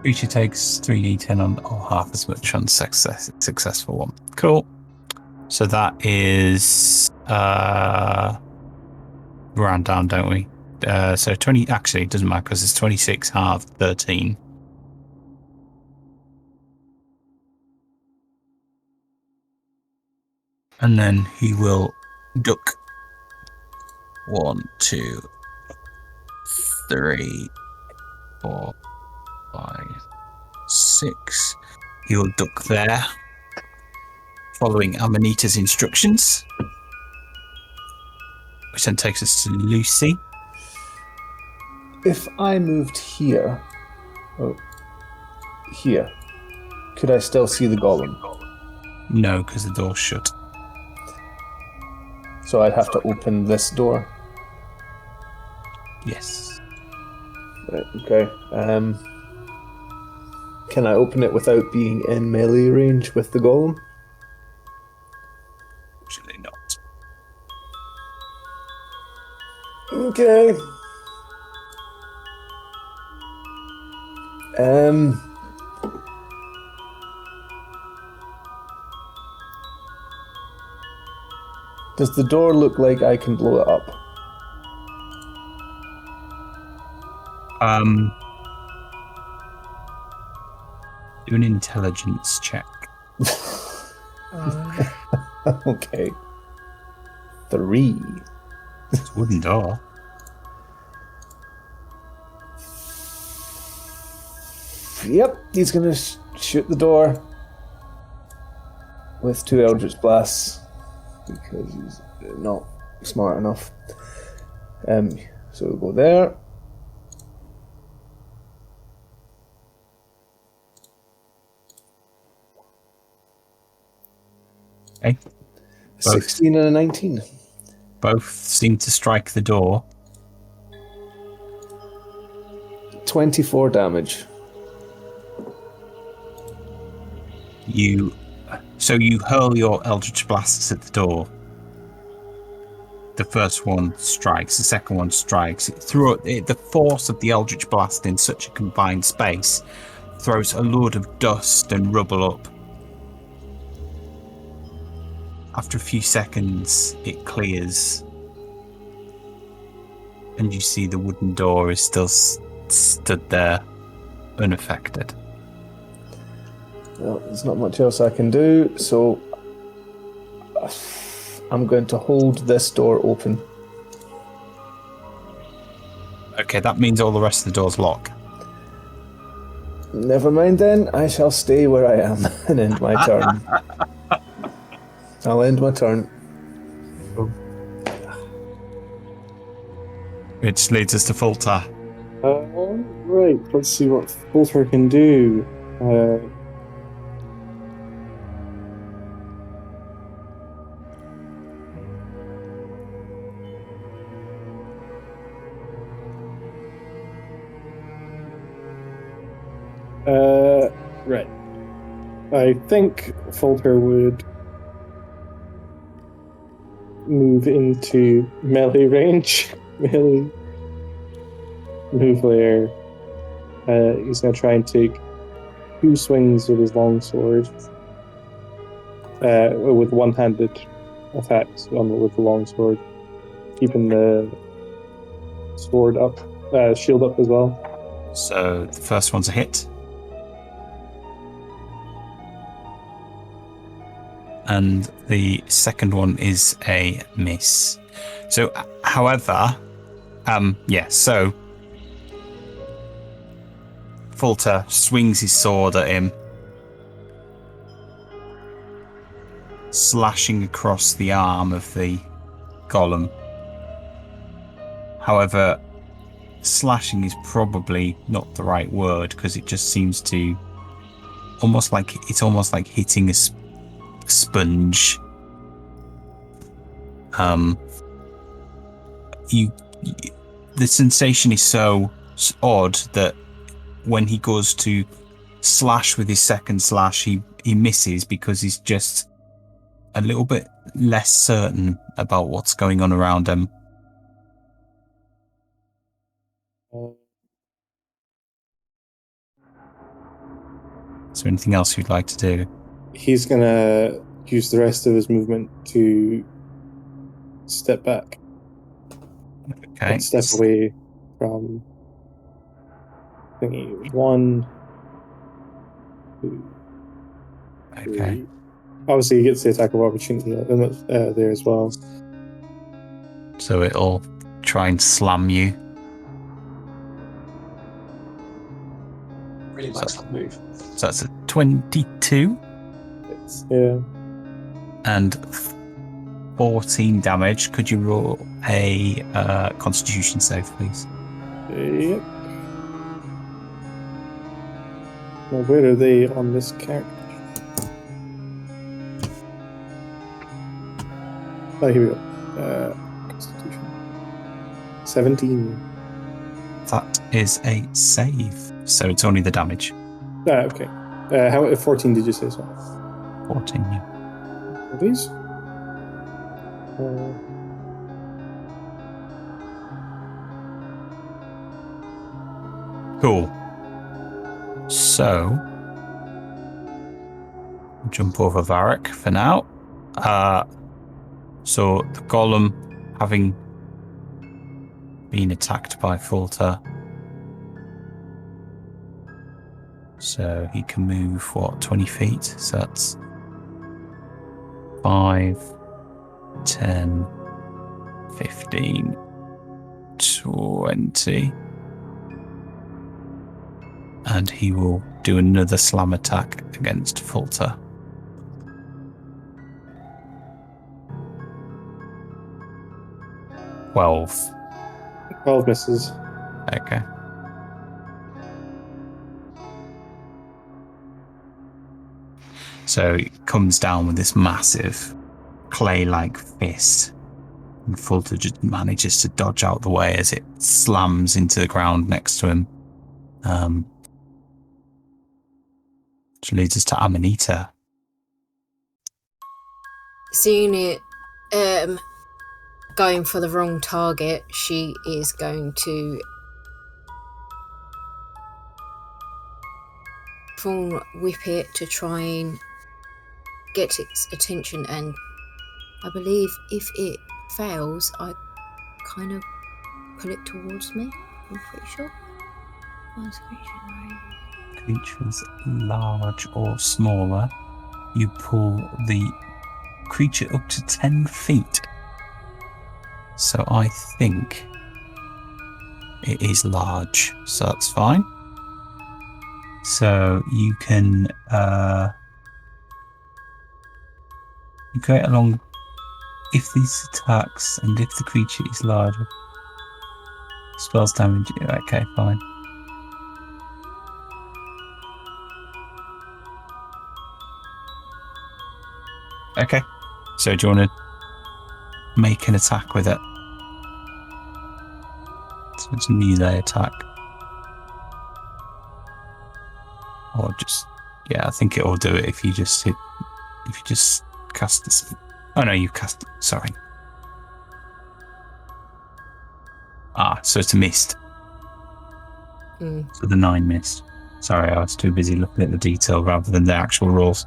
Creature takes 3d10 on or half as much on successful one. Cool. So that is round down, don't we? So 20. Actually, it doesn't matter because it's 26 half 13. And then he will duck 1, 2, 3, 4, 5, 6. He will duck there, following Amanita's instructions, which then takes us to Luci. If I moved here, here, could I still see the golem? No, because the door's shut. So I'd have to open this door. Yes. Right, okay. Can I open it without being in melee range with the golem? Actually not. Okay. Does the door look like I can blow it up? Do an intelligence check. Okay. 3. It's a wooden door. Yep, he's gonna shoot the door with 2 Eldritch Blasts because he's not smart enough. So we'll go there. Okay. 16 and a 19. Both seem to strike the door. 24 damage. You hurl your Eldritch Blasts at the door. The first one strikes, the second one strikes. The force of the Eldritch Blast in such a confined space throws a load of dust and rubble up. After a few seconds, it clears. And you see the wooden door is still stood there, unaffected. Well, there's not much else I can do, so I'm going to hold this door open. Okay, that means all the rest of the doors lock. Never mind then, I shall stay where I am and end my turn. I'll end my turn. Which leads us to Fulta. Right, let's see what Fulter can do. Right. I think Fulter would move into melee range. Melee move there. He's going to try and take 2 swings with his longsword. With one-handed attacks with the longsword. Keeping the sword up, shield up as well. So the first one's a hit. And the second one is a miss. So, however, so Fulter swings his sword at him, slashing across the arm of the golem. However, slashing is probably not the right word because it just seems to almost like hitting a sponge. The sensation is so odd that when he goes to slash with his second slash, he misses because he's just a little bit less certain about what's going on around him. Is there anything else you'd like to do? He's going to use the rest of his movement to step back. Okay. And step away from thingy. 1, 2, 3. Okay. Obviously, he gets the attack of opportunity there as well. So it'll try and slam you. Really likes that move. So that's a 22 Yeah. and 14 damage. Could you roll a Constitution save, please? Yep. Now, where are they on this character? Oh, here we go. Constitution. 17. That is a save. So it's only the damage. Okay. How 14 did you say so? 14, yeah. Are these? Cool. So, jump over Varric for now. So the golem, having been attacked by Fulter, so he can move 20 feet. So that's 5, 10, 15, 20. And he will do another slam attack against Fulter. Twelve 12 misses. Okay. So he comes down with this massive clay-like fist And Fulter just manages to dodge out the way as it slams into the ground next to him. Which leads us to Amanita. Seeing it going for the wrong target, she is going to full whip it to try and get its attention, and I believe if it fails, I kind of pull it towards me. I'm pretty sure. Creatures large or smaller, you pull the creature up to 10 feet. So I think it is large, so that's fine. So you can you go along if these attacks and if the creature is larger. Spells damage. Okay, fine. Okay. So do you want to make an attack with it? So it's a melee attack. Or just, yeah, I think it'll do it if you just cast this. Oh no, you cast, sorry. So it's a missed. So the 9 missed. Sorry, I was too busy looking at the detail rather than the actual rolls.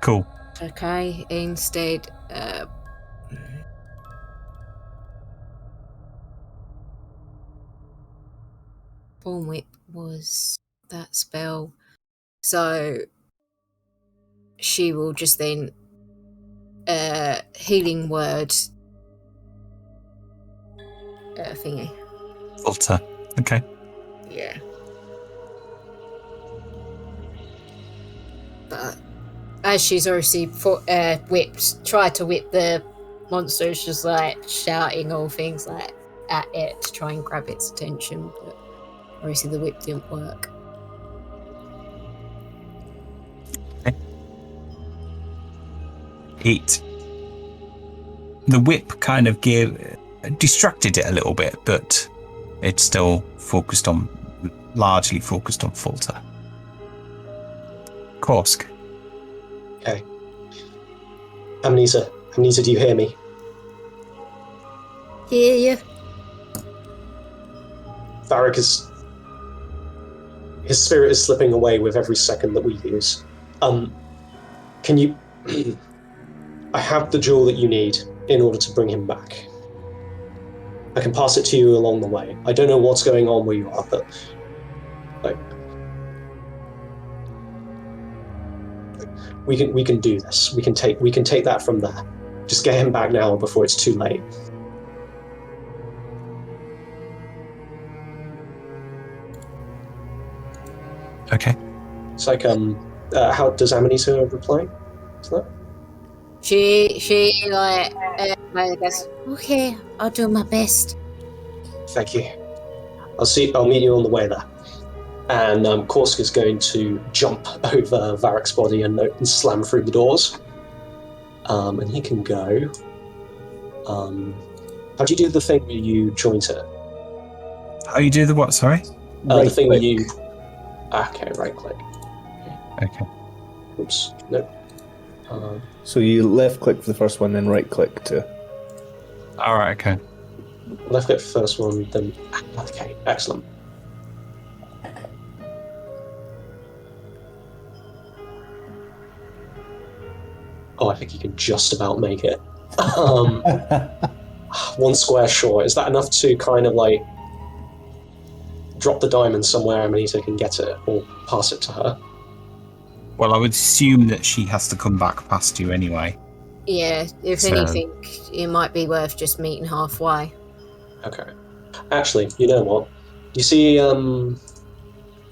Cool. Okay, instead, Born Whip was that spell, so she will just then healing word thingy. Fulter. Okay. Yeah. But as she's obviously tried to whip the monster, it's just like shouting all things like at it to try and grab its attention, but obviously the whip didn't work. The whip kind of distracted it a little bit, but it's still largely focused on Fulter. Korsk. Okay. Amanita, do you hear me? Hear you. Varric his spirit is slipping away with every second that we use. Can you... I have the jewel that you need in order to bring him back. I can pass it to you along the way. I don't know what's going on where you are, but we can do this. We can take that from there. Just get him back now before it's too late. Okay. It's like how does Amanita reply to that? She like I guess. Okay, I'll do my best. Thank you. I'll meet you on the way there. And Korsk is going to jump over Varric's body and slam through the doors. And he can go. How do you do the thing where you joint it? How you do the what? Sorry. The thing where you. Okay, right click. Okay. Oops. Nope. So you left click for the first one, then right click to. All right. Okay. Left click for the first one, then. Okay, excellent. Oh, I think you can just about make it. One square short. Is that enough to kind of like drop the diamond somewhere Amanita can get it, or pass it to her? Well, I would assume that she has to come back past you anyway. Yeah, if anything, it might be worth just meeting halfway. Okay. Actually, you know what? You see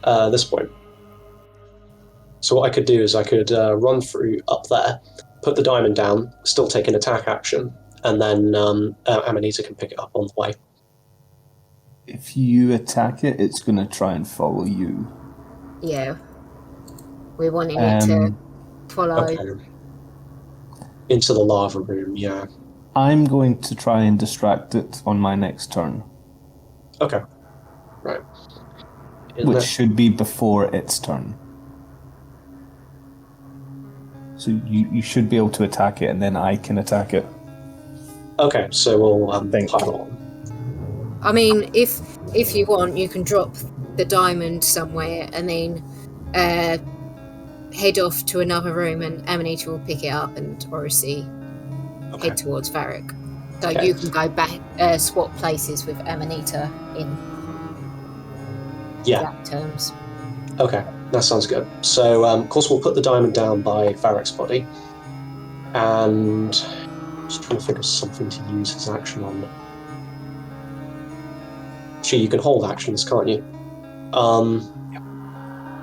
this point. So what I could do is I could run through up there, put the diamond down, still take an attack action, and then Amanita can pick it up on the way. If you attack it, it's going to try and follow you. Yeah. We wanted it to follow. Okay. Into the lava room, yeah. I'm going to try and distract it on my next turn. Okay. Right. Which should be before its turn. So you should be able to attack it, and then I can attack it. Okay, so we'll pile on. I mean, if you want, you can drop the diamond somewhere and then head off to another room, and Amanita will pick it up and obviously head towards Varric. So you can go back, swap places with Amanita in that terms. Okay, that sounds good. So, of course, we'll put the diamond down by Varric's body, and just trying to think of something to use his action on. Actually, you can hold actions, can't you?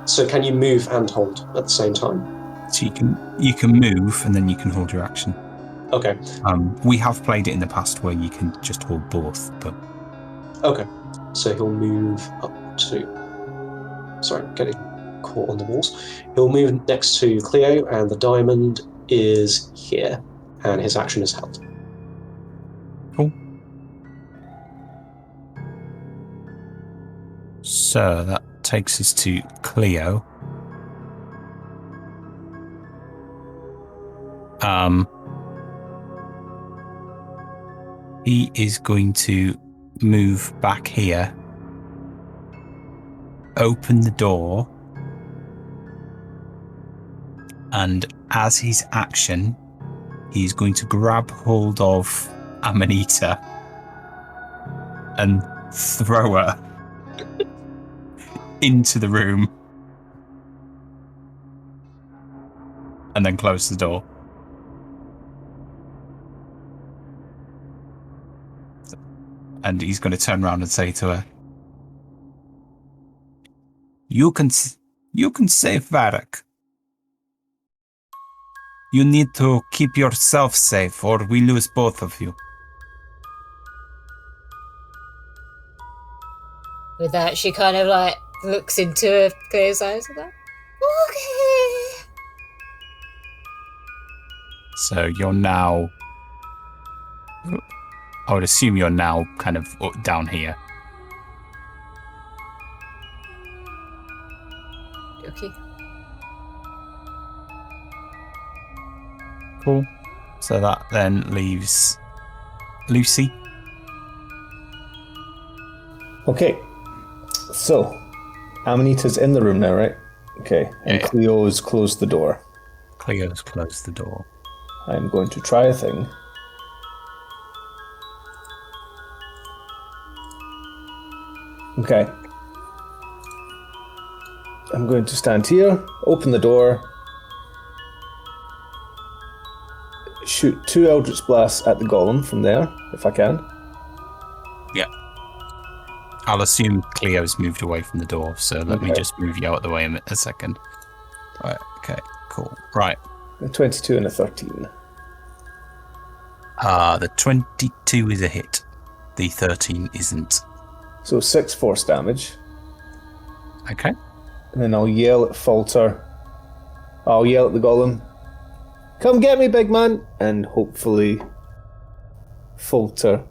So can you move and hold at the same time? So you can move and then you can hold your action. Okay. We have played it in the past where you can just hold both, but... Okay. So he'll move up to... Sorry, getting caught on the walls. He'll move next to Cleo, and the diamond is here, and his action is held. Cool. So that takes us to Cleo. He is going to move back here, open the door, and as his action, he's going to grab hold of Amanita and throw her into the room and then close the door. And he's going to turn around and say to her, You can save Varric. You need to keep yourself safe or we lose both of you. With that, she kind of like looks into Claire's eyes and like, okay. So you're now... I would assume you're now kind of down here. Okay. Cool. So that then leaves Luci. Okay. So, Amanita's in the room now, right? Okay. And Yeah. Cleo's closed the door. Cleo's closed the door. I'm going to try a thing. Okay. I'm going to stand here, open the door, shoot 2 Eldritch Blasts at the golem from there, if I can. Yeah. I'll assume Cleo's moved away from the door, so let me just move you out of the way a second. Right, okay, cool. Right. A 22 and a 13. The 22 is a hit. The 13 isn't. So 6 force damage. Okay. And then I'll yell at Falter. I'll yell at the golem. Come get me, big man! And hopefully Falter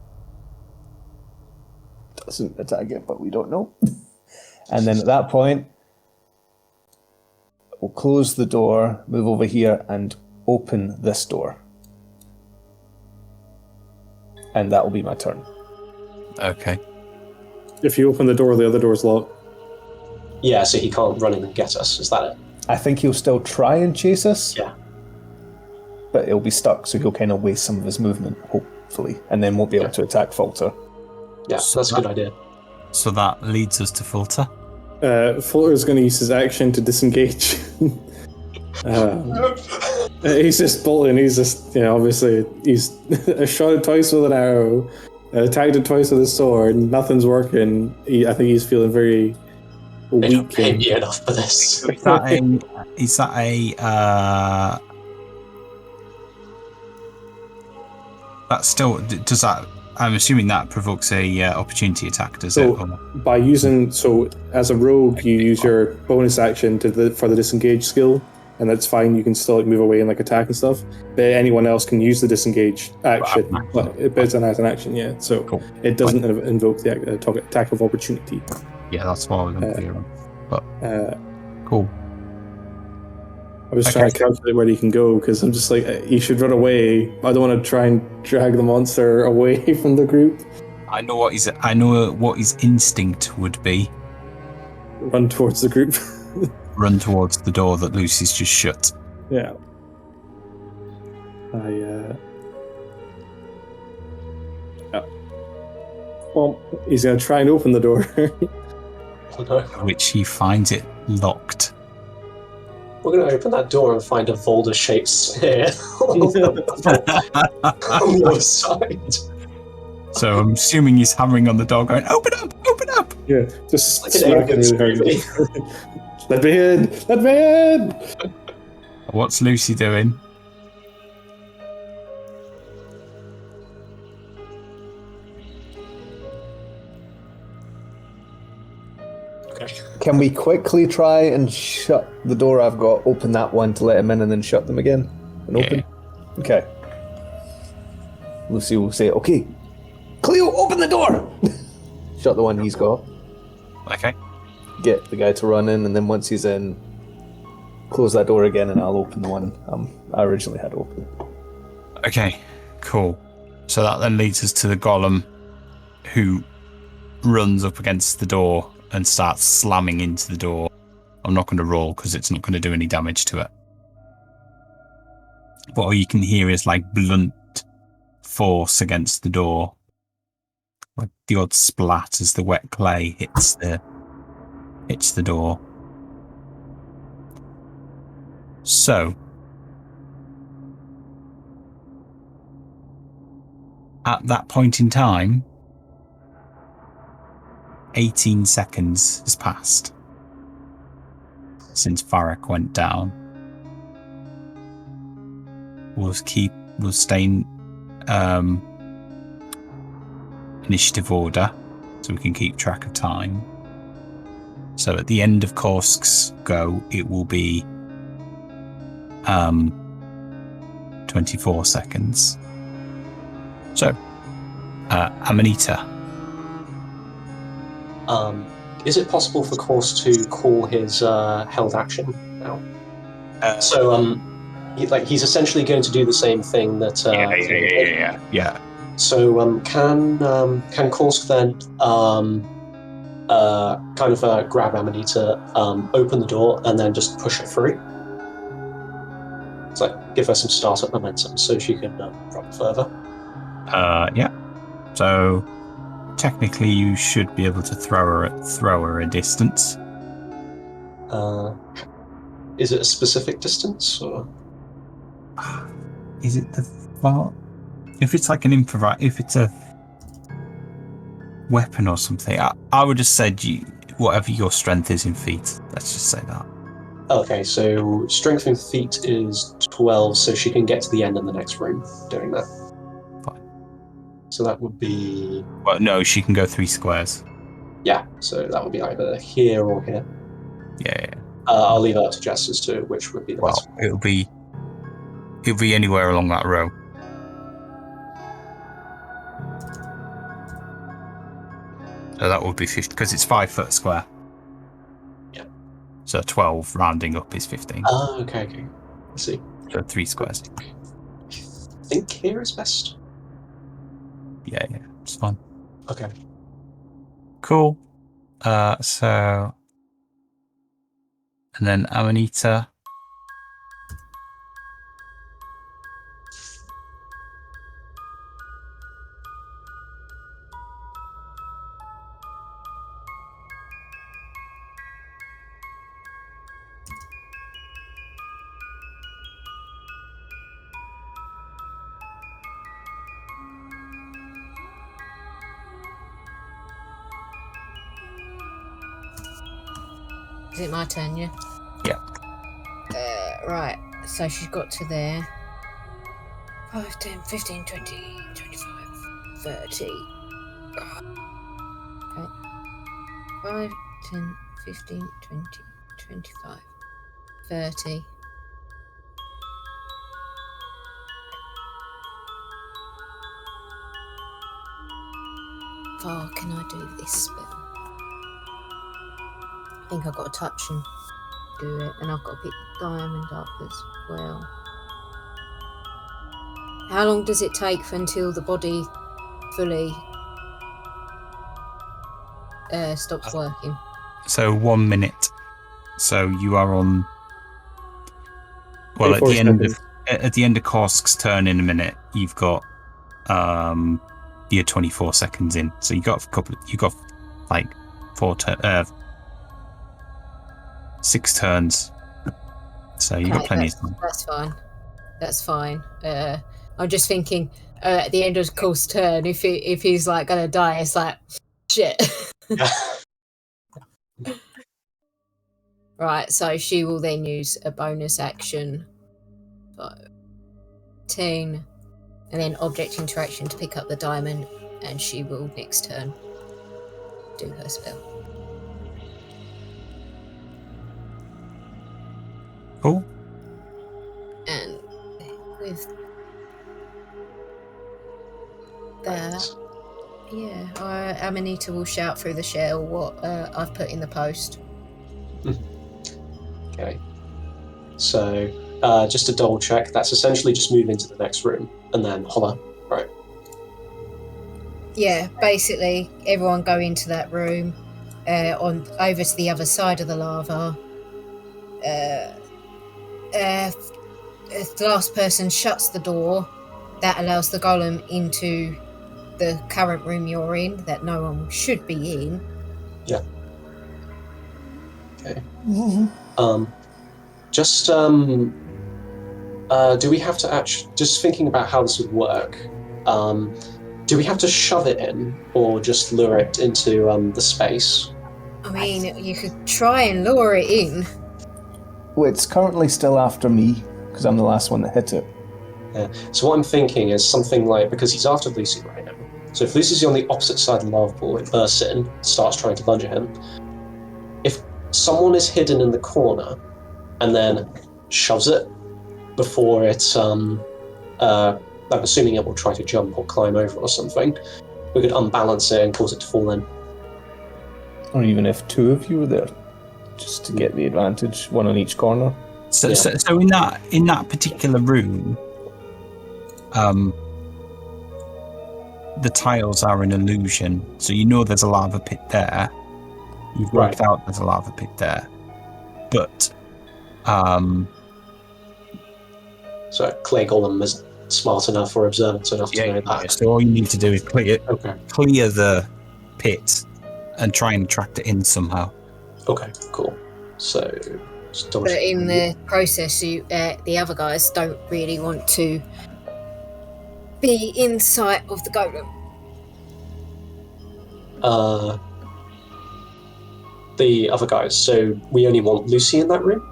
doesn't attack it, but we don't know. And then at that point, we'll close the door, move over here, and open this door. And that will be my turn. Okay. If you open the door, the other door's locked. Yeah, so he can't run in and get us. Is that it? I think he'll still try and chase us. Yeah. But he'll be stuck, so he'll kind of waste some of his movement, hopefully, and then won't be able to attack Falter. Yeah, that's a good idea. So that leads us to Falter. Falter's going to use his action to disengage. He's just bolting. He's just, obviously, he's shot it twice with an arrow, attacked it twice with a sword, nothing's working. I think he's feeling very They don't weak. pay me enough for this. Is that a that's still, does that, I'm assuming that provokes a opportunity attack, does it? Or? By using, as a rogue, you use your bonus action for the disengage skill, and that's fine. You can still like move away and like attack and stuff. But anyone else can use the disengage action, but it's as an action, yeah. So Cool. it doesn't invoke the attack of opportunity. Yeah, that's what I was unclear on. But cool. I was trying to calculate where he can go because I'm just like, he should run away. I don't want to try and drag the monster away from the group. I know what his instinct would be. Run towards the group. Run towards the door that Lucy's just shut. Yeah. Well, he's going to try and open the door. Which he finds it locked. We're going to open that door and find a Volder-shaped sphere on the other side. So I'm assuming he's hammering on the door going, open up, open up! Yeah, just Like an smacking Aliens really hard. movie. Let me in! Let me in! What's Lucy doing? Can we quickly try and shut the door I've got, open that one to let him in, and then shut them again? And open? Okay. Lucy will say, okay, Cleo, open the door! Shut the one he's got. Okay. Get the guy to run in, and then once he's in, close that door again, and I'll open the one I originally had open. Okay, cool. So that then leads us to the golem, who runs up against the door and starts slamming into the door. I'm not going to roll because it's not going to do any damage to it. But all you can hear is like blunt force against the door. Like the odd splat as the wet clay hits the door. So at that point in time, 18 seconds has passed since Farak went down. We'll stay in initiative order so we can keep track of time. So at the end of Korsk's go, it will be 24 seconds. So, Amanita. Is it possible for Korsk to call his held action now? He's essentially going to do the same thing that. Yeah. So can Korsk then grab Amanita, open the door, and then just push it through? It's like give her some startup momentum so she can drop further. Yeah. So technically, you should be able to throw her a distance. Is it a specific distance, or is it if it's like an if it's a weapon or something, I would have said whatever your strength is in feet. Let's just say that. Okay, so strength in feet is 12, so she can get to the end of the next room doing that. Fine. So that would be... Well, no, she can go 3 squares. Yeah, so that would be either here or here. Yeah. I'll leave it up to Jess as to which would be the best. It'll be anywhere along that row. So that would be 50, because it's 5 foot square. Yeah. So 12 rounding up is 15. Oh, okay. I see. So 3 squares. I think here is best. Yeah, it's fine. Okay. Cool. So... And then Amanita. Is it my turn, yeah? Yeah. Right, so she's got to there. 5, 10, 15, 20, 25, 30. Okay. 5, 10, 15, 20, 25, 30. far can I do this spell? I think I've got to touch and do it, and I've got to pick diamond up as well. How long does it take until the body fully stops working? So 1 minute. So you are on. Well, 24 seconds. at the end of Korsk's turn in a minute, you've got you're 24 seconds in. So you got like 6 turns. So you got plenty of time. That's fine. I'm just thinking at the end of Korsk's turn, if he's like gonna die, it's like shit. Right, so she will then use a bonus action. 10, and then object interaction to pick up the diamond, and she will next turn do her spell. Cool. And with that, yeah, Amanita will shout through the shell what I've put in the post. Okay. So, just to double check, that's essentially just move into the next room and then holler, right? Yeah, basically, everyone go into that room, on over to the other side of the lava. If the last person shuts the door, that allows the golem into the current room you're in, that no one should be in. Yeah. Okay. Do we have to just thinking about how this would work, do we have to shove it in or just lure it into the space? I mean, you could try and lure it in. Well, it's currently still after me, because I'm the last one that hit it. Yeah. So what I'm thinking is something like, because he's after Luci right now, so if Luci's on the opposite side of the lava pool, it bursts in, starts trying to lunge at him. If someone is hidden in the corner and then shoves it before it's, I'm assuming it will try to jump or climb over or something, we could unbalance it and cause it to fall in. Or even if 2 of you were there, just to get the advantage, 1 on each corner. So in that particular room, the tiles are an illusion. So you know there's a lava pit there. You've worked out there's a lava pit there, but so Clay Golem is smart enough or observant enough to know that. So all you need to do is clear the pit and try and attract it in somehow. Okay, cool. So, but in the process, the other guys don't really want to be in sight of the golem. The other guys. So we only want Luci in that room,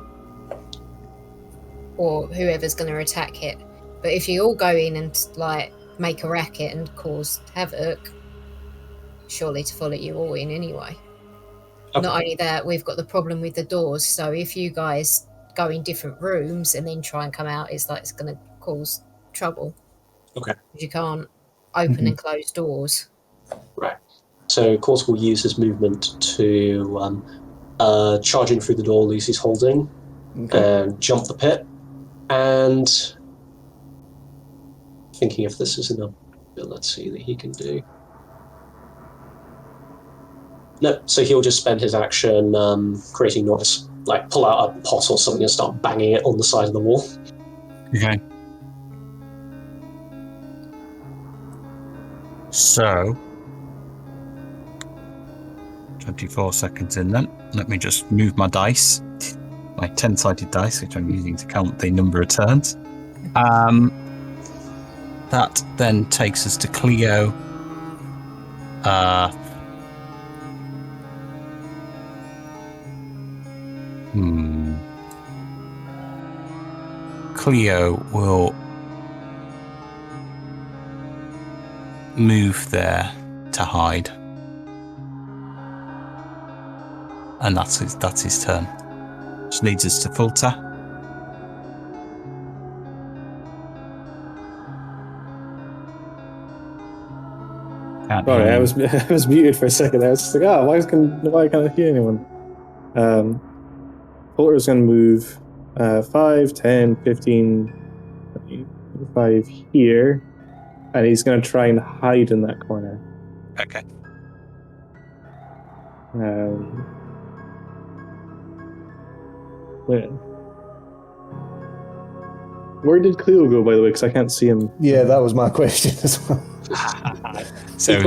or whoever's going to attack it. But if you all go in and like make a racket and cause havoc, surely to follow you all in anyway. Okay. Not only that, we've got the problem with the doors. So if you guys go in different rooms and then try and come out, it's going to cause trouble. Okay. You can't open and close doors. Right. So Korsk will use his movement to charge in through the door Luci's holding, and jump the pit, and thinking if this is enough, let's see that he can do. No, so he'll just spend his action creating noise, like pull out a pot or something and start banging it on the side of the wall. Okay. So, 24 seconds in then. Let me just move my dice, my 10-sided dice, which I'm using to count the number of turns. That then takes us to Cleo. Cleo will move there to hide, and that's his turn. Which leads us to Filter. Can't Sorry, hear I you. was muted for a second. I was just like, why can't I hear anyone? Porter's going to move 5, 10, 15, 25 here, and he's going to try and hide in that corner. Okay. Where did Cleo go, by the way? Because I can't see him. Yeah, that was my question as well. So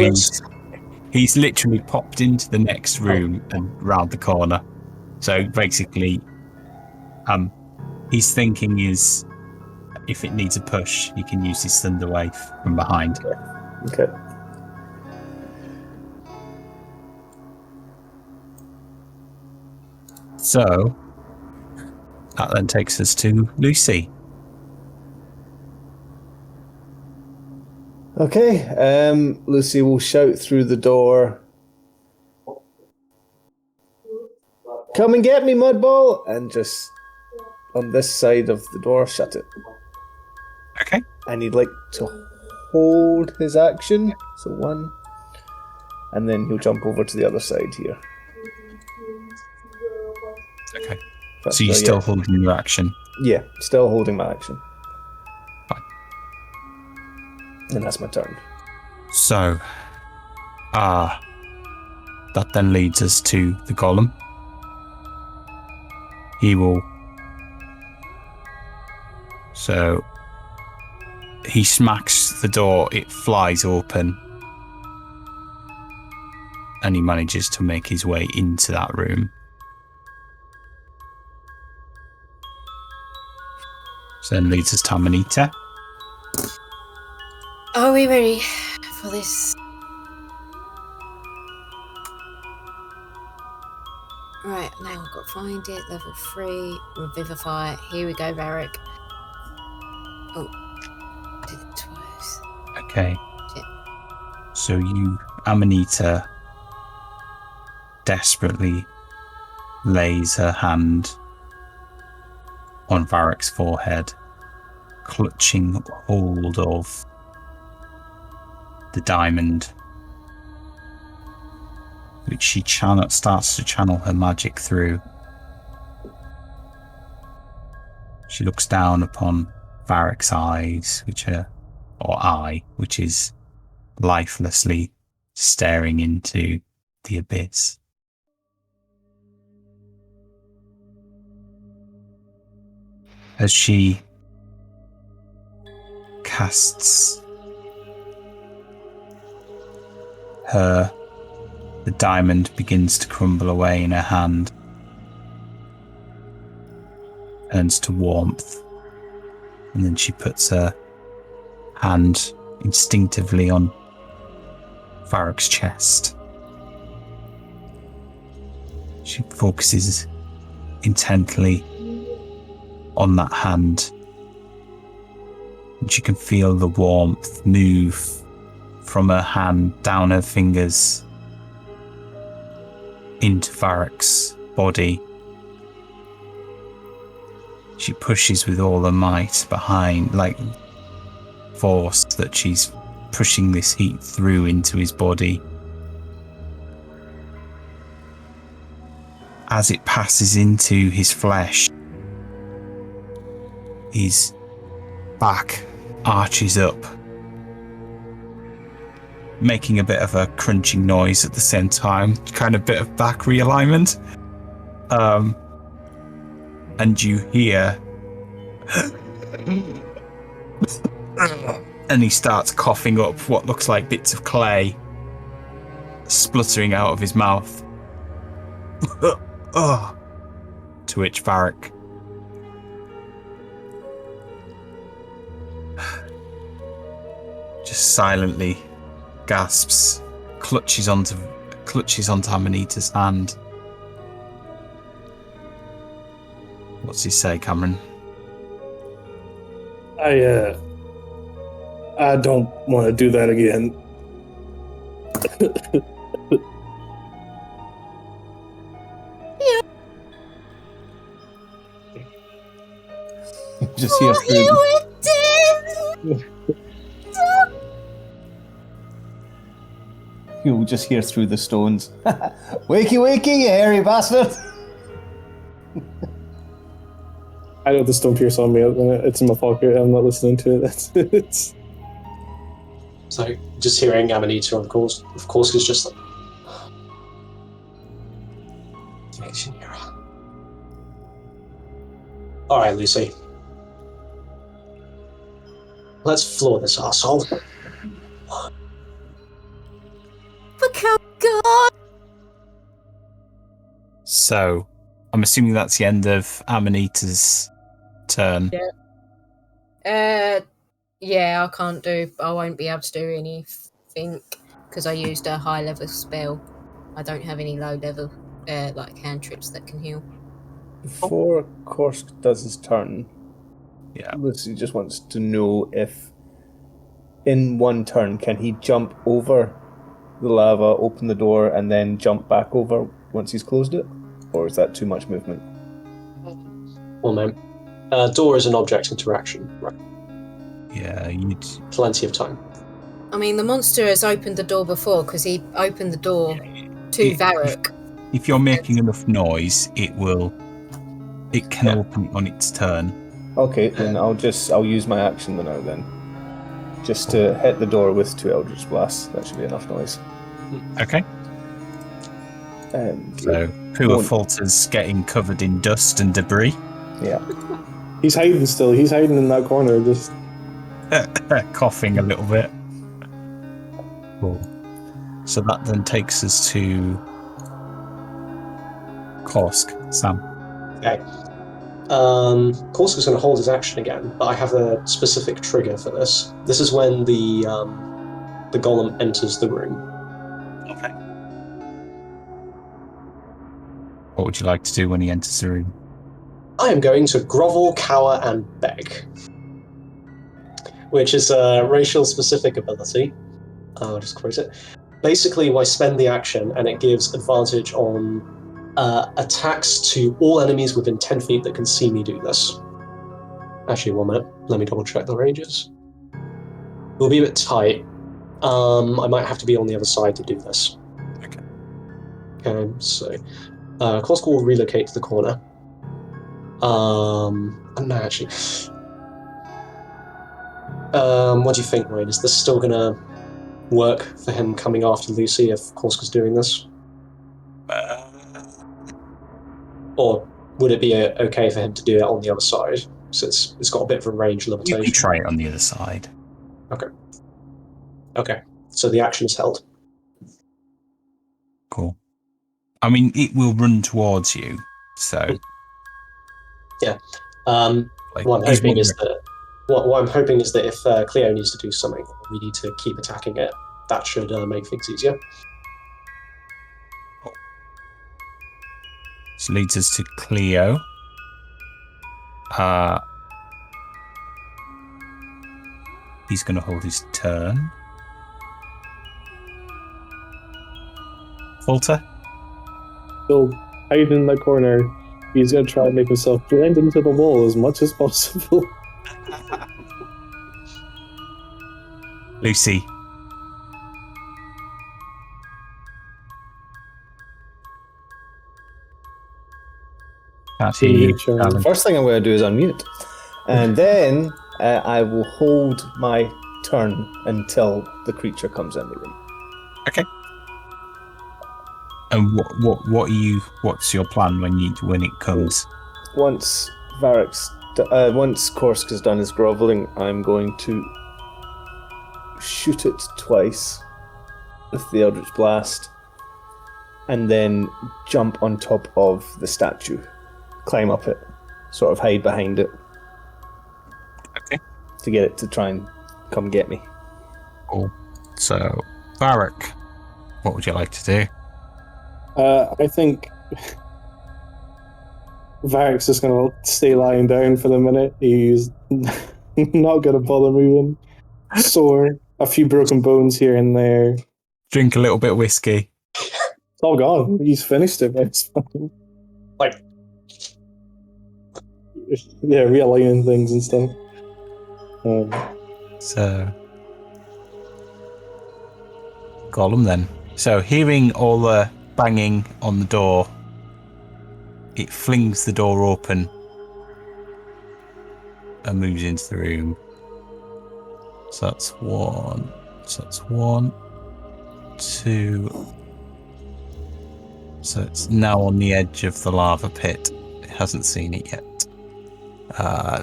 he's literally popped into the next room and round the corner. So basically, his thinking is, if it needs a push, he can use his Thunder Wave from behind. Okay. So that then takes us to Lucy. Okay, Lucy will shout through the door. Come and get me, Mudball! And just on this side of the door, shut it. Okay. And he'd like to hold his action. So 1. And then he'll jump over to the other side here. Okay. So you're still holding your action? Yeah, still holding my action. Fine. And that's my turn. So, that then leads us to the golem. He will... So, he smacks the door, it flies open, and he manages to make his way into that room. So then leads us to Amanita. Are we ready for this? Right, now I've got to find it. Level 3, Revivify. Here we go, Varric. Oh, did it twice. Okay. Shit. So you, Amanita, desperately lays her hand on Varric's forehead, clutching hold of the diamond, which she starts to channel her magic through. She looks down upon Varric's eyes, which is lifelessly staring into the abyss. As she casts the diamond begins to crumble away in her hand, turns to warmth, and then she puts her hand instinctively on Varric's chest. She focuses intently on that hand, and she can feel the warmth move from her hand down her fingers into Varric's body. She pushes with all her might behind, like force, that she's pushing this heat through into his body. As it passes into his flesh, his back arches up, making a bit of a crunching noise at the same time, kind of bit of back realignment. And you hear and he starts coughing up what looks like bits of clay spluttering out of his mouth. To which Varric just silently gasps, clutches onto Amanita's hand. What's he say, Cameron? I don't want to do that again. Just hear through. You'll just hear through the stones. Wakey, wakey, you hairy bastard! I know the stone pierce on me. It's in my pocket. I'm not listening to it. It's... So, just hearing Amanita, of course, is just like... Alright, Lucy. Let's floor this arsehole. Become God! So, I'm assuming that's the end of Amanita's turn. Yeah, I won't be able to do anything because I used a high level spell. I don't have any low level like cantrips that can heal. Before Korsk does his turn, Yeah. Lucy just wants to know if in one turn can he jump over the lava, open the door, and then jump back over once he's closed it? Or is that too much movement? Well, no. Door is an object interaction, right? Yeah, you'd... Plenty of time. I mean, the monster has opened the door before because he opened the door to Varric. If you're making enough noise, it can open it on its turn. Okay, then I'll use my action now then. Just to hit the door with 2 Eldritch Blasts. That should be enough noise. Okay. So, poor Falter's getting covered in dust and debris. Yeah. He's hiding still. He's hiding in that corner, just... Coughing a little bit. Cool. So that then takes us to Korsk. Sam. Okay. Korsk is going to hold his action again, but I have a specific trigger for this. This is when the golem enters the room. Okay. What would you like to do when he enters the room? I am going to grovel, cower, and beg, which is a racial-specific ability. I'll just quote it. Basically, I spend the action, and it gives advantage on attacks to all enemies within 10 feet that can see me do this. Actually, 1 minute. Let me double-check the ranges. It'll be a bit tight. I might have to be on the other side to do this. Okay, so... Korsk will relocate to the corner. No, actually... what do you think, Wayne? Is this still gonna work for him coming after Lucy if Korsk is doing this? Or would it be okay for him to do it on the other side? So it's got a bit of a range limitation. You can try it on the other side. Okay. So the action is held. Cool. I mean, it will run towards you, so... Yeah. What I'm hoping is that if Cleo needs to do something, we need to keep attacking it. That should make things easier. This leads us to Cleo. He's going to hold his turn. Falter? Still hiding in that corner. He's going to try and make himself blend into the wall as much as possible. Lucy. Can't hear you, darling. First thing I'm going to do is unmute. And then I will hold my turn until the creature comes in the room. Okay. And what's your plan when it comes? Once once Korsk has done his groveling, I'm going to shoot it twice with the Eldritch Blast, and then jump on top of the statue, climb up it, sort of hide behind it. Okay. To get it to try and come get me. Cool. So, Varric, what would you like to do? I think Varric's just going to stay lying down for the minute. He's not going to bother moving. Sore, a few broken bones here and there. Drink a little bit of whiskey. It's all gone. He's finished it. It's fine. Like, yeah, realigning things and stuff. So, Gollum then. So, hearing all the banging on the door, it flings the door open and moves into the room. So that's one. So that's 1, 2. So it's now on the edge of the lava pit. It hasn't seen it yet.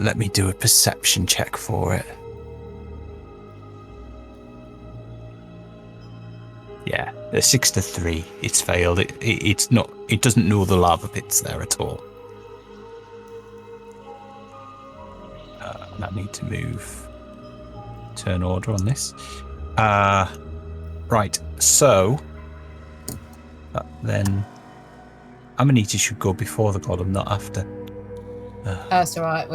Let me do a perception check for it. Yeah, a 6 to 3. It's failed. It's not. It doesn't know the lava pit's there at all. I need to move. Turn order on this. Right. So then Amanita should go before the golem, not after. That's all right.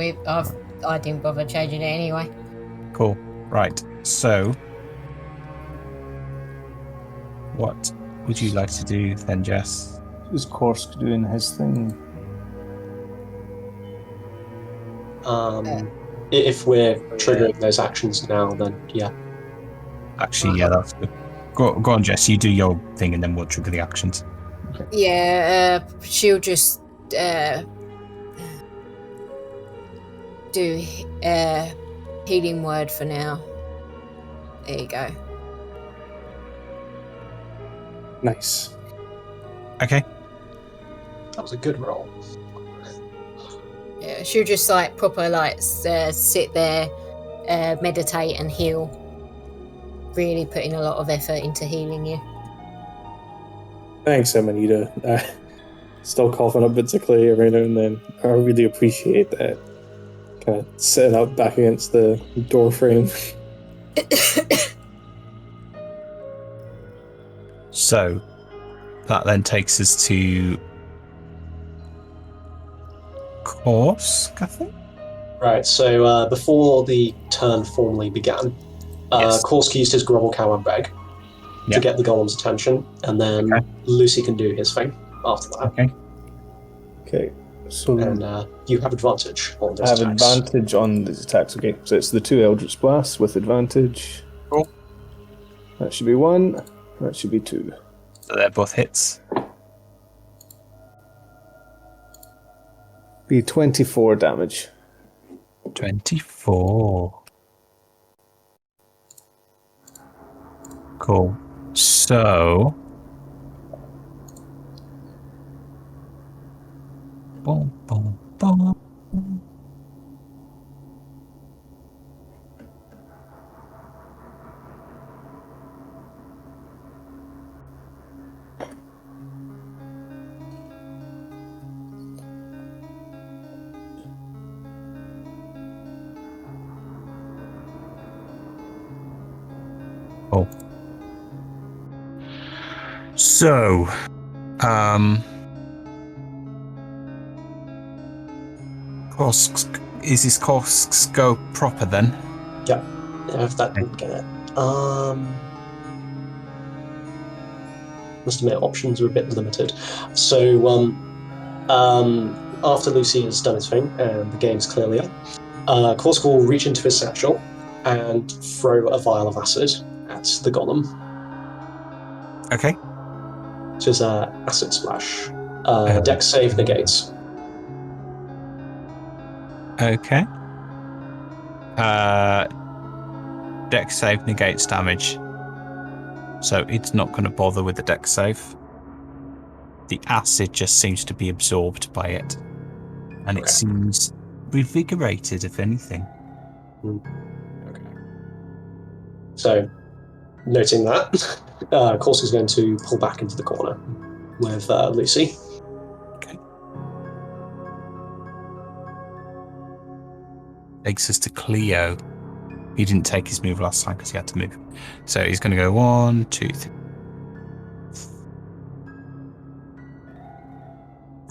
I didn't bother changing it anyway. Cool. Right. So, what would you like to do then, Jess? Is Korsk doing his thing? If we're triggering those actions now, then yeah. Actually, yeah, that's good. Go on, Jess. You do your thing, and then we'll trigger the actions. Yeah, she'll just do healing word for now. There you go. Nice. Okay. That was a good roll. Yeah, she'll just like proper like sit there, meditate and heal. Really putting a lot of effort into healing you. Thanks, Amanita. Still coughing up bits of clay every now and then. I really appreciate that. Kind of sitting up back against the door frame. So that then takes us to Korsk, I think. Right, so before the turn formally began, Yes. Korsk used his grovel cow and beg Yeah. to get the golem's attention, and then Okay. Lucy can do his thing after that. Okay. Okay, so And you have advantage on I this have attacks. advantage on these attacks. Okay, so it's the 2 Eldritch Blasts with advantage. Cool. That should be 1. That should be 2. So they're both hits. Be 24 damage. 24. Cool. So. Boom, boom, boom. Oh. So, Korsk's, is this Korsk's go proper then? Yeah, if that didn't get it. Must admit, options are a bit limited. So, after Lucy has done his thing and the game's clearly up, Korsk will reach into his satchel and throw a vial of acid at the golem. Okay. Which is acid splash. Dex save negates. Okay. Dex save negates damage. So it's not going to bother with the dex save. The acid just seems to be absorbed by it. And it seems revigorated, if anything. Okay. So, noting that, Korsk is going to pull back into the corner with Lucy. Okay. Takes us to Cleo. He didn't take his move last time because he had to move. So he's going to go 1, 2, 3,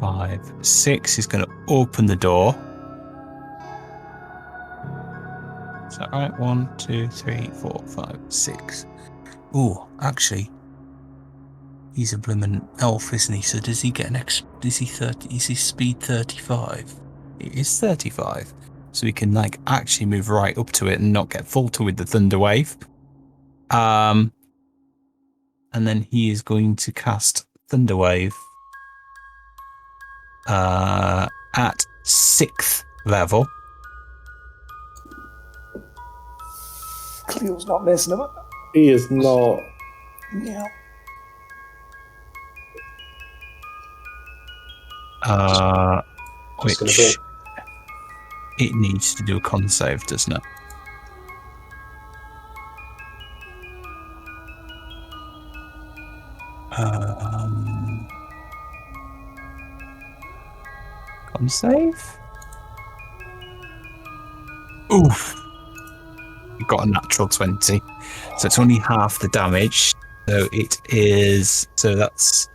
5, 6. He's going to open the door. Is that right? 1, 2, 3, 4, 5, 6. Oh, actually, he's a bloomin' elf, isn't he? So does he get an extra? Is he 30? Is his speed 35? It is 35. So we can like actually move right up to it and not get faulted with the thunder wave. and then he is going to cast Thunderwave at 6th level. Cleo's not messing about. He is not. Yeah. Just gonna Which it needs to do a con save, doesn't it? Con save? Oof. You got a natural 20. So it's only half the damage. So it is. So that's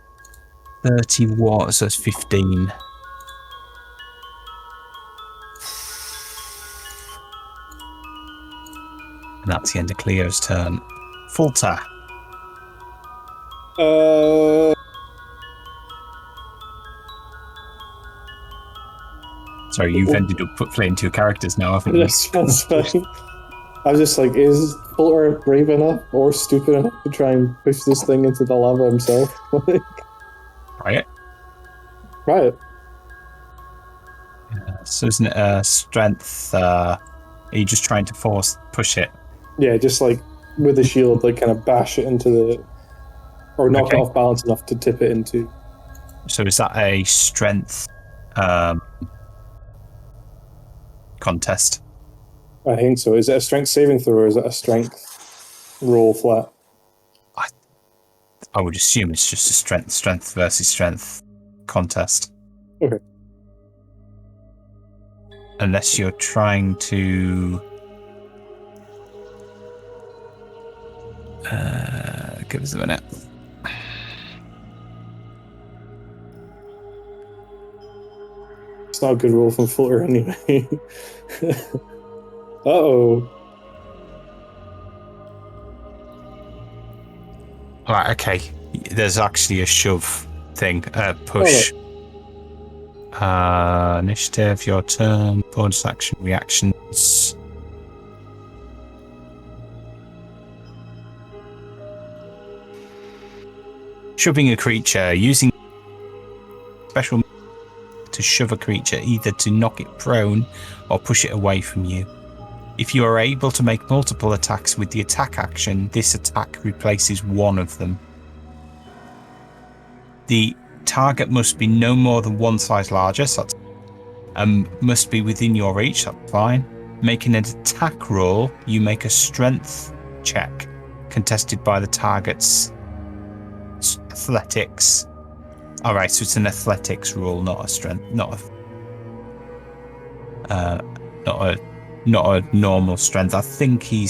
30 watts. So it's 15. And that's the end of Cleo's turn. Falter. Sorry, you've ended up playing 2 characters now, haven't you? That's fine. I was just like, is Fulter brave enough or stupid enough to try and push this thing into the lava himself? Try it. Right. Yeah, so isn't it a strength? Are you just trying to push it? Yeah, just like with the shield, like kind of bash it into the, or knock it off balance enough to tip it into. So is that a strength contest? I think so. Is it a strength saving throw or is it a strength roll flat? I would assume it's just a strength versus strength contest. Okay. Unless you're trying to give us a minute. It's not a good roll from Fulter anyway. Uh-oh. Right, okay. There's actually a shove thing. Push. Initiative, your turn. Bonus action, reactions. Shoving a creature. Using special to shove a creature, either to knock it prone or push it away from you. If you are able to make multiple attacks with the attack action, this attack replaces one of them. The target must be no more than one size larger, so that's, must be within your reach, that's fine. Making an attack roll, you make a strength check, contested by the target's athletics. Alright, so it's an athletics roll, not a strength, not a normal strength. I think he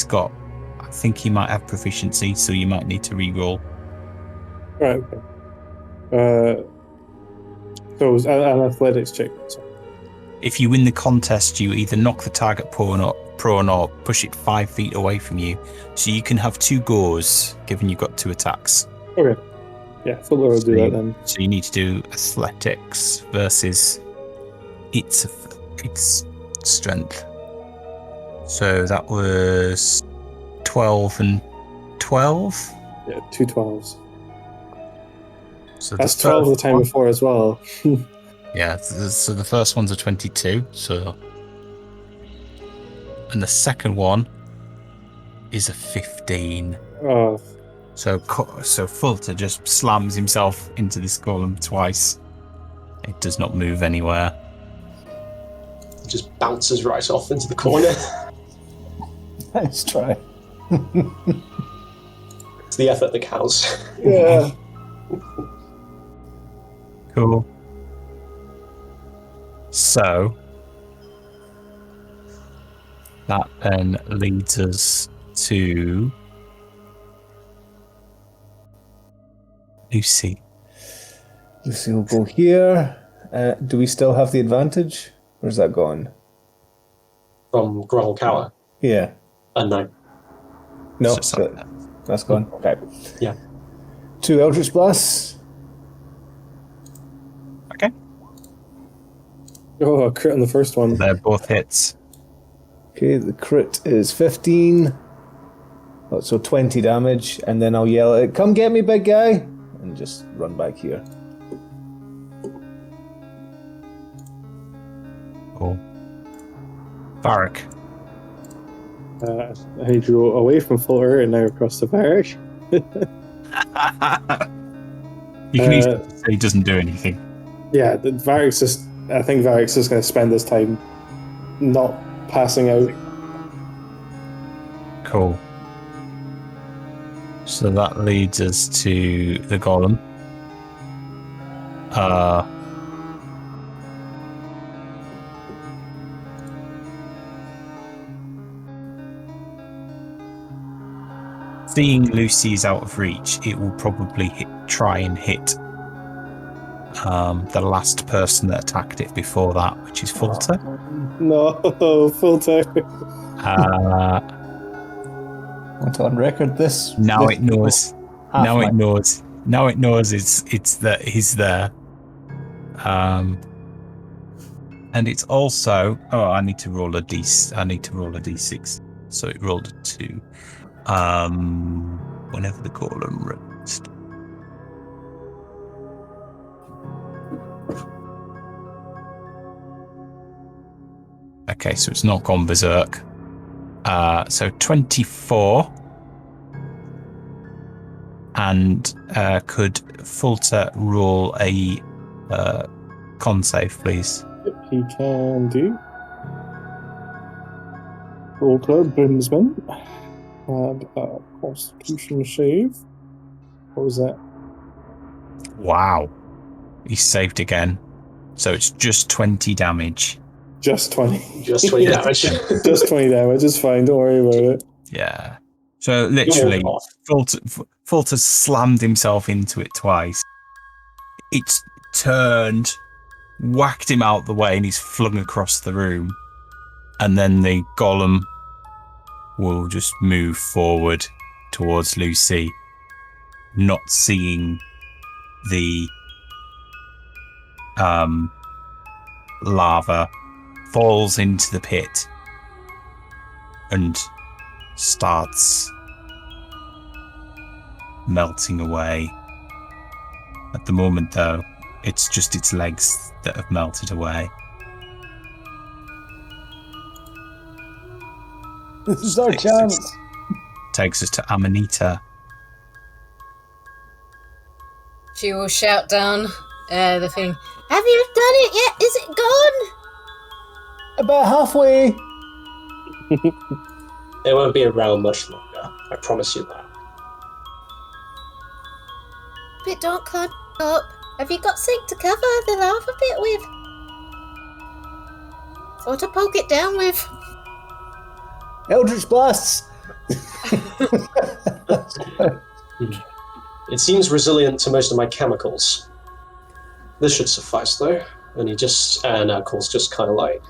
might have proficiency, so you might need to re-roll. Right, okay. So it was an athletics check. Sorry. If you win the contest, you either knock the target prone or push it 5 feet away from you. So you can have 2 goes, given you've got 2 attacks. Okay. Yeah, Fulter will do that then. So you need to do athletics versus its strength. So that was 12 and 12? Yeah, 2 12s. So that's 12 the time before as well. Yeah, so the first one's a 22, so... And the second one is a 15. Oh. So Fulter just slams himself into this golem twice. It does not move anywhere. It just bounces right off into the corner. Nice try. It's the effort that counts. Yeah. Cool. So that then leads us to Luci. Lucy will go here. Do we still have the advantage? Where's that gone? From Growl Cower? Yeah. No. No, that's gone. Okay. Yeah. 2 Eldritch Blasts. Okay. Oh, a crit on the first one. They're both hits. Okay, the crit is 15. So 20 damage, and then I'll yell at it, "Come get me, big guy!" and just run back here. Cool. Varric. I need to go away from Flutter and now across the Varric. You can easily say he doesn't do anything. Yeah, I think Varric's just going to spend this time not passing out. Cool. So that leads us to the golem. Seeing Lucy's out of reach, it will probably try and hit the last person that attacked it before that, which is Fulter. No, Fulter. Want to on record this? Now it knows. Now it knows. Now it knows it's that he's there. And it's also I need to roll a d6. So it rolled a 2. Whenever the golem runs. Okay, so it's not gone berserk. So 24. And could Fulter roll a con save, please? He can do. Fulter Brimsman. And Constitution save. What was that? Wow. He saved again. So it's just 20 damage. Just 20. Just 20 damage. Just 20 damage. It's fine. Don't worry about it. Yeah. So literally, Fulter slammed himself into it twice. It's turned, whacked him out the way, and he's flung across the room. And then the golem will just move forward towards Lucy, not seeing the lava, falls into the pit and starts melting away. At the moment, though, it's just its legs that have melted away. This is our chance. Takes us to Amanita. She will shout down the thing. Have you done it yet? Is it gone? About halfway. It won't be around much longer. I promise you that. But don't climb up. Have you got something to cover the lava bit with? Or to poke it down with? Eldritch blasts. It seems resilient to most of my chemicals. This should suffice, though. And he just, and of course, just kind of like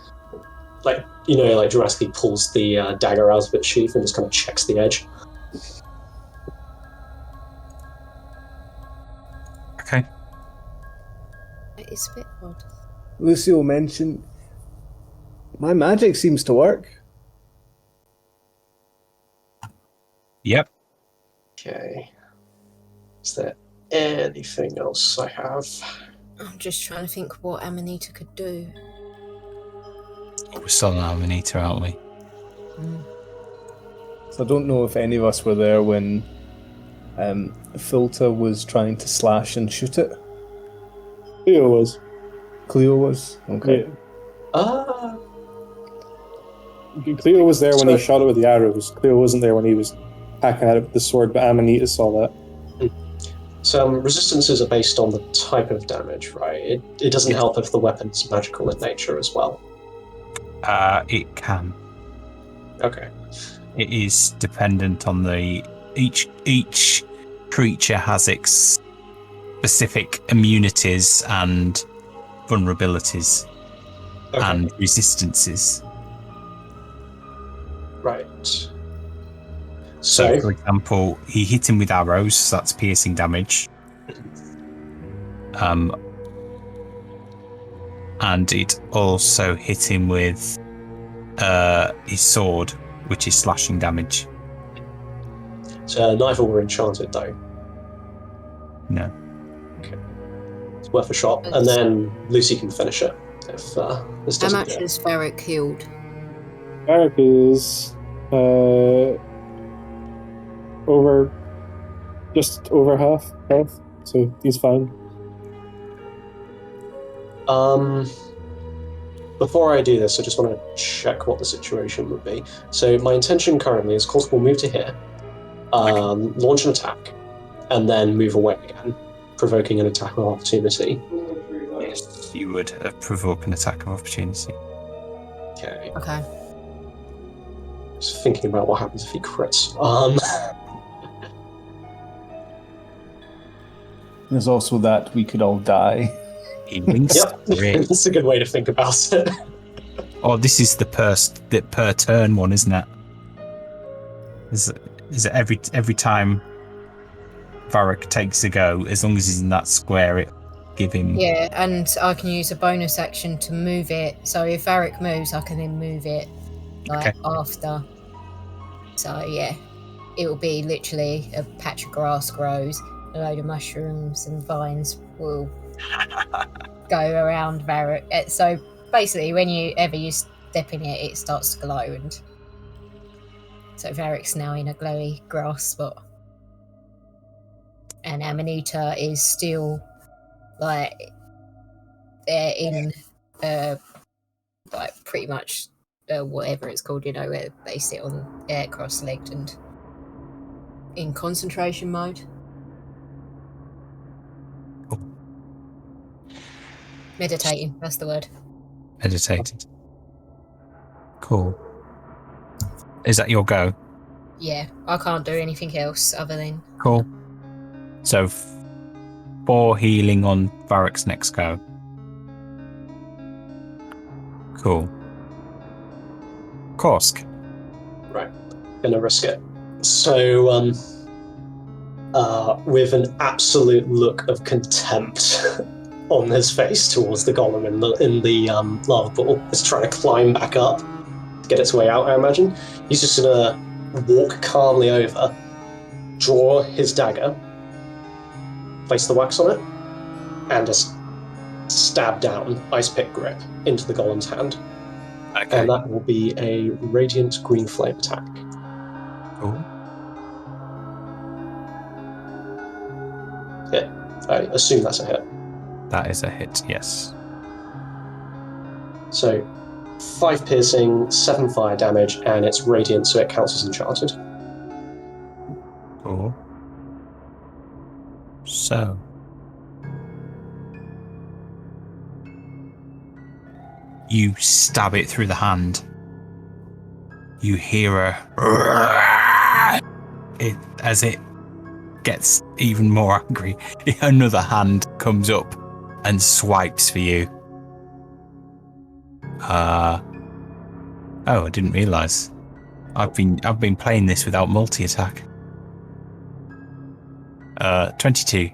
Jurassic pulls the dagger out of its sheath and just kind of checks the edge. Okay. It's a bit odd. Lucy will mention, my magic seems to work. Yep. Okay. Is there anything else I have? I'm just trying to think what Amanita could do. We're still on Amanita, aren't we? So I don't know if any of us were there when Fulter was trying to slash and shoot it. Cleo was. Cleo was? Okay. Ah. Cleo was there when he shot it with the arrows. Cleo wasn't there when he was hacking at it with the sword, but Amanita saw that. So resistances are based on the type of damage, right? It doesn't help if the weapon's magical in nature as well. It can. Okay. It is dependent on the each creature has its specific immunities and vulnerabilities and resistances. Right. So, for example, he hit him with arrows, so that's piercing damage. And it also hit him with his sword, which is slashing damage. Neither were enchanted, though. No. It's worth a shot. And then Lucy can finish it if this How doesn't much do it. has Varric healed? Eric is just over half health, so he's fine. Before I do this, I just want to check what the situation would be. So my intention currently is, of course, we'll move to here, launch an attack, and then move away again, provoking an attack of opportunity. Yes, you would provoke an attack of opportunity. Okay. Okay. Just thinking about what happens if he crits. There's also that we could all die. Healing Yep, spirit. that's a good way to think about it. Oh, this is the per turn one, isn't it? Is it every time Varric takes a go, as long as he's in that square, it give him. Yeah, and I can use a bonus action to move it. So if Varric moves, I can then move it after. So yeah, it will be literally a patch of grass grows, a load of mushrooms and vines will go around Varric. So basically, whenever you step in it, it starts to glow, and so Varric's now in a glowy grass spot. And Amanita is still like they're in like pretty much whatever it's called, where they sit on air cross-legged and in concentration mode. Meditating, that's the word. Meditated. Cool. Is that your go? Yeah, I can't do anything else other than... Cool. So 4 healing on Varric's next go. Cool. Korsk. Right, gonna risk it. So, with an absolute look of contempt on his face towards the golem in the lava pool, it's trying to climb back up to get its way out, I imagine. He's just gonna walk calmly over, draw his dagger, place the wax on it, and just stab down, ice pick grip, into the golem's hand. Okay. And that will be a radiant green flame attack. Cool. Hit. I assume that's a hit. That is a hit, yes. So, 5 piercing, 7 fire damage, and it's radiant, so it counts as enchanted. Cool. So. You stab it through the hand. You hear as it gets even more angry. Another hand comes up and swipes for you. Oh, I didn't realise. I've been playing this without multi-attack. 22.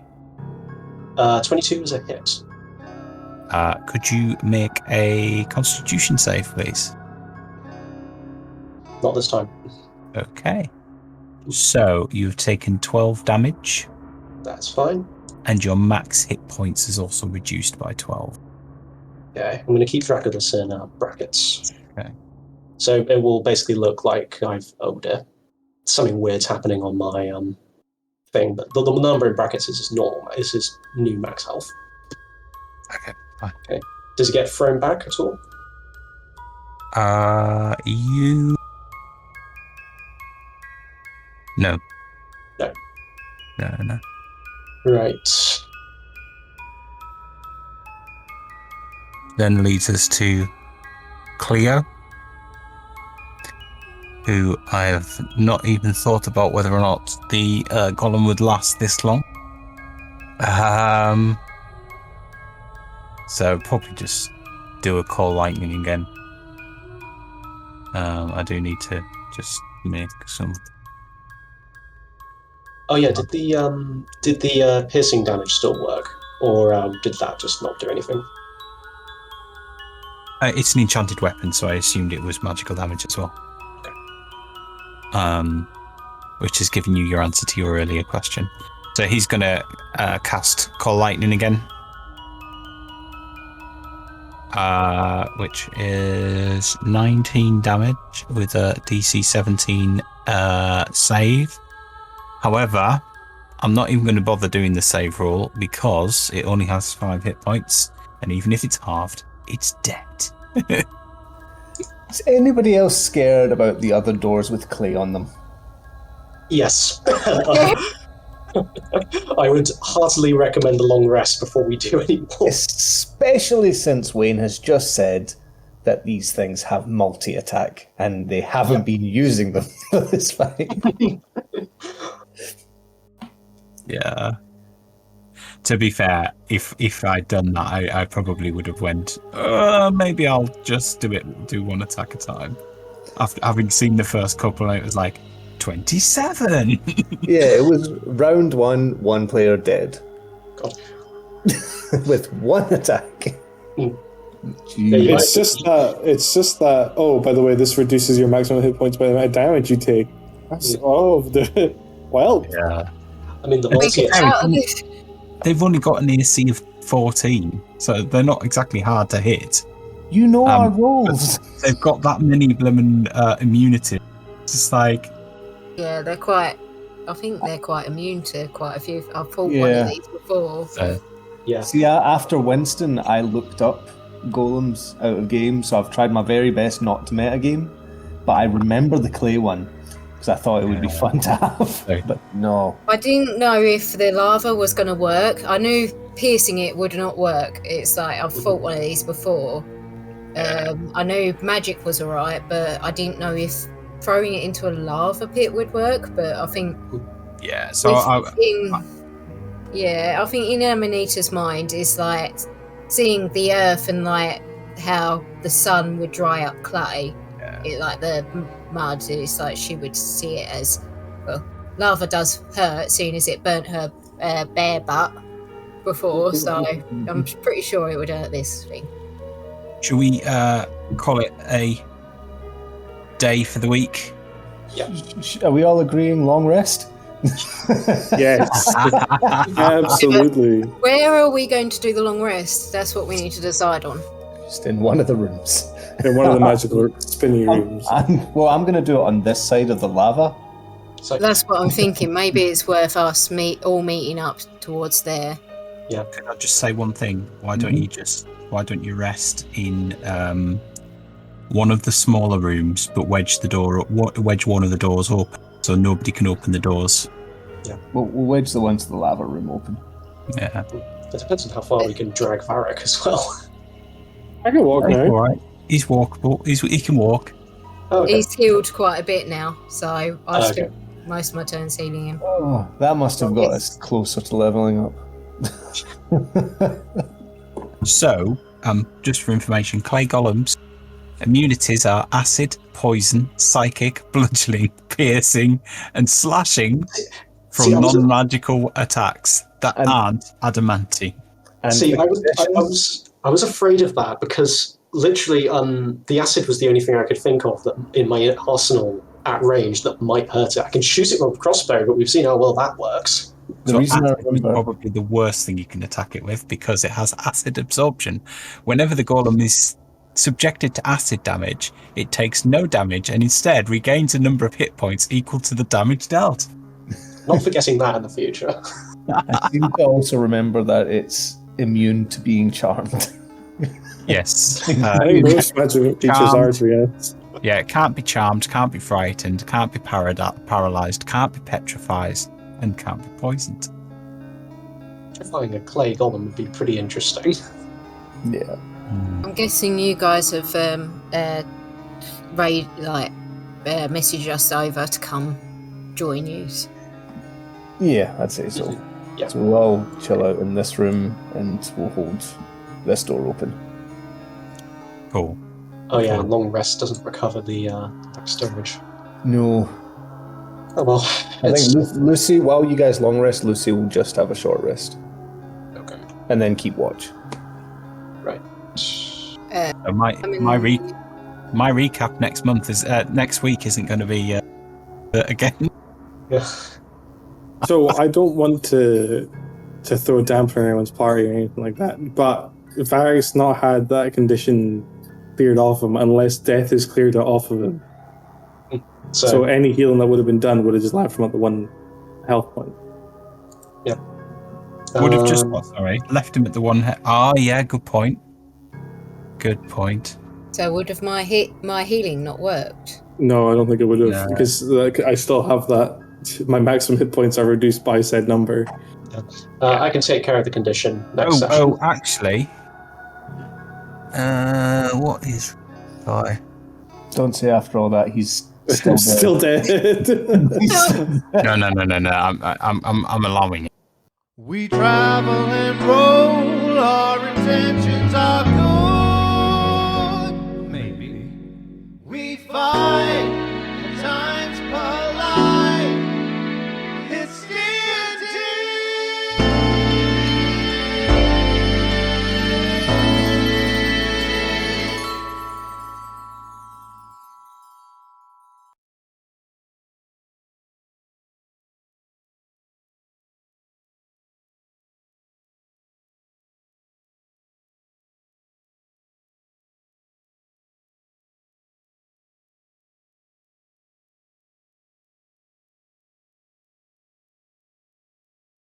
22 is a hit. Could you make a Constitution save, please? Not this time. Okay. So you've taken 12 damage, That's fine. and your max hit points is also reduced by 12. Okay, I'm going to keep track of this in brackets. Okay. So it will basically look like something weird's happening on my thing, but the number in brackets is normal. This is new max health. Okay, fine. Okay. Does it get thrown back at all? You... No. No. No. Right. Then leads us to Cleo, who I have not even thought about whether or not the golem would last this long. So probably just do a call lightning again. I do need to just make some. Oh yeah, did the piercing damage still work, or did that just not do anything? It's an enchanted weapon, so I assumed it was magical damage as well. Okay. which has given you your answer to your earlier question. So he's going to cast Call Lightning again, which is 19 damage with a DC 17 save. However, I'm not even going to bother doing the save roll because it only has 5 hit points, and even if it's halved, it's dead. Is anybody else scared about the other doors with clay on them? Yes. I would heartily recommend a long rest before we do any more. Especially since Wayne has just said that these things have multi-attack, and they haven't been using them for this fight. Yeah. To be fair, if I'd done that, I probably would have went, maybe I'll just do one attack a time. After having seen the first couple, it was like, 27! Yeah, it was round 1 player dead. God. With 1 attack. It's just that. Oh, by the way, this reduces your maximum hit points by the amount of damage you take. Well. Yeah. I mean, the multi-attack. They've only got an AC of 14, so they're not exactly hard to hit. You know our rules. They've got that many blooming immunity. It's just like... Yeah, I think they're quite immune to quite a few. I've fought one of these before. Yeah. See, after Winston, I looked up golems out of game, so I've tried my very best not to metagame, but I remember the clay one, because I thought it would be fun to have, but no. I didn't know if the lava was going to work. I knew piercing it would not work. It's like, I've fought one of these before. I knew magic was alright, but I didn't know if throwing it into a lava pit would work, but I think... Yeah, so I think in Amanita's mind is like seeing the earth and like how the sun would dry up clay. It, like the mud, it's like she would see it as, well, lava does hurt, seeing as it burnt her bare butt before, so I'm pretty sure it would hurt this thing. Should we call it a day for the week? Yeah. Are we all agreeing long rest? Yes. Absolutely. Where are we going to do the long rest? That's what we need to decide on. Just in one of the rooms. In one of the magical spinning rooms. I'm going to do it on this side of the lava. So, That's what I'm thinking. Maybe it's worth us all meeting up towards there. yeah. Can I just say one thing? Why don't you rest in one of the smaller rooms, but wedge one of the doors open so nobody can open the doors? We'll wedge the ones to the lava room open. Yeah. It depends on how far we can drag Varric as well. I can walk now. All right. He's walkable. He can walk. Oh, okay. He's healed quite a bit now, so I Okay. spent most of my turns healing him. Oh, that must have got us closer to leveling up. So, just for information, clay golems immunities are acid, poison, psychic, bludgeoning, piercing, and slashing from non-magical attacks that aren't adamantine. See, I was afraid of that because literally, the acid was the only thing I could think of that in my arsenal at range that might hurt it. I can shoot it with a crossbow, but we've seen how well that works. So acid is probably the worst thing you can attack it with because it has acid absorption. Whenever the golem is subjected to acid damage, it takes no damage and instead regains a number of hit points equal to the damage dealt. Not forgetting that in the future. I seem to also remember that it's immune to being charmed. Yes. I think most magic features are, to be honest. Yeah, it can't be charmed, can't be frightened, can't be paralyzed, can't be petrified, and can't be poisoned. Finding a clay golem would be pretty interesting. Yeah. I'm guessing you guys have messaged us over to come join you. Yeah, I'd say so. Yeah. So we'll all chill out in this room and we'll hold this door open. Cool. Oh yeah, long rest doesn't recover the storage. No. Oh well. I think Lucy, while you guys long rest, Lucy will just have a short rest. Okay. And then keep watch. Right. So my recap next week isn't going to be again. Yeah. So I don't want to throw a damper on anyone's party or anything like that, but Varys not had that condition cleared off him unless death is cleared off of him. So any healing that would have been done would have just left him at the 1 health point. Yep. Would have just left him at the 1 hit. Yeah, good point. Good point. So would have my healing not worked? No, I don't think it would have, No. because I still have that. My maximum hit points are reduced by said number. I can take care of the condition next session. Actually. What is guy? Don't say after all that he's still dead. Still dead. No. I'm allowing it. We travel and roll, our intentions are good. Maybe we find